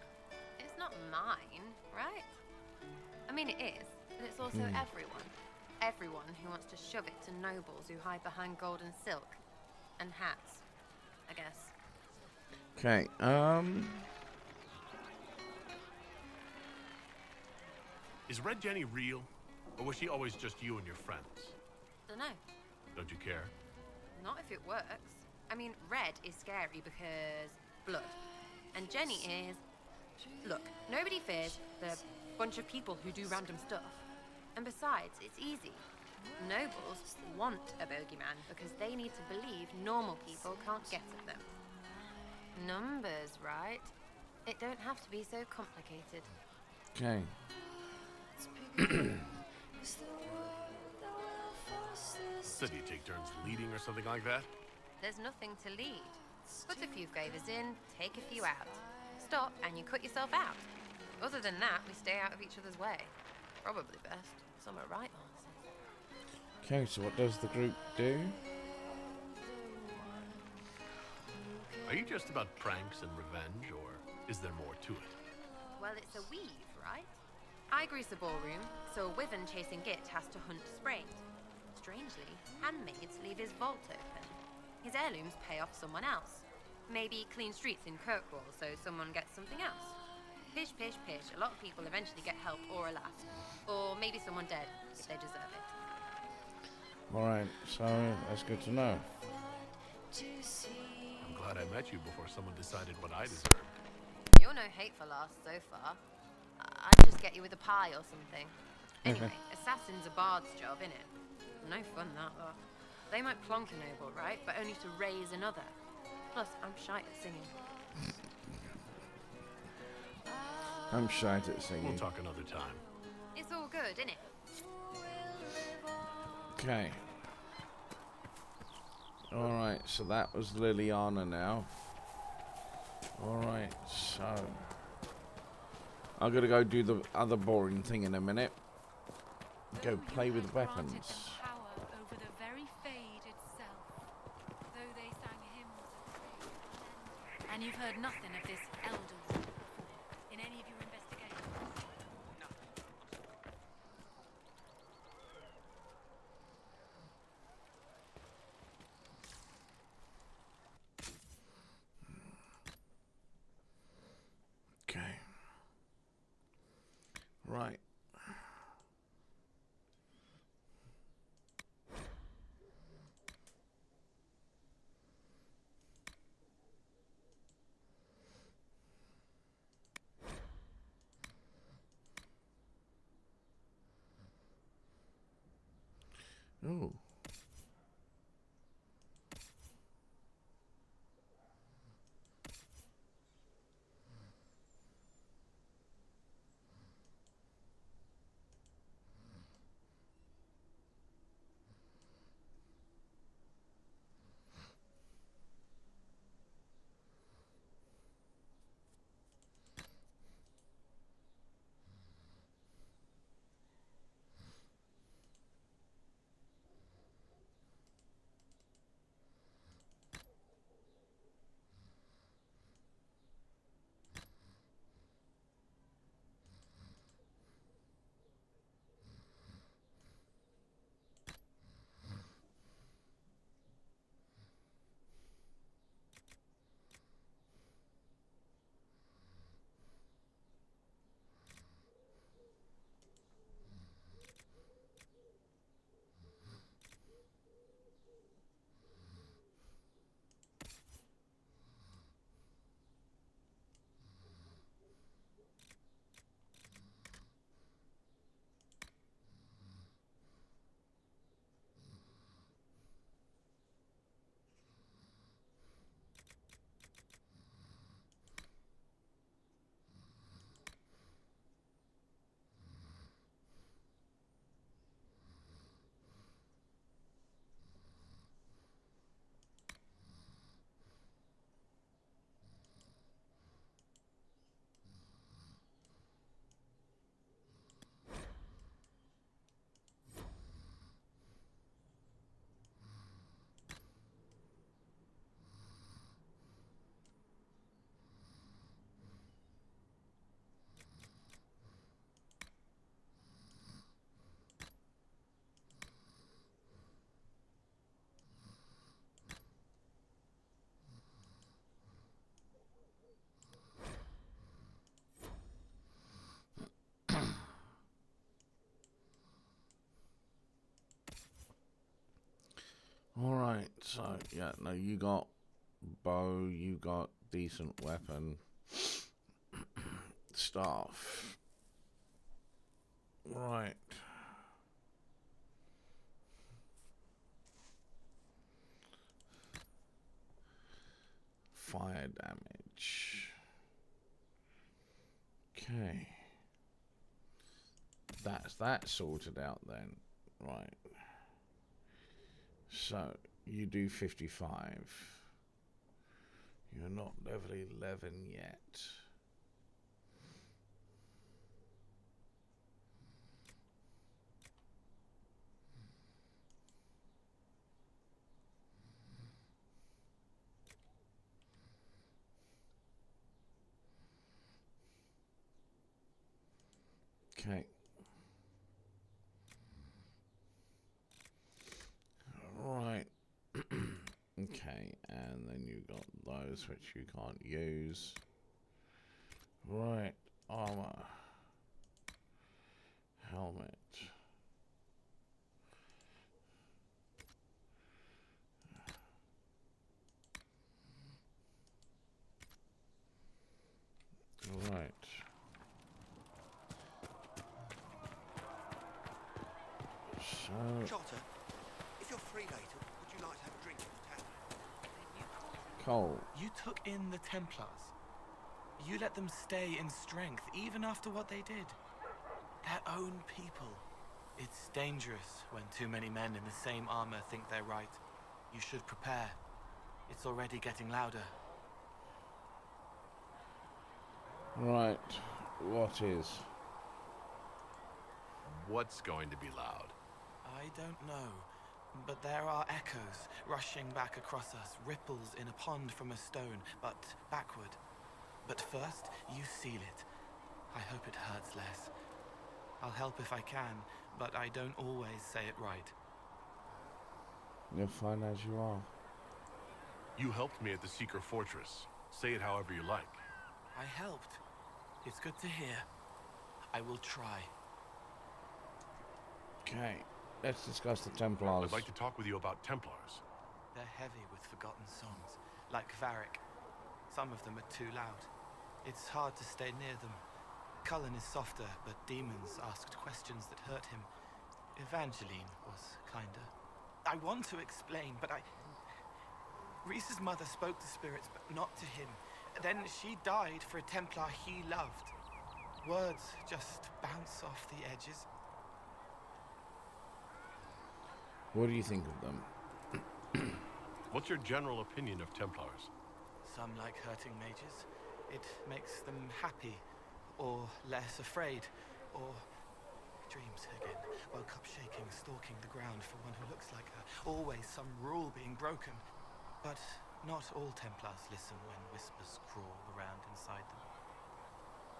It's not mine, right? I mean, it is, but it's also everyone. Everyone who wants to shove it to nobles who hide behind gold and silk. And hats, I guess. Okay, Is Red Jenny real? Or was she always just you and your friends? Dunno. Don't you care? Not if it works. I mean, Red is scary because blood. And Jenny is... Look, nobody fears the bunch of people who do random stuff. And besides, it's easy. Nobles want a bogeyman because they need to believe normal people can't get at them. Numbers, right? It don't have to be so complicated. okay. Said you take turns leading or something like that? There's nothing to lead. Put a few favors in, take a few out. Stop and you cut yourself out. Other than that, we stay out of each other's way. Probably best. Some are right, honestly. Okay, so what does the group do? Are you just about pranks and revenge, or is there more to it? Well, it's a weave, right? I grease a ballroom, so a wyvern chasing Git has to hunt Sprained. Strangely, handmaids leave his vault open. His heirlooms pay off someone else. Maybe clean streets in Kirkwall so someone gets something else. Pish, pish, pish. A lot of people eventually get help or a laugh. Or maybe someone dead, if they deserve it. Alright, so that's good to know. I'm glad I met you before someone decided what I deserved. You're no hateful ass so far. I'd just get you with a pie or something. Anyway, assassin's a bard's job, innit? No fun that, though. They might plonk a noble, right? But only to raise another. Plus, I'm shite at singing. I'm shite at singing. We'll talk another time. It's all good, innit? Okay. Alright, so that was Liliana now. Alright, so I'm gonna go do the other boring thing in a minute. Go play with weapons. Over the very Fade itself, though they sang hymns of praise. And you've heard nothing of this elder rule before in any of your investigations? No. Okay. Right. Ooh. Alright, so yeah, no, you got bow, you got decent weapon, staff. Right. Fire damage. Okay. That's that sorted out then. Right. So, you do 55. You're not level 11 yet. Okay. Right. Okay, and then you got those which you can't use. Right, armor. Helmet. Right. So... Charter, if you're free later, would you like to have a drink in the tavern? Cole. You took in the Templars. You let them stay in strength, even after what they did. Their own people. It's dangerous when too many men in the same armor think they're right. You should prepare. It's already getting louder. Right. What is? What's going to be loud? I don't know, but there are echoes rushing back across us, ripples in a pond from a stone, but backward. But first, you seal it. I hope it hurts less. I'll help if I can, but I don't always say it right. You're fine as you are. You helped me at the Seeker Fortress. Say it however you like. I helped. It's good to hear. I will try. Okay, let's discuss the Templars. I'd like to talk with you about Templars. They're heavy with forgotten songs, like Varric. Some of them are too loud. It's hard to stay near them. Cullen is softer, but demons asked questions that hurt him. Evangeline was kinder. I want to explain, but Reese's mother spoke to spirits, but not to him. Then she died for a Templar he loved. Words just bounce off the edges. What do you think of them? What's your general opinion of Templars? Some like hurting mages. It makes them happy, or less afraid, or... Dreams again. Woke up shaking, stalking the ground for one who looks like her. Always some rule being broken. But not all Templars listen when whispers crawl around inside them.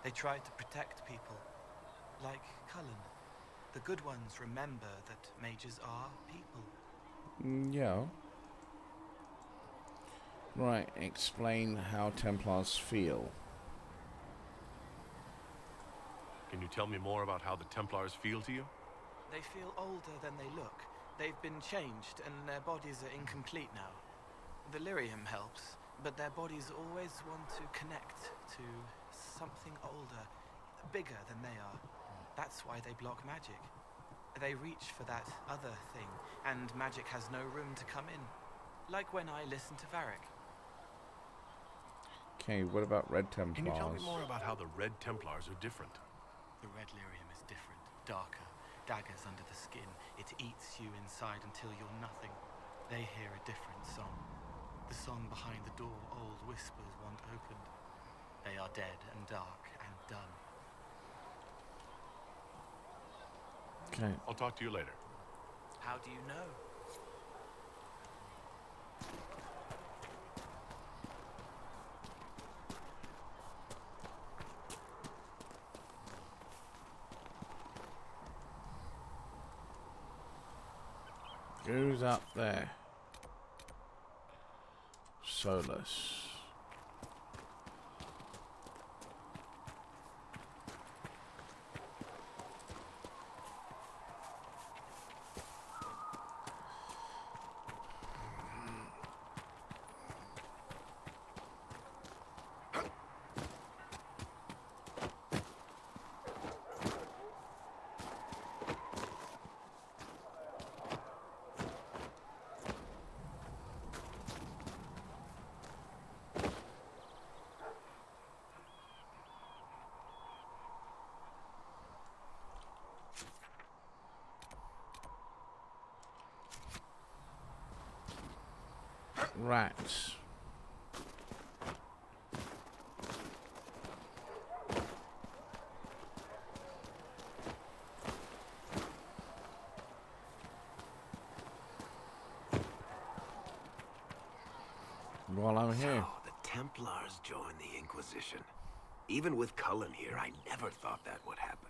They try to protect people, like Cullen. The good ones remember that mages are people. Yeah. Right, explain how Templars feel. Can you tell me more about how the Templars feel to you? They feel older than they look. They've been changed, and their bodies are incomplete now. The lyrium helps, but their bodies always want to connect to something older, bigger than they are. That's why they block magic. They reach for that other thing, and magic has no room to come in. Like when I listen to Varric. Okay, what about Red Templars? Can you tell me more about how the Red Templars are different? The red lyrium is different, darker, daggers under the skin. It eats you inside until you're nothing. They hear a different song. The song behind the door old whispers want opened. They are dead and dark and done. Okay. I'll talk to you later. How do you know? Who's up there? Solus. Rats. While I'm here. So, the Templars joined the Inquisition. Even with Cullen here, I never thought that would happen.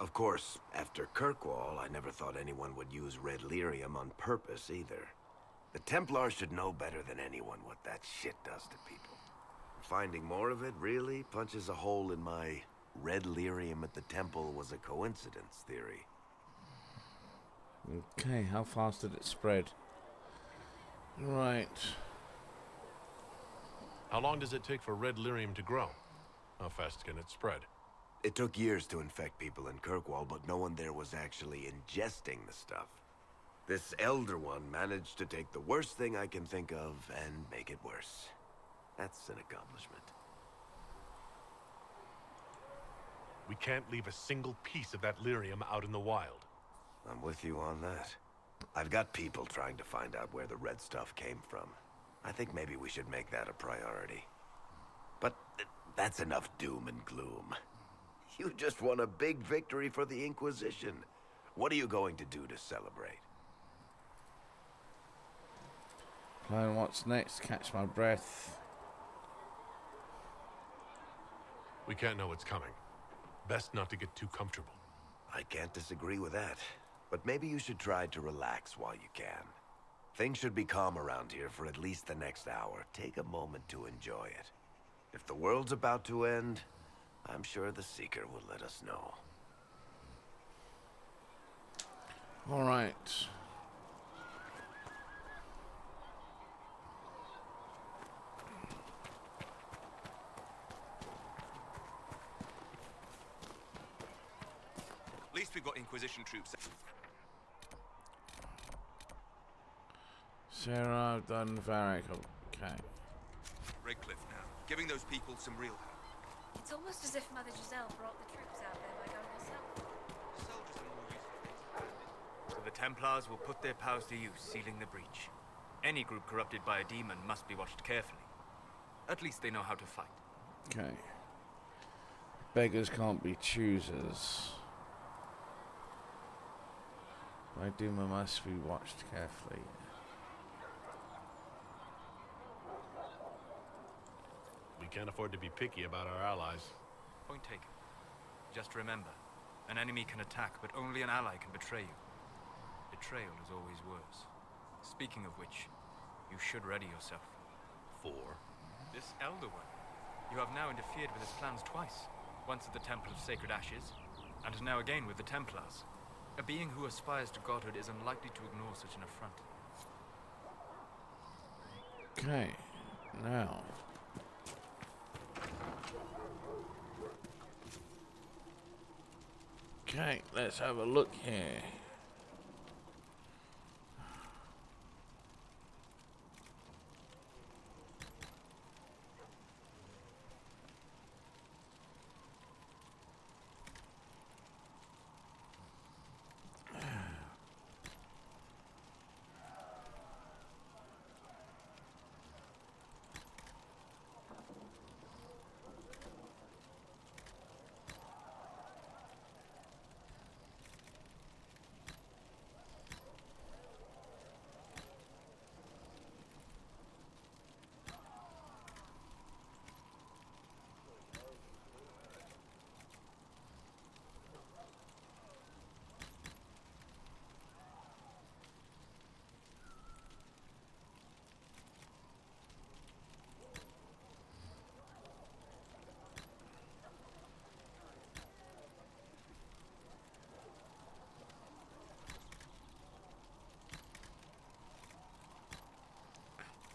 Of course, after Kirkwall, I never thought anyone would use red lyrium on purpose either. The Templars should know better than anyone what that shit does to people. Finding more of it really punches a hole in my red lyrium at the temple was a coincidence theory. Okay, how fast did it spread? Right. How long does it take for red lyrium to grow? How fast can it spread? It took years to infect people in Kirkwall, but no one there was actually ingesting the stuff. This Elder One managed to take the worst thing I can think of and make it worse. That's an accomplishment. We can't leave a single piece of that lyrium out in the wild. I'm with you on that. I've got people trying to find out where the red stuff came from. I think maybe we should make that a priority. But that's enough doom and gloom. You just won a big victory for the Inquisition. What are you going to do to celebrate? Plan what's next, catch my breath. We can't know what's coming. Best not to get too comfortable. I can't disagree with that. But maybe you should try to relax while you can. Things should be calm around here for at least the next hour. Take a moment to enjoy it. If the world's about to end, I'm sure the Seeker will let us know. All right. At least we've got Inquisition troops. Sarah, done Varric. Okay. Redcliffe now, giving those people some real help. It's almost as if Mother Giselle brought the troops out there by going herself. So the Templars will put their powers to use, sealing the breach. Any group corrupted by a demon must be watched carefully. At least they know how to fight. Okay. Beggars can't be choosers. My Duma must be watched carefully. We can't afford to be picky about our allies. Point taken. Just remember, an enemy can attack, but only an ally can betray you. Betrayal is always worse. Speaking of which, you should ready yourself. For? This Elder One. You have now interfered with his plans twice. Once at the Temple of Sacred Ashes, and now again with the Templars. A being who aspires to godhood is unlikely to ignore such an affront. Okay, now. Okay, let's have a look here.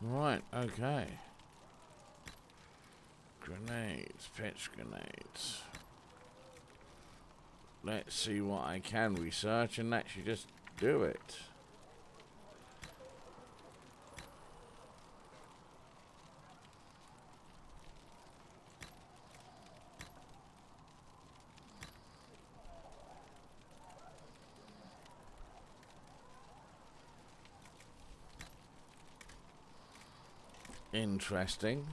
Right, okay. Grenades, pitch grenades. Let's see what I can research and actually just do it. Interesting.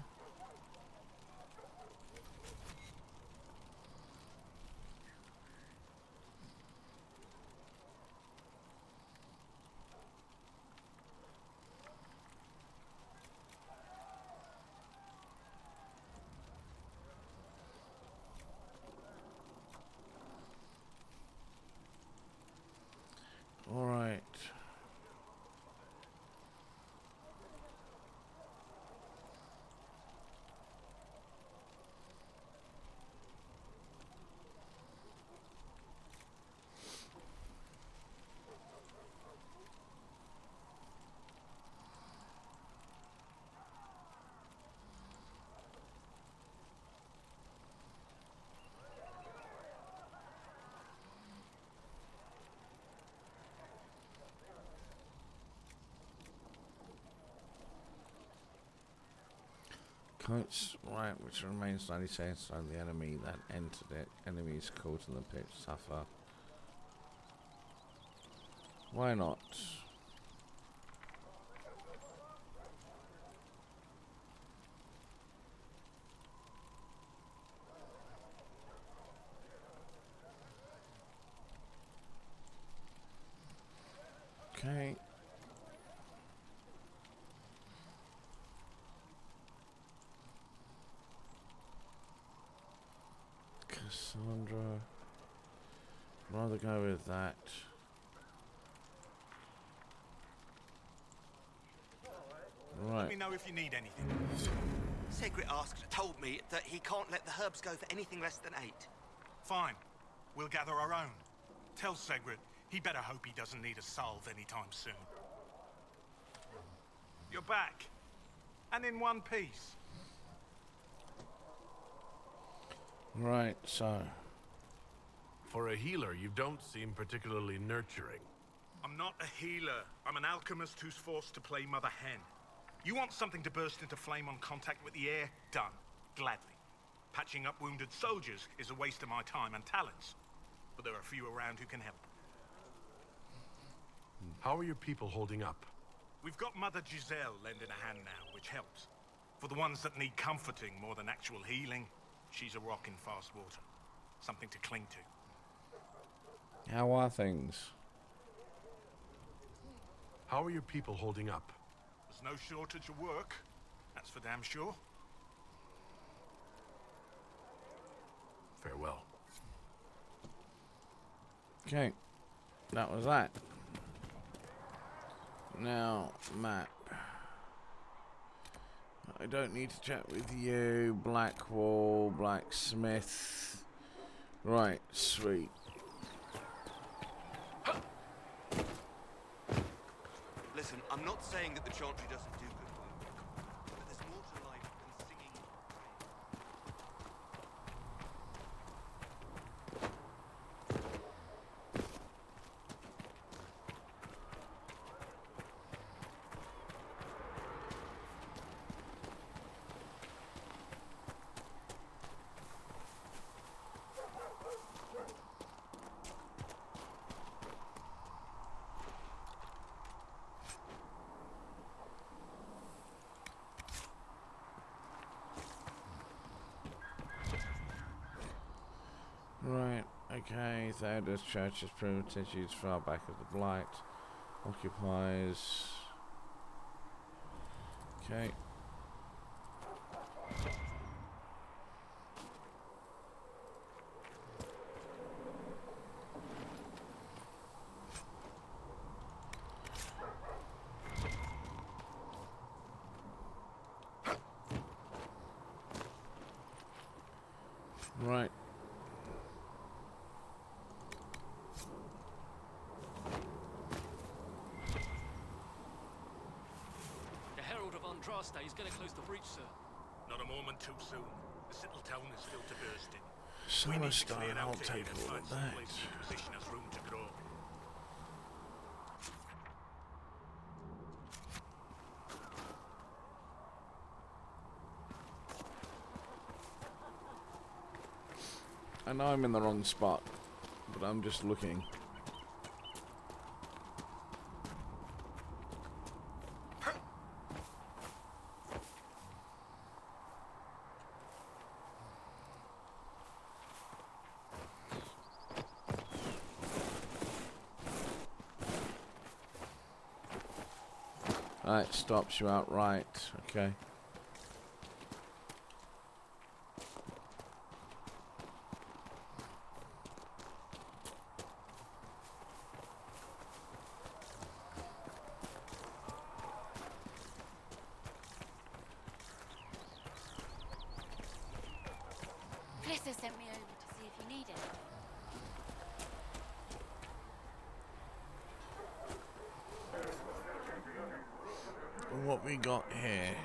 Coats, right, which remains 90 seconds on the enemy that entered it. Enemies caught in the pit suffer. Why not? Okay. Cassandra. Rather go with that. Right. Let me know if you need anything. Segret told me that he can't let the herbs go for anything less than 8. Fine. We'll gather our own. Tell Segret he better hope he doesn't need a salve anytime soon. You're back. And in one piece. Right, so. For a healer, you don't seem particularly nurturing. I'm not a healer. I'm an alchemist who's forced to play Mother Hen. You want something to burst into flame on contact with the air? Done. Gladly. Patching up wounded soldiers is a waste of my time and talents. But there are few around who can help. How are your people holding up? We've got Mother Giselle lending a hand now, which helps. For the ones that need comforting more than actual healing, she's a rock in fast water. Something to cling to. How are things? How are your people holding up? There's no shortage of work. That's for damn sure. Farewell. Okay. That was that. Now, map. I don't need to chat with you. Blackwall, blacksmith. Right, sweet. Listen, I'm not saying that the Chantry doesn't do good work, but there's more to life than singing. Right, okay, Theodore's church is primitive, used far back of the Blight. Occupies. Okay. Right. The Herald of Andraste is going to close the breach, sir. Not a moment too soon. This little town is still to bursting. So We need much to clear time, out I'll to take him and all find of some that. place the Inquisition has room to grow. I know I'm in the wrong spot, but I'm just looking. That stops you outright. Okay. Flissa sent me over to see if you need it. What we got here?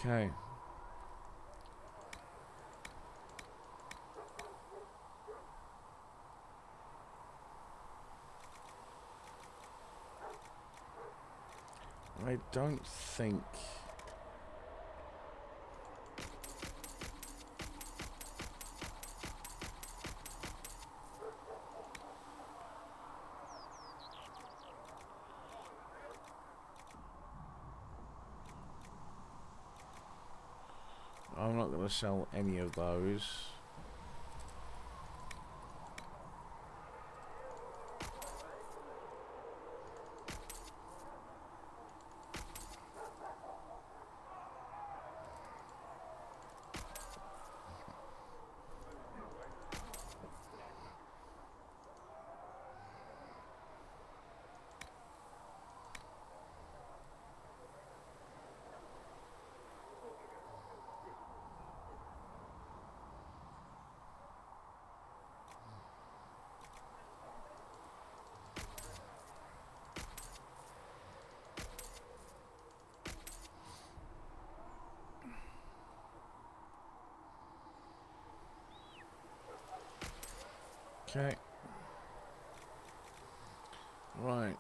Okay. I don't think... I'm not going to sell any of those. Okay. Right.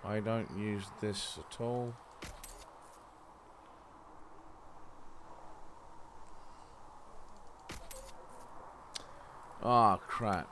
I don't use this at all. Ah, crap.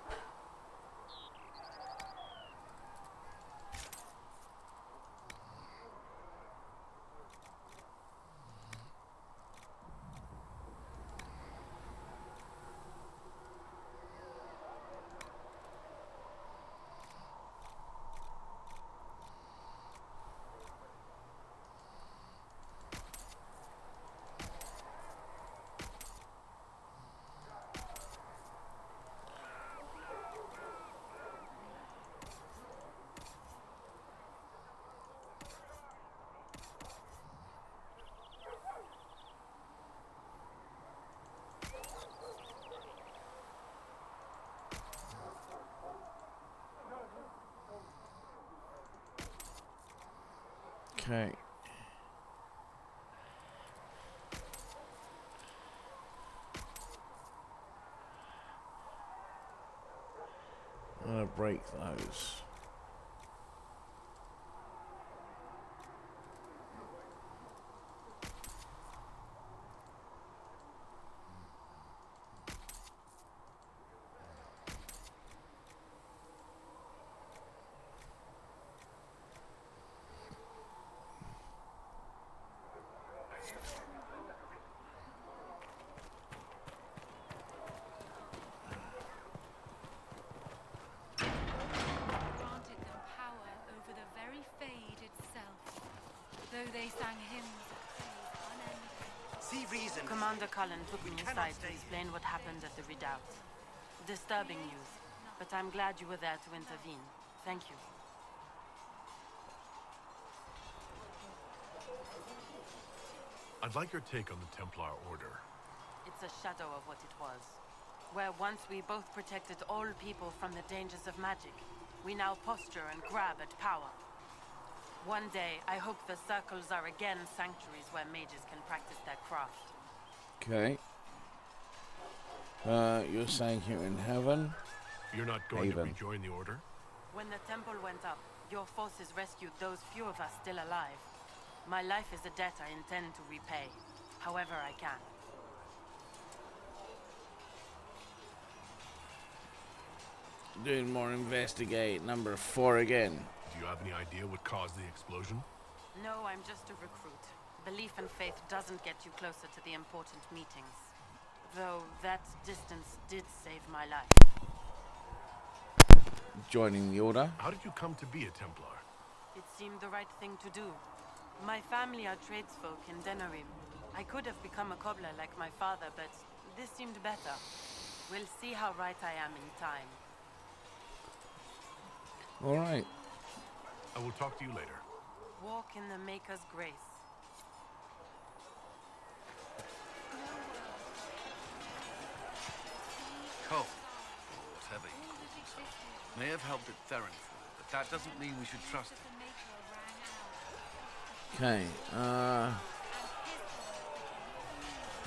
Okay. I'm gonna break those. Granted them power over the very Fade itself, though they sang hymns of praise unending. See reason. Commander Cullen took me aside to explain what happened at the redoubt. Disturbing news, but I'm glad you were there to intervene. Thank you. I'd like your take on the Templar Order. It's a shadow of what it was. Where once we both protected all people from the dangers of magic, we now posture and grab at power. One day, I hope the circles are again sanctuaries where mages can practice their craft. Okay. You're saying here in heaven? You're not going Haven. to rejoin the Order? When the temple went up, your forces rescued those few of us still alive. My life is a debt I intend to repay, however I can. Doing more investigate. Number 4 again. Do you have any idea what caused the explosion? No, I'm just a recruit. Belief and faith doesn't get you closer to the important meetings. Though that distance did save my life. Joining the order. How did you come to be a Templar? It seemed the right thing to do. My family are tradesfolk in Denerim. I could have become a cobbler like my father, but this seemed better. We'll see how right I am in time. Alright. I will talk to you later. Walk in the Maker's grace. Cold. It's heavy. May have helped at Theronfall, but that doesn't mean we should trust him. Okay,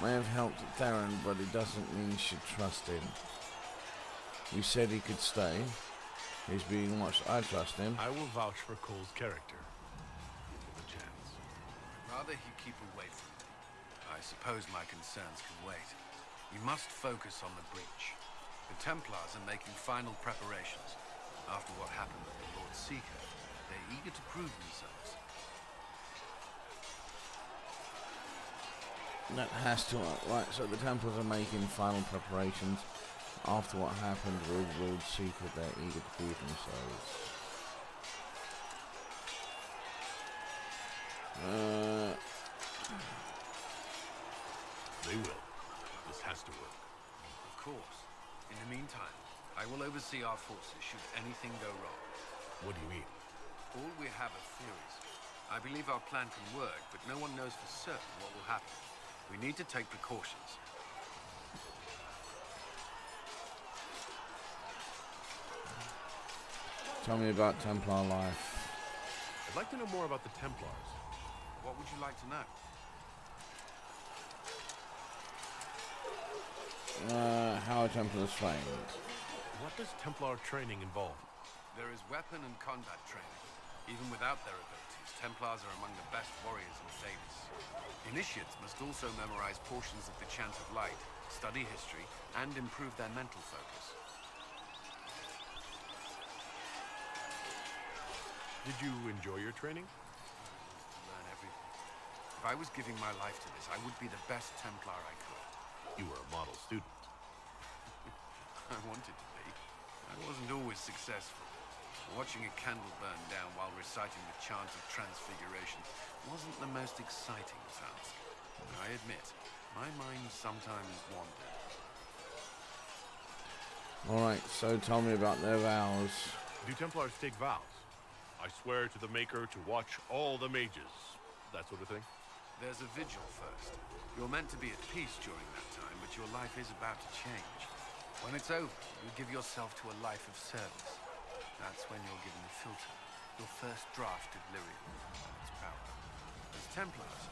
may have helped Theron, but it doesn't mean you should trust him. You said he could stay. He's being watched. I trust him. I will vouch for Cole's character. Give him a chance. Rather he keep away from me. I suppose my concerns can wait. We must focus on the breach. The Templars are making final preparations. After what happened with the Lord Seeker, they're eager to prove themselves. That has to... Right, so the Templars are making final preparations. After what happened with Lord Seeker, they're eager to prove themselves. They will. This has to work. Of course. In the meantime, I will oversee our forces should anything go wrong. What do you mean? All we have are theories. I believe our plan can work, but no one knows for certain what will happen. We need to take precautions. Tell me about Templar life. I'd like to know more about the Templars. What would you like to know? How are Templars trained? What does Templar training involve? There is weapon and combat training. Even without their abilities, Templars are among the best warriors in Thedas. Initiates must also memorize portions of the Chant of Light, study history, and improve their mental focus. Did you enjoy your training? Learn everything. If I was giving my life to this, I would be the best Templar I could. You were a model student. I wanted to be. I wasn't always successful. Watching a candle burn down while reciting the chant of transfiguration wasn't the most exciting task. I admit, my mind sometimes wandered. Alright, so tell me about their vows. Do Templars take vows? I swear to the Maker to watch all the mages. That sort of thing? There's a vigil first. You're meant to be at peace during that time, but your life is about to change. When it's over, you give yourself to a life of service. That's when you're given the filter, your first draft of Lyrium and its power. As Templars,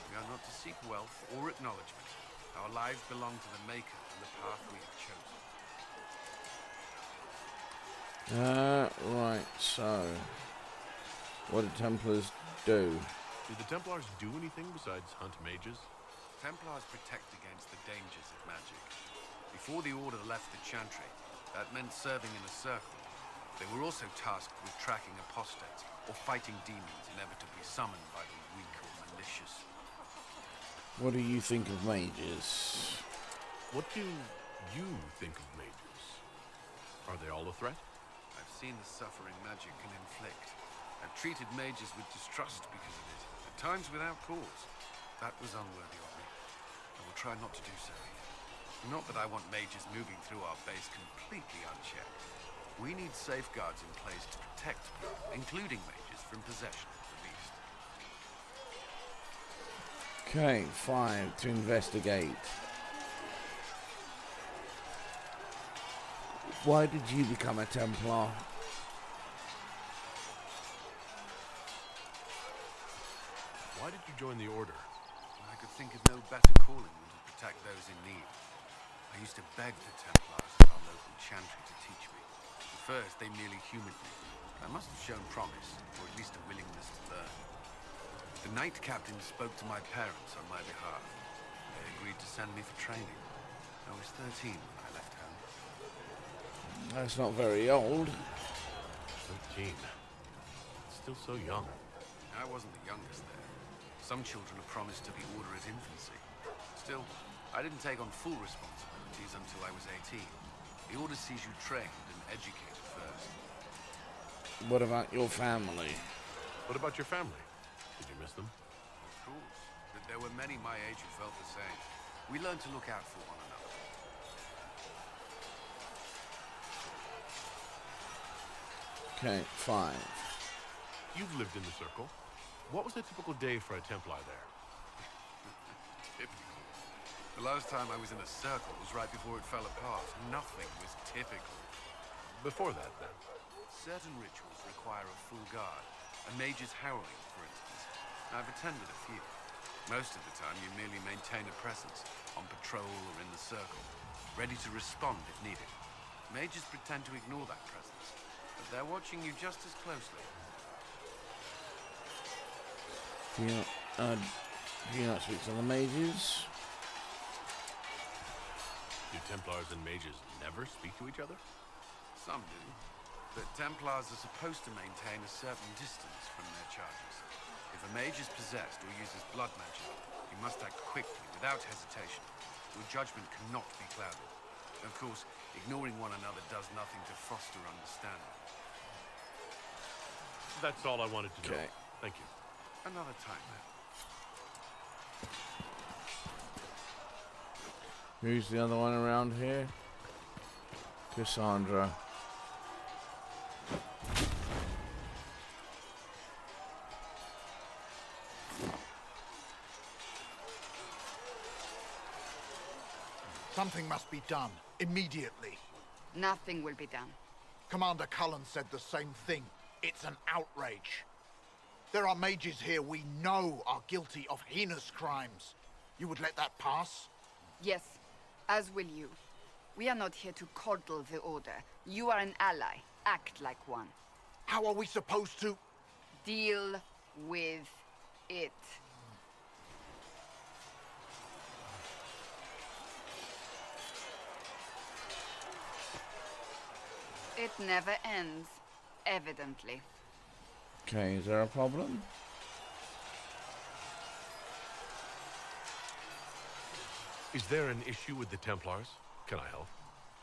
we are not to seek wealth or acknowledgement. Our lives belong to the Maker and the path we have chosen. Right, so... What do Templars do? Do the Templars do anything besides hunt mages? Templars protect against the dangers of magic. Before the Order left the Chantry, that meant serving in a circle. They were also tasked with tracking apostates, or fighting demons inevitably summoned by the weak or malicious. What do you think of mages? What do you think of mages? Are they all a threat? I've seen the suffering magic can inflict. I've treated mages with distrust because of it, at times without cause. That was unworthy of me. I will try not to do so again. Not that I want mages moving through our base completely unchecked. We need safeguards in place to protect people, including mages, from possession of the beast. Okay, 5 to investigate. Why did you become a Templar? Why did you join the Order? I could think of no better calling than to protect those in need. I used to beg the Templars at our local chantry to teach me. At first, they merely humored me. I must have shown promise, or at least a willingness to learn. The Knight Captain spoke to my parents on my behalf. They agreed to send me for training. I was 13 when I left home. That's not very old. 13. Still so young. I wasn't the youngest there. Some children are promised to be Order at infancy. Still, I didn't take on full responsibilities until I was 18. The Order sees you trained and educated first. What about your family? What about your family? Did you miss them? Of course. But there were many my age who felt the same. We learned to look out for one another. Okay, 5. You've lived in the Circle. What was a typical day for a Templar there? Typical. The last time I was in a circle was right before it fell apart. Nothing was typical. Before that, then. Certain rituals require a full guard. A mage's harrowing, for instance. I've attended a few. Most of the time, you merely maintain a presence, on patrol or in the circle, ready to respond if needed. Mages pretend to ignore that presence, but they're watching you just as closely. Do you not speak to the mages? Do Templars and mages never speak to each other? Some do, but Templars are supposed to maintain a certain distance from their charges. If a mage is possessed or uses blood magic, you must act quickly, without hesitation. Your judgment cannot be clouded. Of course, ignoring one another does nothing to foster understanding. That's all I wanted to know. Okay. Thank you. Another time, then. Who's the other one around here? Cassandra. Something must be done, immediately. Nothing will be done. Commander Cullen said the same thing. It's an outrage. There are mages here we know are guilty of heinous crimes. You would let that pass? Yes, as will you. We are not here to coddle the Order. You are an ally. Act like one. How are we supposed to... Deal with it. It never ends, evidently. Okay, is there a problem? Is there an issue with the Templars? Can I help?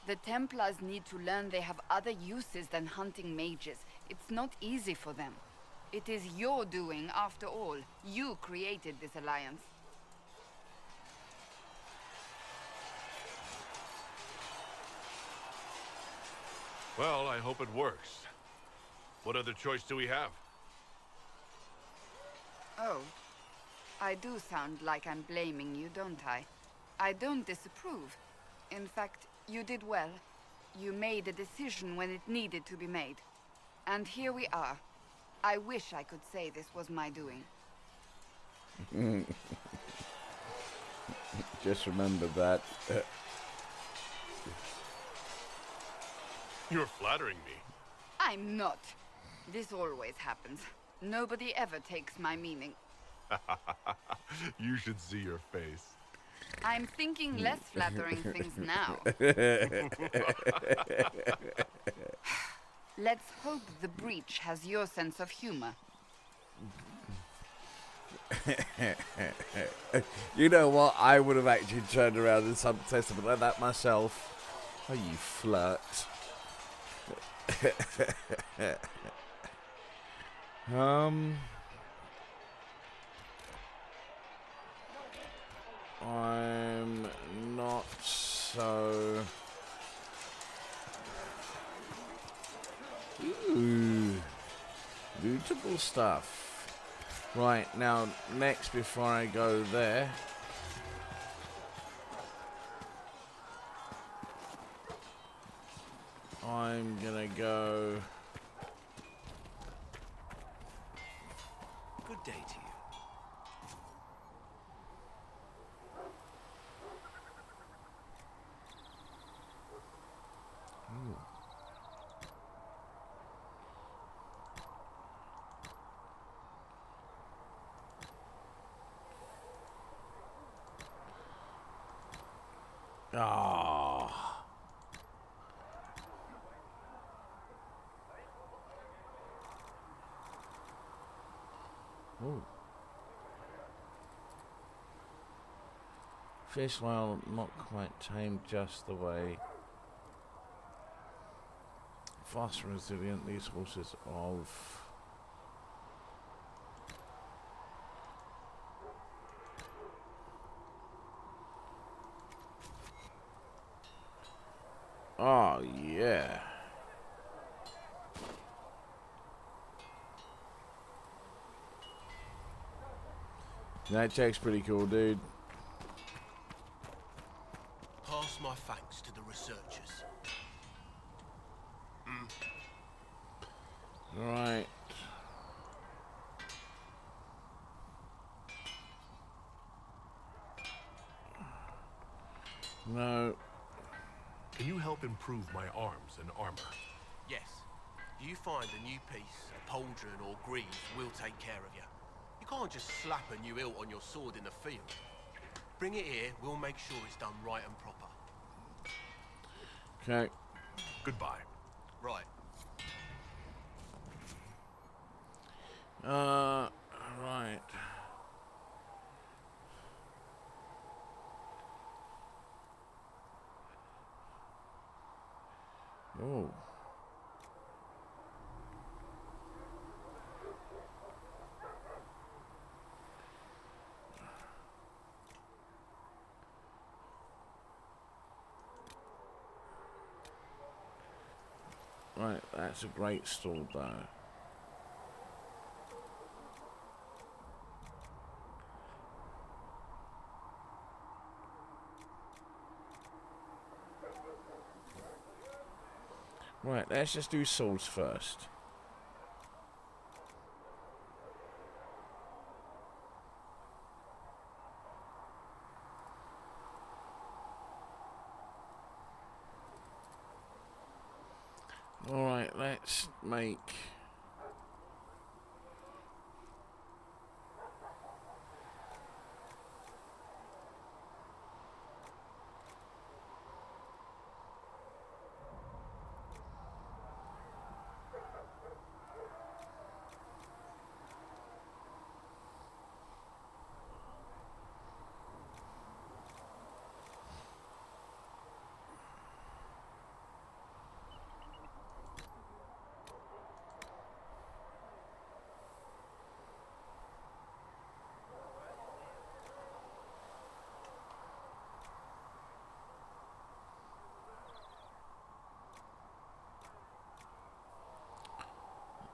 The Templars need to learn they have other uses than hunting mages. It's not easy for them. It is your doing, after all. You created this alliance. Well, I hope it works. What other choice do we have? Oh. I do sound like I'm blaming you, don't I? I don't disapprove. In fact, you did well. You made a decision when it needed to be made. And here we are. I wish I could say this was my doing. Just remember that. You're flattering me. I'm not. This always happens. Nobody ever takes my meaning. You should see your face. I'm thinking less flattering things now. Let's hope the breach has your sense of humor. You know what? I would have actually turned around and said something like that myself. Oh, you flirt. I'm not so... Ooh, lootable stuff. Right, now, next, before I go there... I'm gonna go... Good day to you. Ooh. Ah. Ooh. Fish, while not quite tamed just the way. Fast and resilient, these horses of... Oh, yeah. That check's pretty cool, dude. Pass my thanks to the researchers. Right. No. Can you help improve my arms and armor? Yes. You find a new piece, a pauldron or greave, we'll take care of you. You can't just slap a new hilt on your sword in the field. Bring it here, we'll make sure it's done right and proper. Okay. Goodbye. Right. Right. Oh. Right, that's a great stall bow. Right, let's just do swords first. Alright, let's make...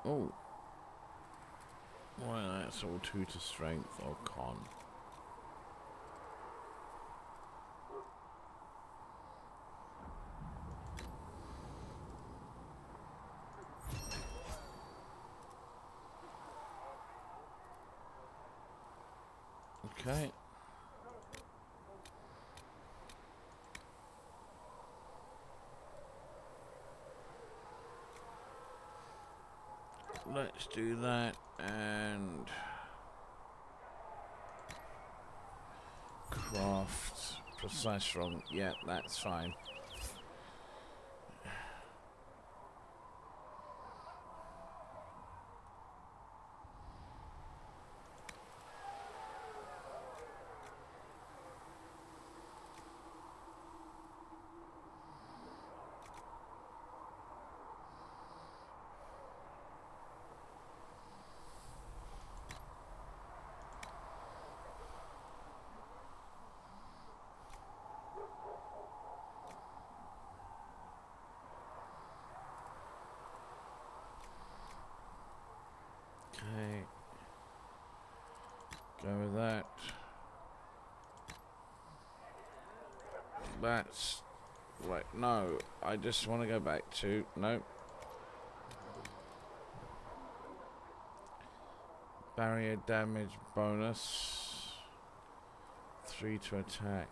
Oh. Well, that's all 2 to strength or con. Okay. Let's do that and craft precise wrong. Yeah, that's fine. Okay. Go with that. That's right. No, I just want to go back to no. Barrier damage bonus. 3 to attack.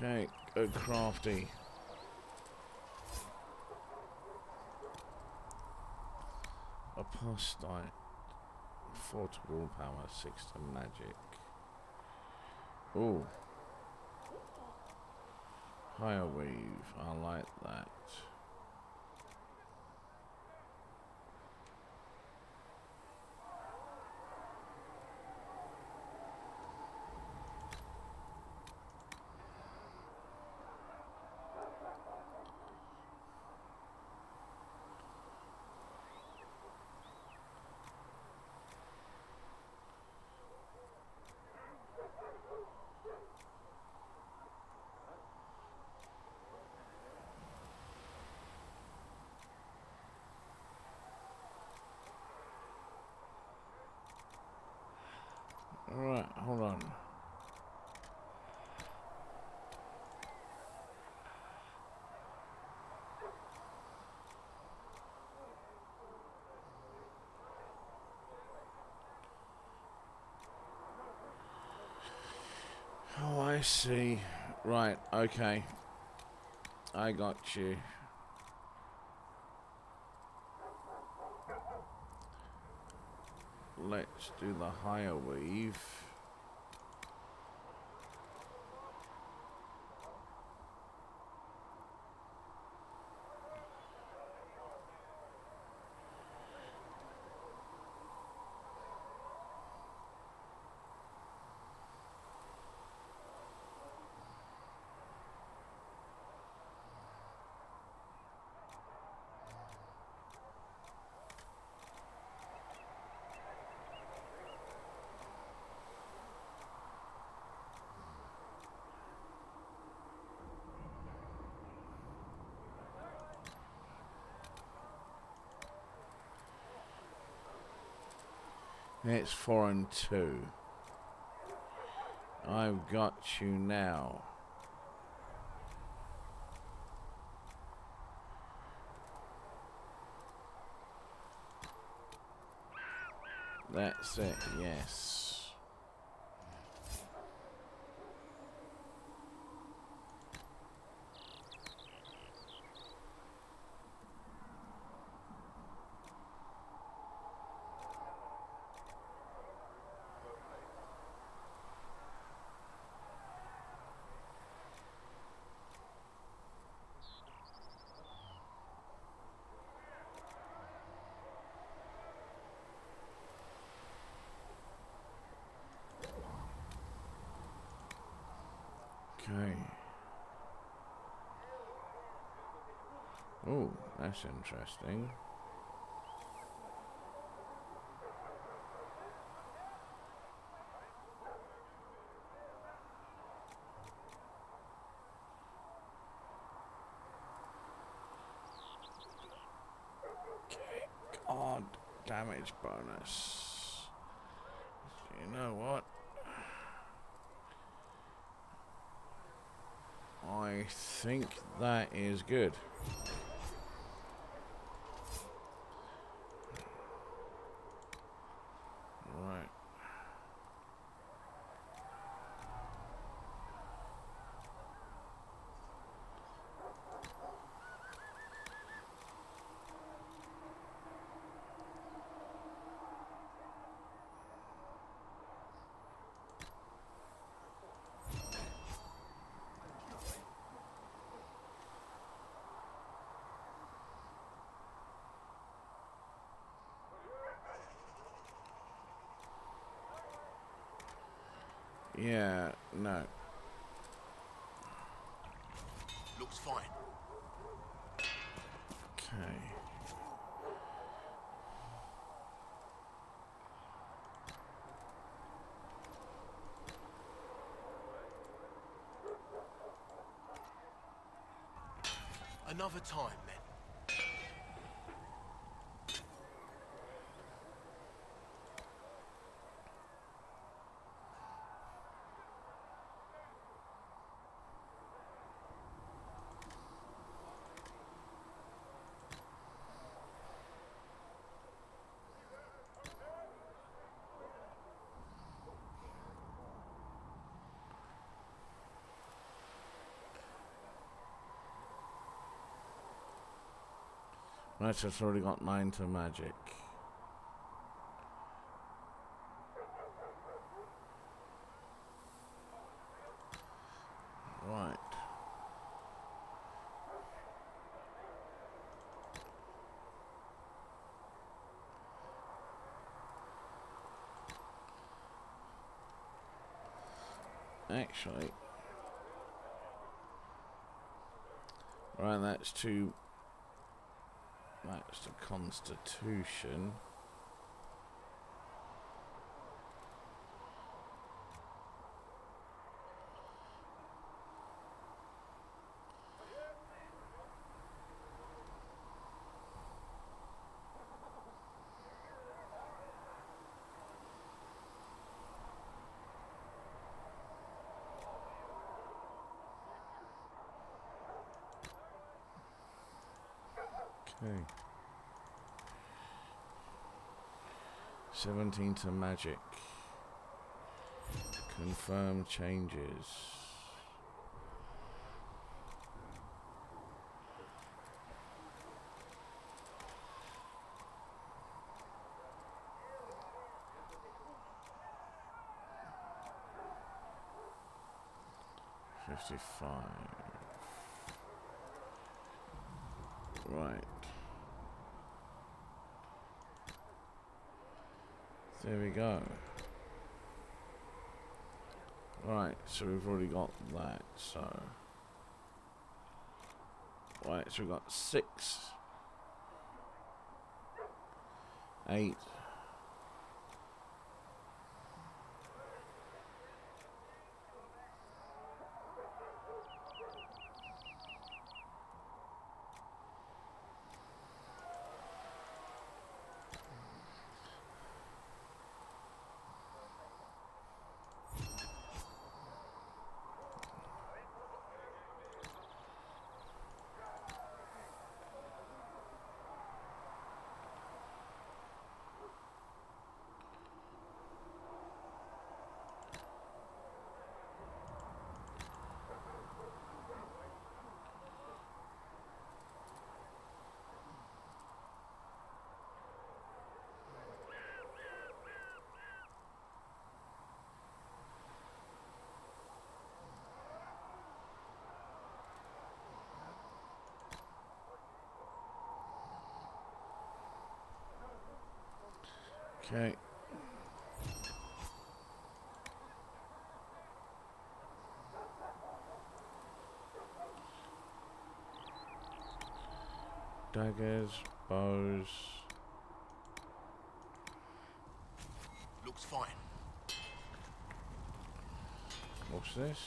Okay, go crafty. Apostite. 4 to willpower, 6 to magic. Ooh. Higher weave, I like that. Alright, hold on. Oh, I see. Right, okay. I got you. Let's do the higher weave. It's 4 and 2. I've got you now. That's it, yes. Okay. Oh, that's interesting. Okay, odd damage bonus. You know what? I think that is good. Right. Yeah, no. Looks fine. Okay. Another time, then. Right, so it's already got 9 to magic. Right. Actually, right, that's the Constitution. Okay. 17 to magic. Confirm changes. Right. There we go. Right, so we've already got that, so... Right, so we've got 6, 8, okay. Daggers, bows. Looks fine. What's this?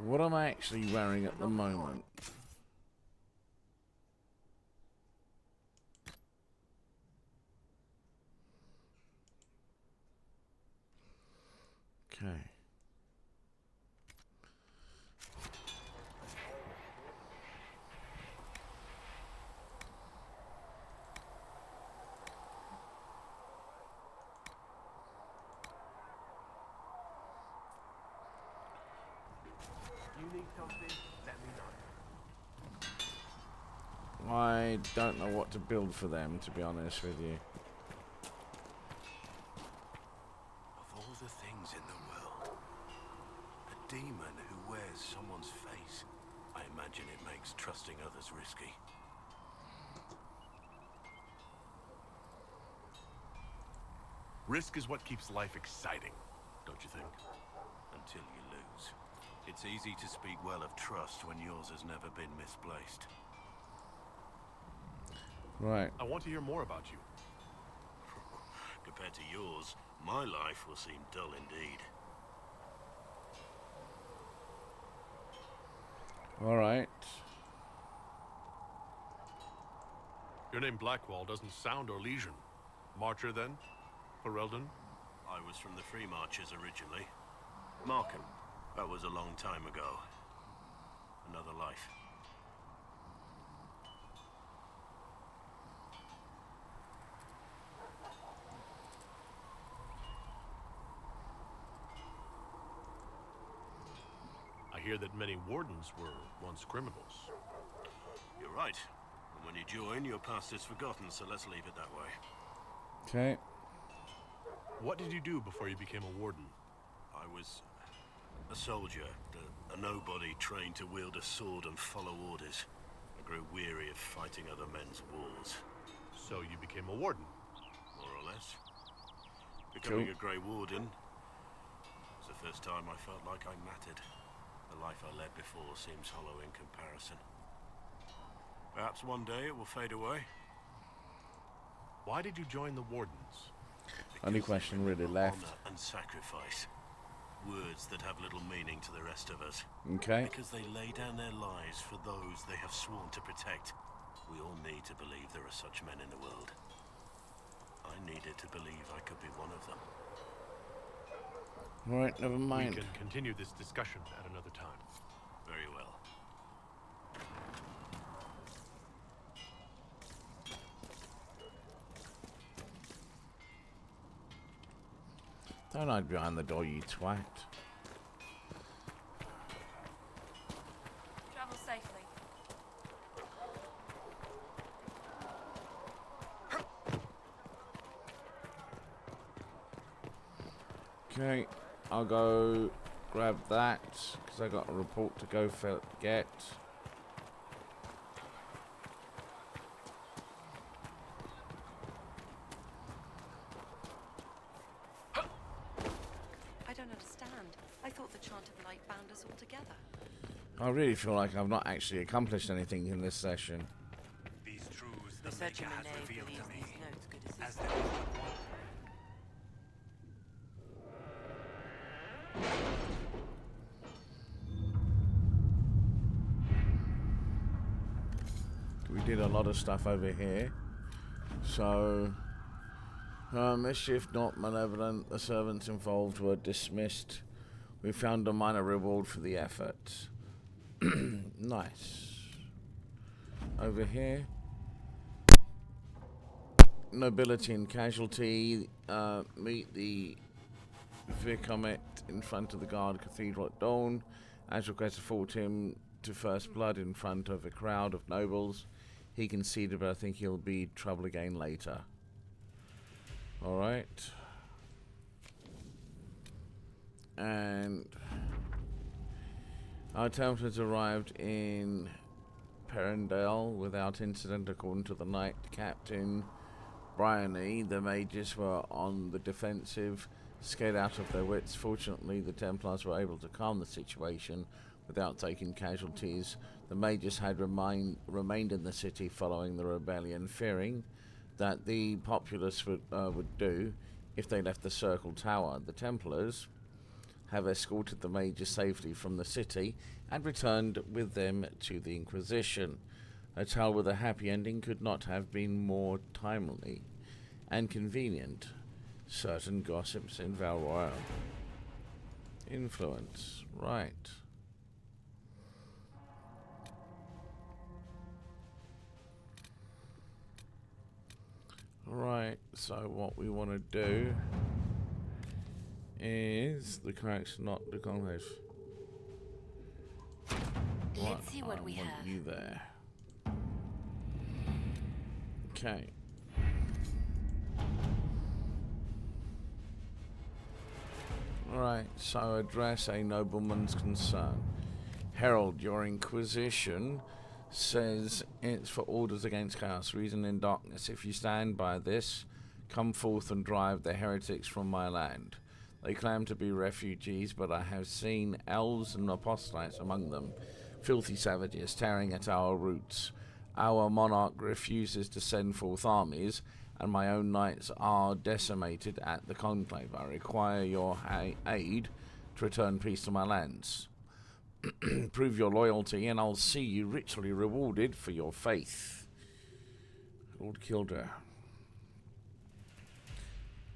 What am I actually wearing at the moment? Okay. You need something, let me know. I don't know what to build for them, to be honest with you. Of all the things in the world, a demon who wears someone's face. I imagine it makes trusting others risky. Risk is what keeps life exciting, don't you think? Until you lose. It's easy to speak well of trust when yours has never been misplaced. Right. I want to hear more about you. Compared to yours, my life will seem dull indeed. All right. Your name Blackwall doesn't sound Orlesian. Marcher, then? Ferelden? I was from the Free Marchers originally. Markham. That was a long time ago. Another life. I hear that many wardens were once criminals. You're right. And when you join, your past is forgotten, so let's leave it that way. Okay. What did you do before you became a warden? I was a soldier, a nobody trained to wield a sword and follow orders. I grew weary of fighting other men's wars. So you became a warden? More or less. Becoming Cool. a Grey Warden first time I felt like I mattered. The life I led before seems hollow in comparison. Perhaps one day it will fade away. Why did you join the Wardens? Only question really left. Honor and sacrifice. Words that have little meaning to the rest of us. Okay. Because they lay down their lives for those they have sworn to protect. We all need to believe there are such men in the world. I needed to believe I could be one of them. Alright, never mind. We can continue this discussion at another time. Very well. Don't hide behind the door, you twat. Travel safely. Okay, I'll go grab that, because I got a report to go get. I don't understand. I thought the chant of light bound us all together. I really feel like I've not actually accomplished anything in this session. These truths the Researcher Maker has Monet revealed to believes me. these notes could assist As there is but one. We did a lot of stuff over here. So, mischief not malevolent. The servants involved were dismissed. We found a minor reward for the effort. Nice. Over here. Nobility and casualty. Meet the Vicomet in front of the guard cathedral at dawn. As requested, fought him to first blood in front of a crowd of nobles. He conceded, but I think he'll be trouble again later. Alright. And our Templars arrived in Perendale without incident, according to the Knight Captain Bryony. The mages were on the defensive, scared out of their wits. Fortunately, the Templars were able to calm the situation without taking casualties. The mages had remained in the city following the rebellion, fearing that the populace would do if they left the Circle Tower. The Templars have escorted the mages safely from the city and returned with them to the Inquisition. A tale with a happy ending could not have been more timely and convenient. Certain gossips in Val Royale. Influence. Right. Right, so what we want to do is the correct, not the convex. Let's see what we want have. You there. Okay. Right, so address a nobleman's concern. Herald, your Inquisition says it's for orders against chaos, reason in darkness. If you stand by this, come forth and drive the heretics from my land. They claim to be refugees, but I have seen elves and apostolites among them, filthy savages tearing at our roots. Our monarch refuses to send forth armies, and my own knights are decimated at the conclave. I require your aid to return peace to my lands. Prove your loyalty, and I'll see you richly rewarded for your faith. Lord Kildare.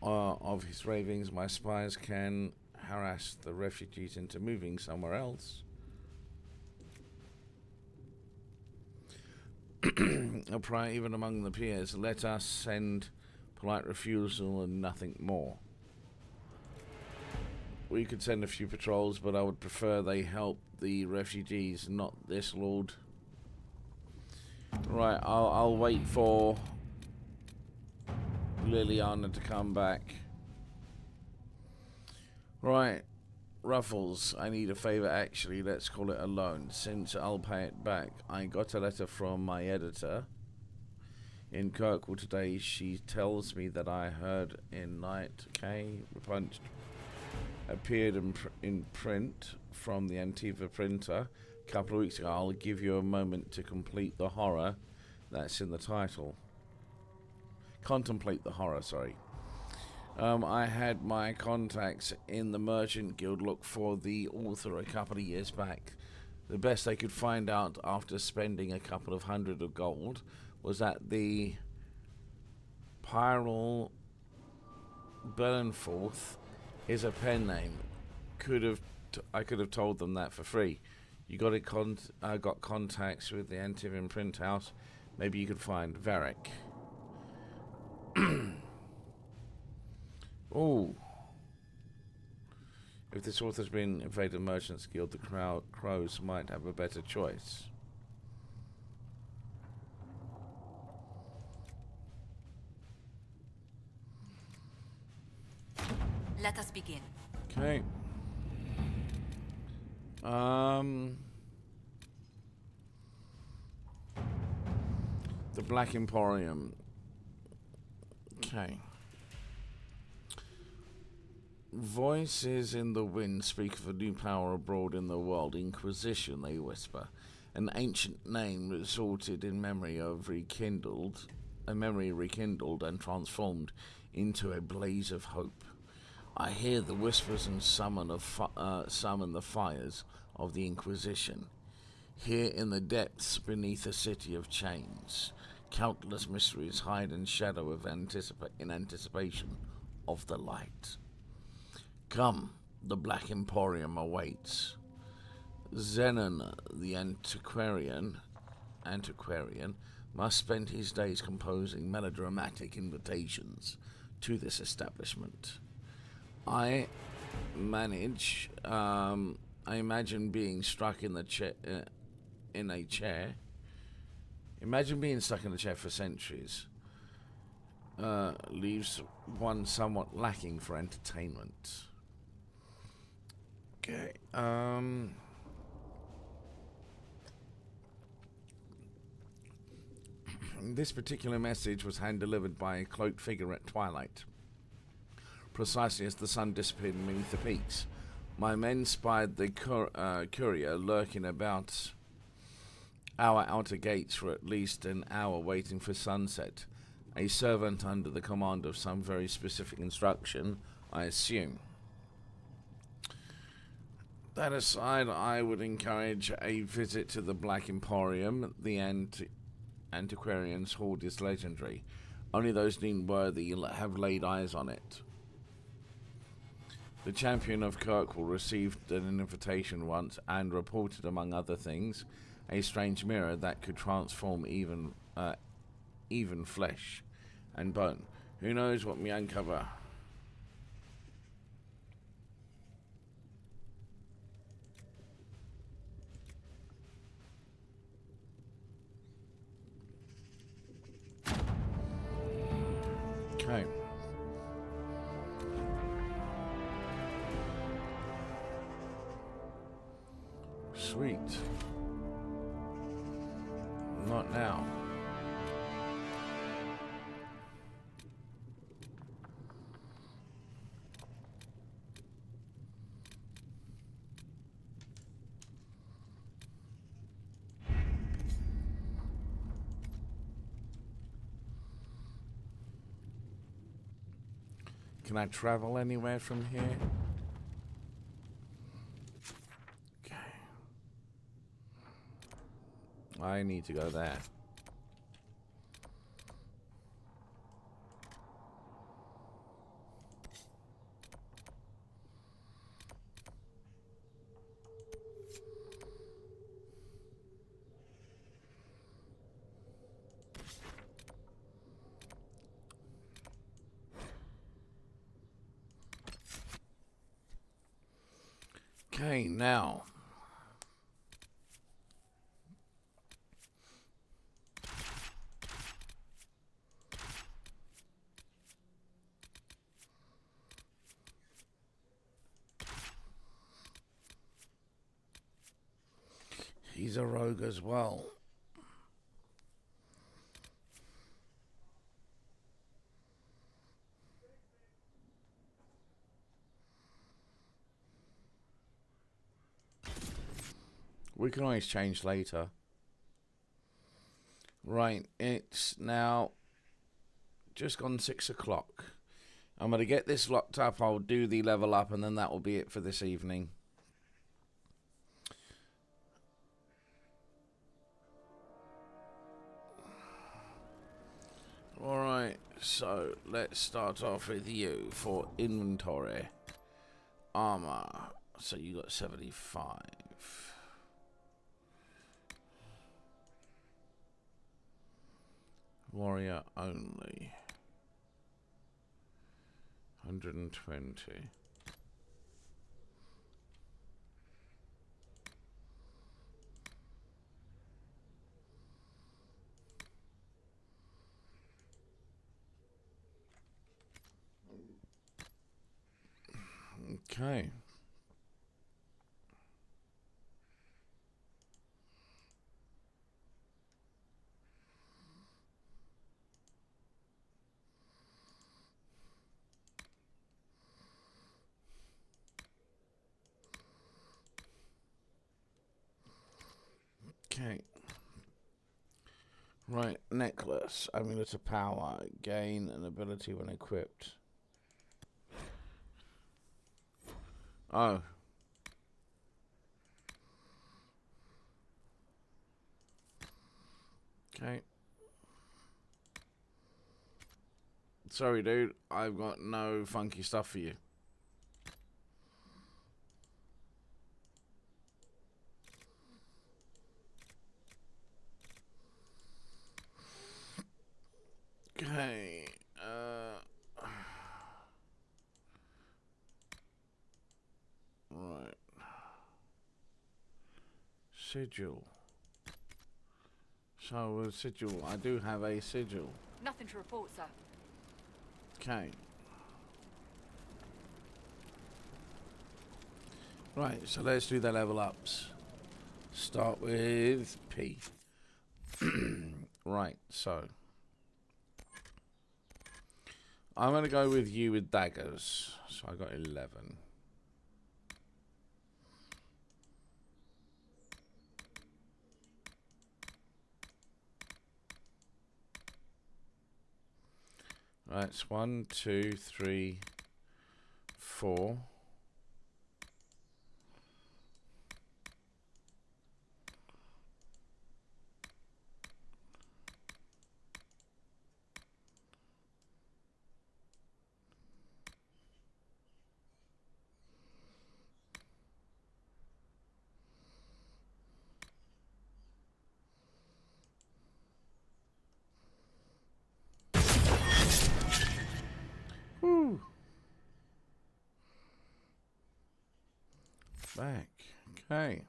Of his ravings, my spies can harass the refugees into moving somewhere else. A prior even among the peers, let us send polite refusal and nothing more. We could send a few patrols, but I would prefer they help the refugees, not this lord. Right, I'll wait for Liliana to come back. Right, Ruffles, I need a favor. Actually, let's call it a loan, since I'll pay it back. I got a letter from my editor in Kirkwall today. She tells me that I heard in night, okay, punched. appeared in print from the Antiva printer a couple of weeks ago. I'll give you a moment to complete the horror that's in the title. Contemplate the horror, sorry. I had my contacts in the Merchant Guild look for the author a couple of years back. The best they could find out after spending a couple of hundred of gold was that the Pyrrell Burnforth is a pen name. I could have told them that for free. You got contacts with the Antivan print house. Maybe you could find Varric. Oh. If this author's been invaded Merchants Guild, the crows might have a better choice. Let us begin. Okay. The Black Emporium. Okay. Voices in the wind speak of a new power abroad in the world. Inquisition, they whisper. An ancient name resorted in memory rekindled and transformed into a blaze of hope. I hear the whispers and summon the fires of the Inquisition. Here in the depths beneath a city of chains, countless mysteries hide in shadow in anticipation of the light. Come, the Black Emporium awaits. Zenon, the antiquarian, must spend his days composing melodramatic invitations to this establishment. I imagine being stuck in a chair. Imagine being stuck in a chair for centuries. Leaves one somewhat lacking for entertainment. Okay. This particular message was hand-delivered by a cloaked figure at twilight, precisely as the sun disappeared beneath the peaks. My men spied the courier lurking about our outer gates for at least an hour waiting for sunset. A servant under the command of some very specific instruction, I assume. That aside, I would encourage a visit to the Black Emporium. The antiquarian's hoard is legendary. Only those deemed worthy have laid eyes on it. The champion of Kirkwall received an invitation once and reported, among other things, a strange mirror that could transform even flesh and bone. Who knows what we uncover? Okay. Sweet. Not now. Can I travel anywhere from here? Okay. I need to go there. Okay, now. He's a rogue as well. We can always change later. Right, it's now just gone 6 o'clock. I'm going to get this locked up. I'll do the level up, and then that will be it for this evening. Alright, so let's start off with you for inventory. Armor. So you got 75. Warrior only. 120. Okay. Okay. Right, necklace. Amulet of power. Gain an ability when equipped. Oh. Okay. Sorry, dude. I've got no funky stuff for you. Okay. Right. Sigil. So, a sigil. I do have a sigil. Nothing to report, sir. Okay. Right, so let's do the level ups. Start with P. Right, so. I'm going to go with you with daggers. So I got 11. Right, it's 1, 2, 3, 4. Whew. Back. Okay.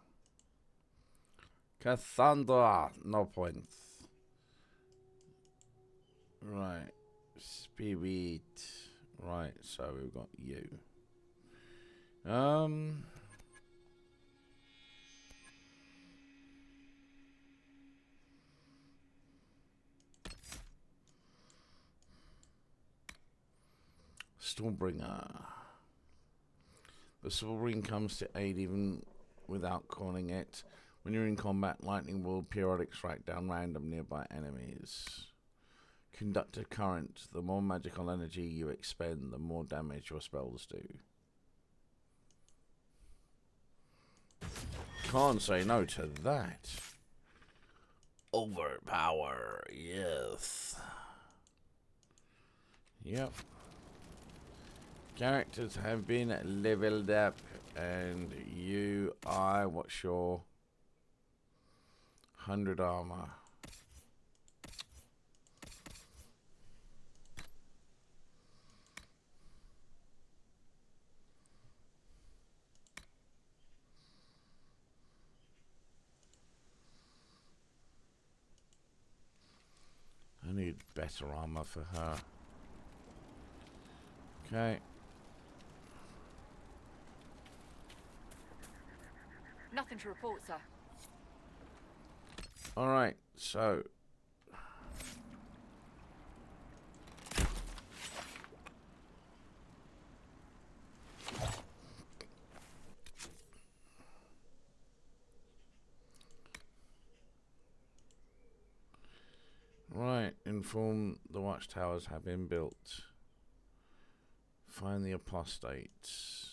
Cassandra, no points. Right. Spirit. Right, so we've got you. Stormbringer. The Stormbringer comes to aid even without calling it. When you're in combat, lightning will periodic strike down random nearby enemies. Conduct a current. The more magical energy you expend, the more damage your spells do. Can't say no to that. Overpower, yes. Yep. Characters have been leveled up, and you are, what's your 100 armor? I need better armor for her. Okay. Nothing to report, sir. Alright, so. Right, inform the watchtowers have been built. Find the apostates.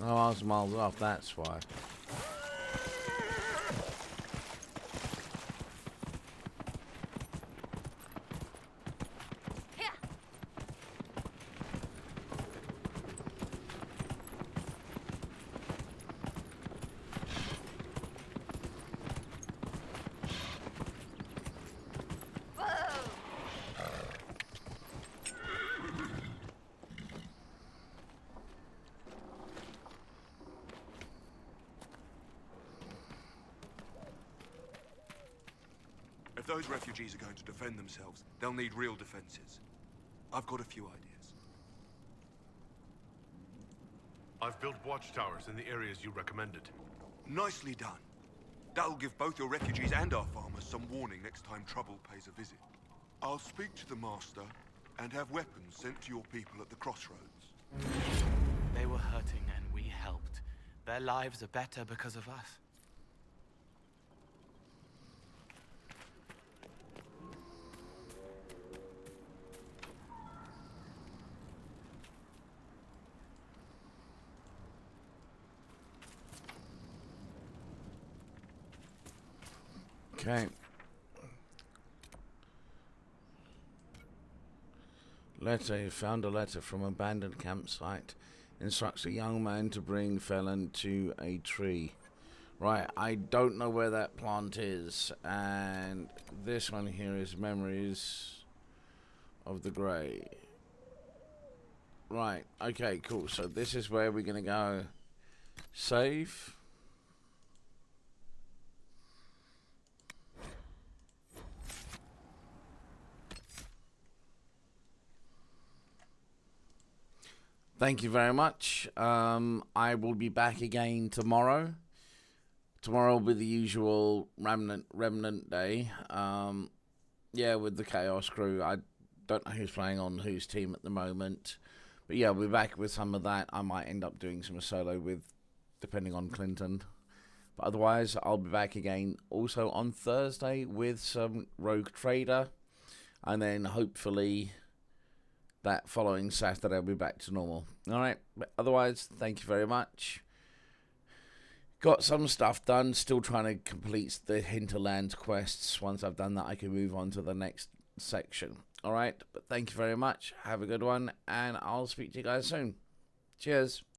Oh, I was miles off, that's why. If those refugees are going to defend themselves, they'll need real defenses. I've got a few ideas. I've built watchtowers in the areas you recommended. Nicely done. That'll give both your refugees and our farmers some warning next time trouble pays a visit. I'll speak to the Master and have weapons sent to your people at the crossroads. They were hurting and we helped. Their lives are better because of us. Okay. Letter. You found a letter from abandoned campsite. Instructs a young man to bring Felon to a tree. Right, I don't know where that plant is. And this one here is Memories of the Grey. Right, okay, cool. So this is where we're going to go. Save. Thank you very much. I will be back again tomorrow. Tomorrow will be the usual Remnant Day. Yeah, with the Chaos crew. I don't know who's playing on whose team at the moment. But yeah, we'll be back with some of that. I might end up doing some solo with, depending on Clinton. But otherwise, I'll be back again also on Thursday with some Rogue Trader. And then hopefully that following Saturday I'll be back to normal. Alright, but otherwise, thank you very much. Got some stuff done, still trying to complete the Hinterlands quests. Once I've done that, I can move on to the next section. Alright, but thank you very much. Have a good one, and I'll speak to you guys soon. Cheers.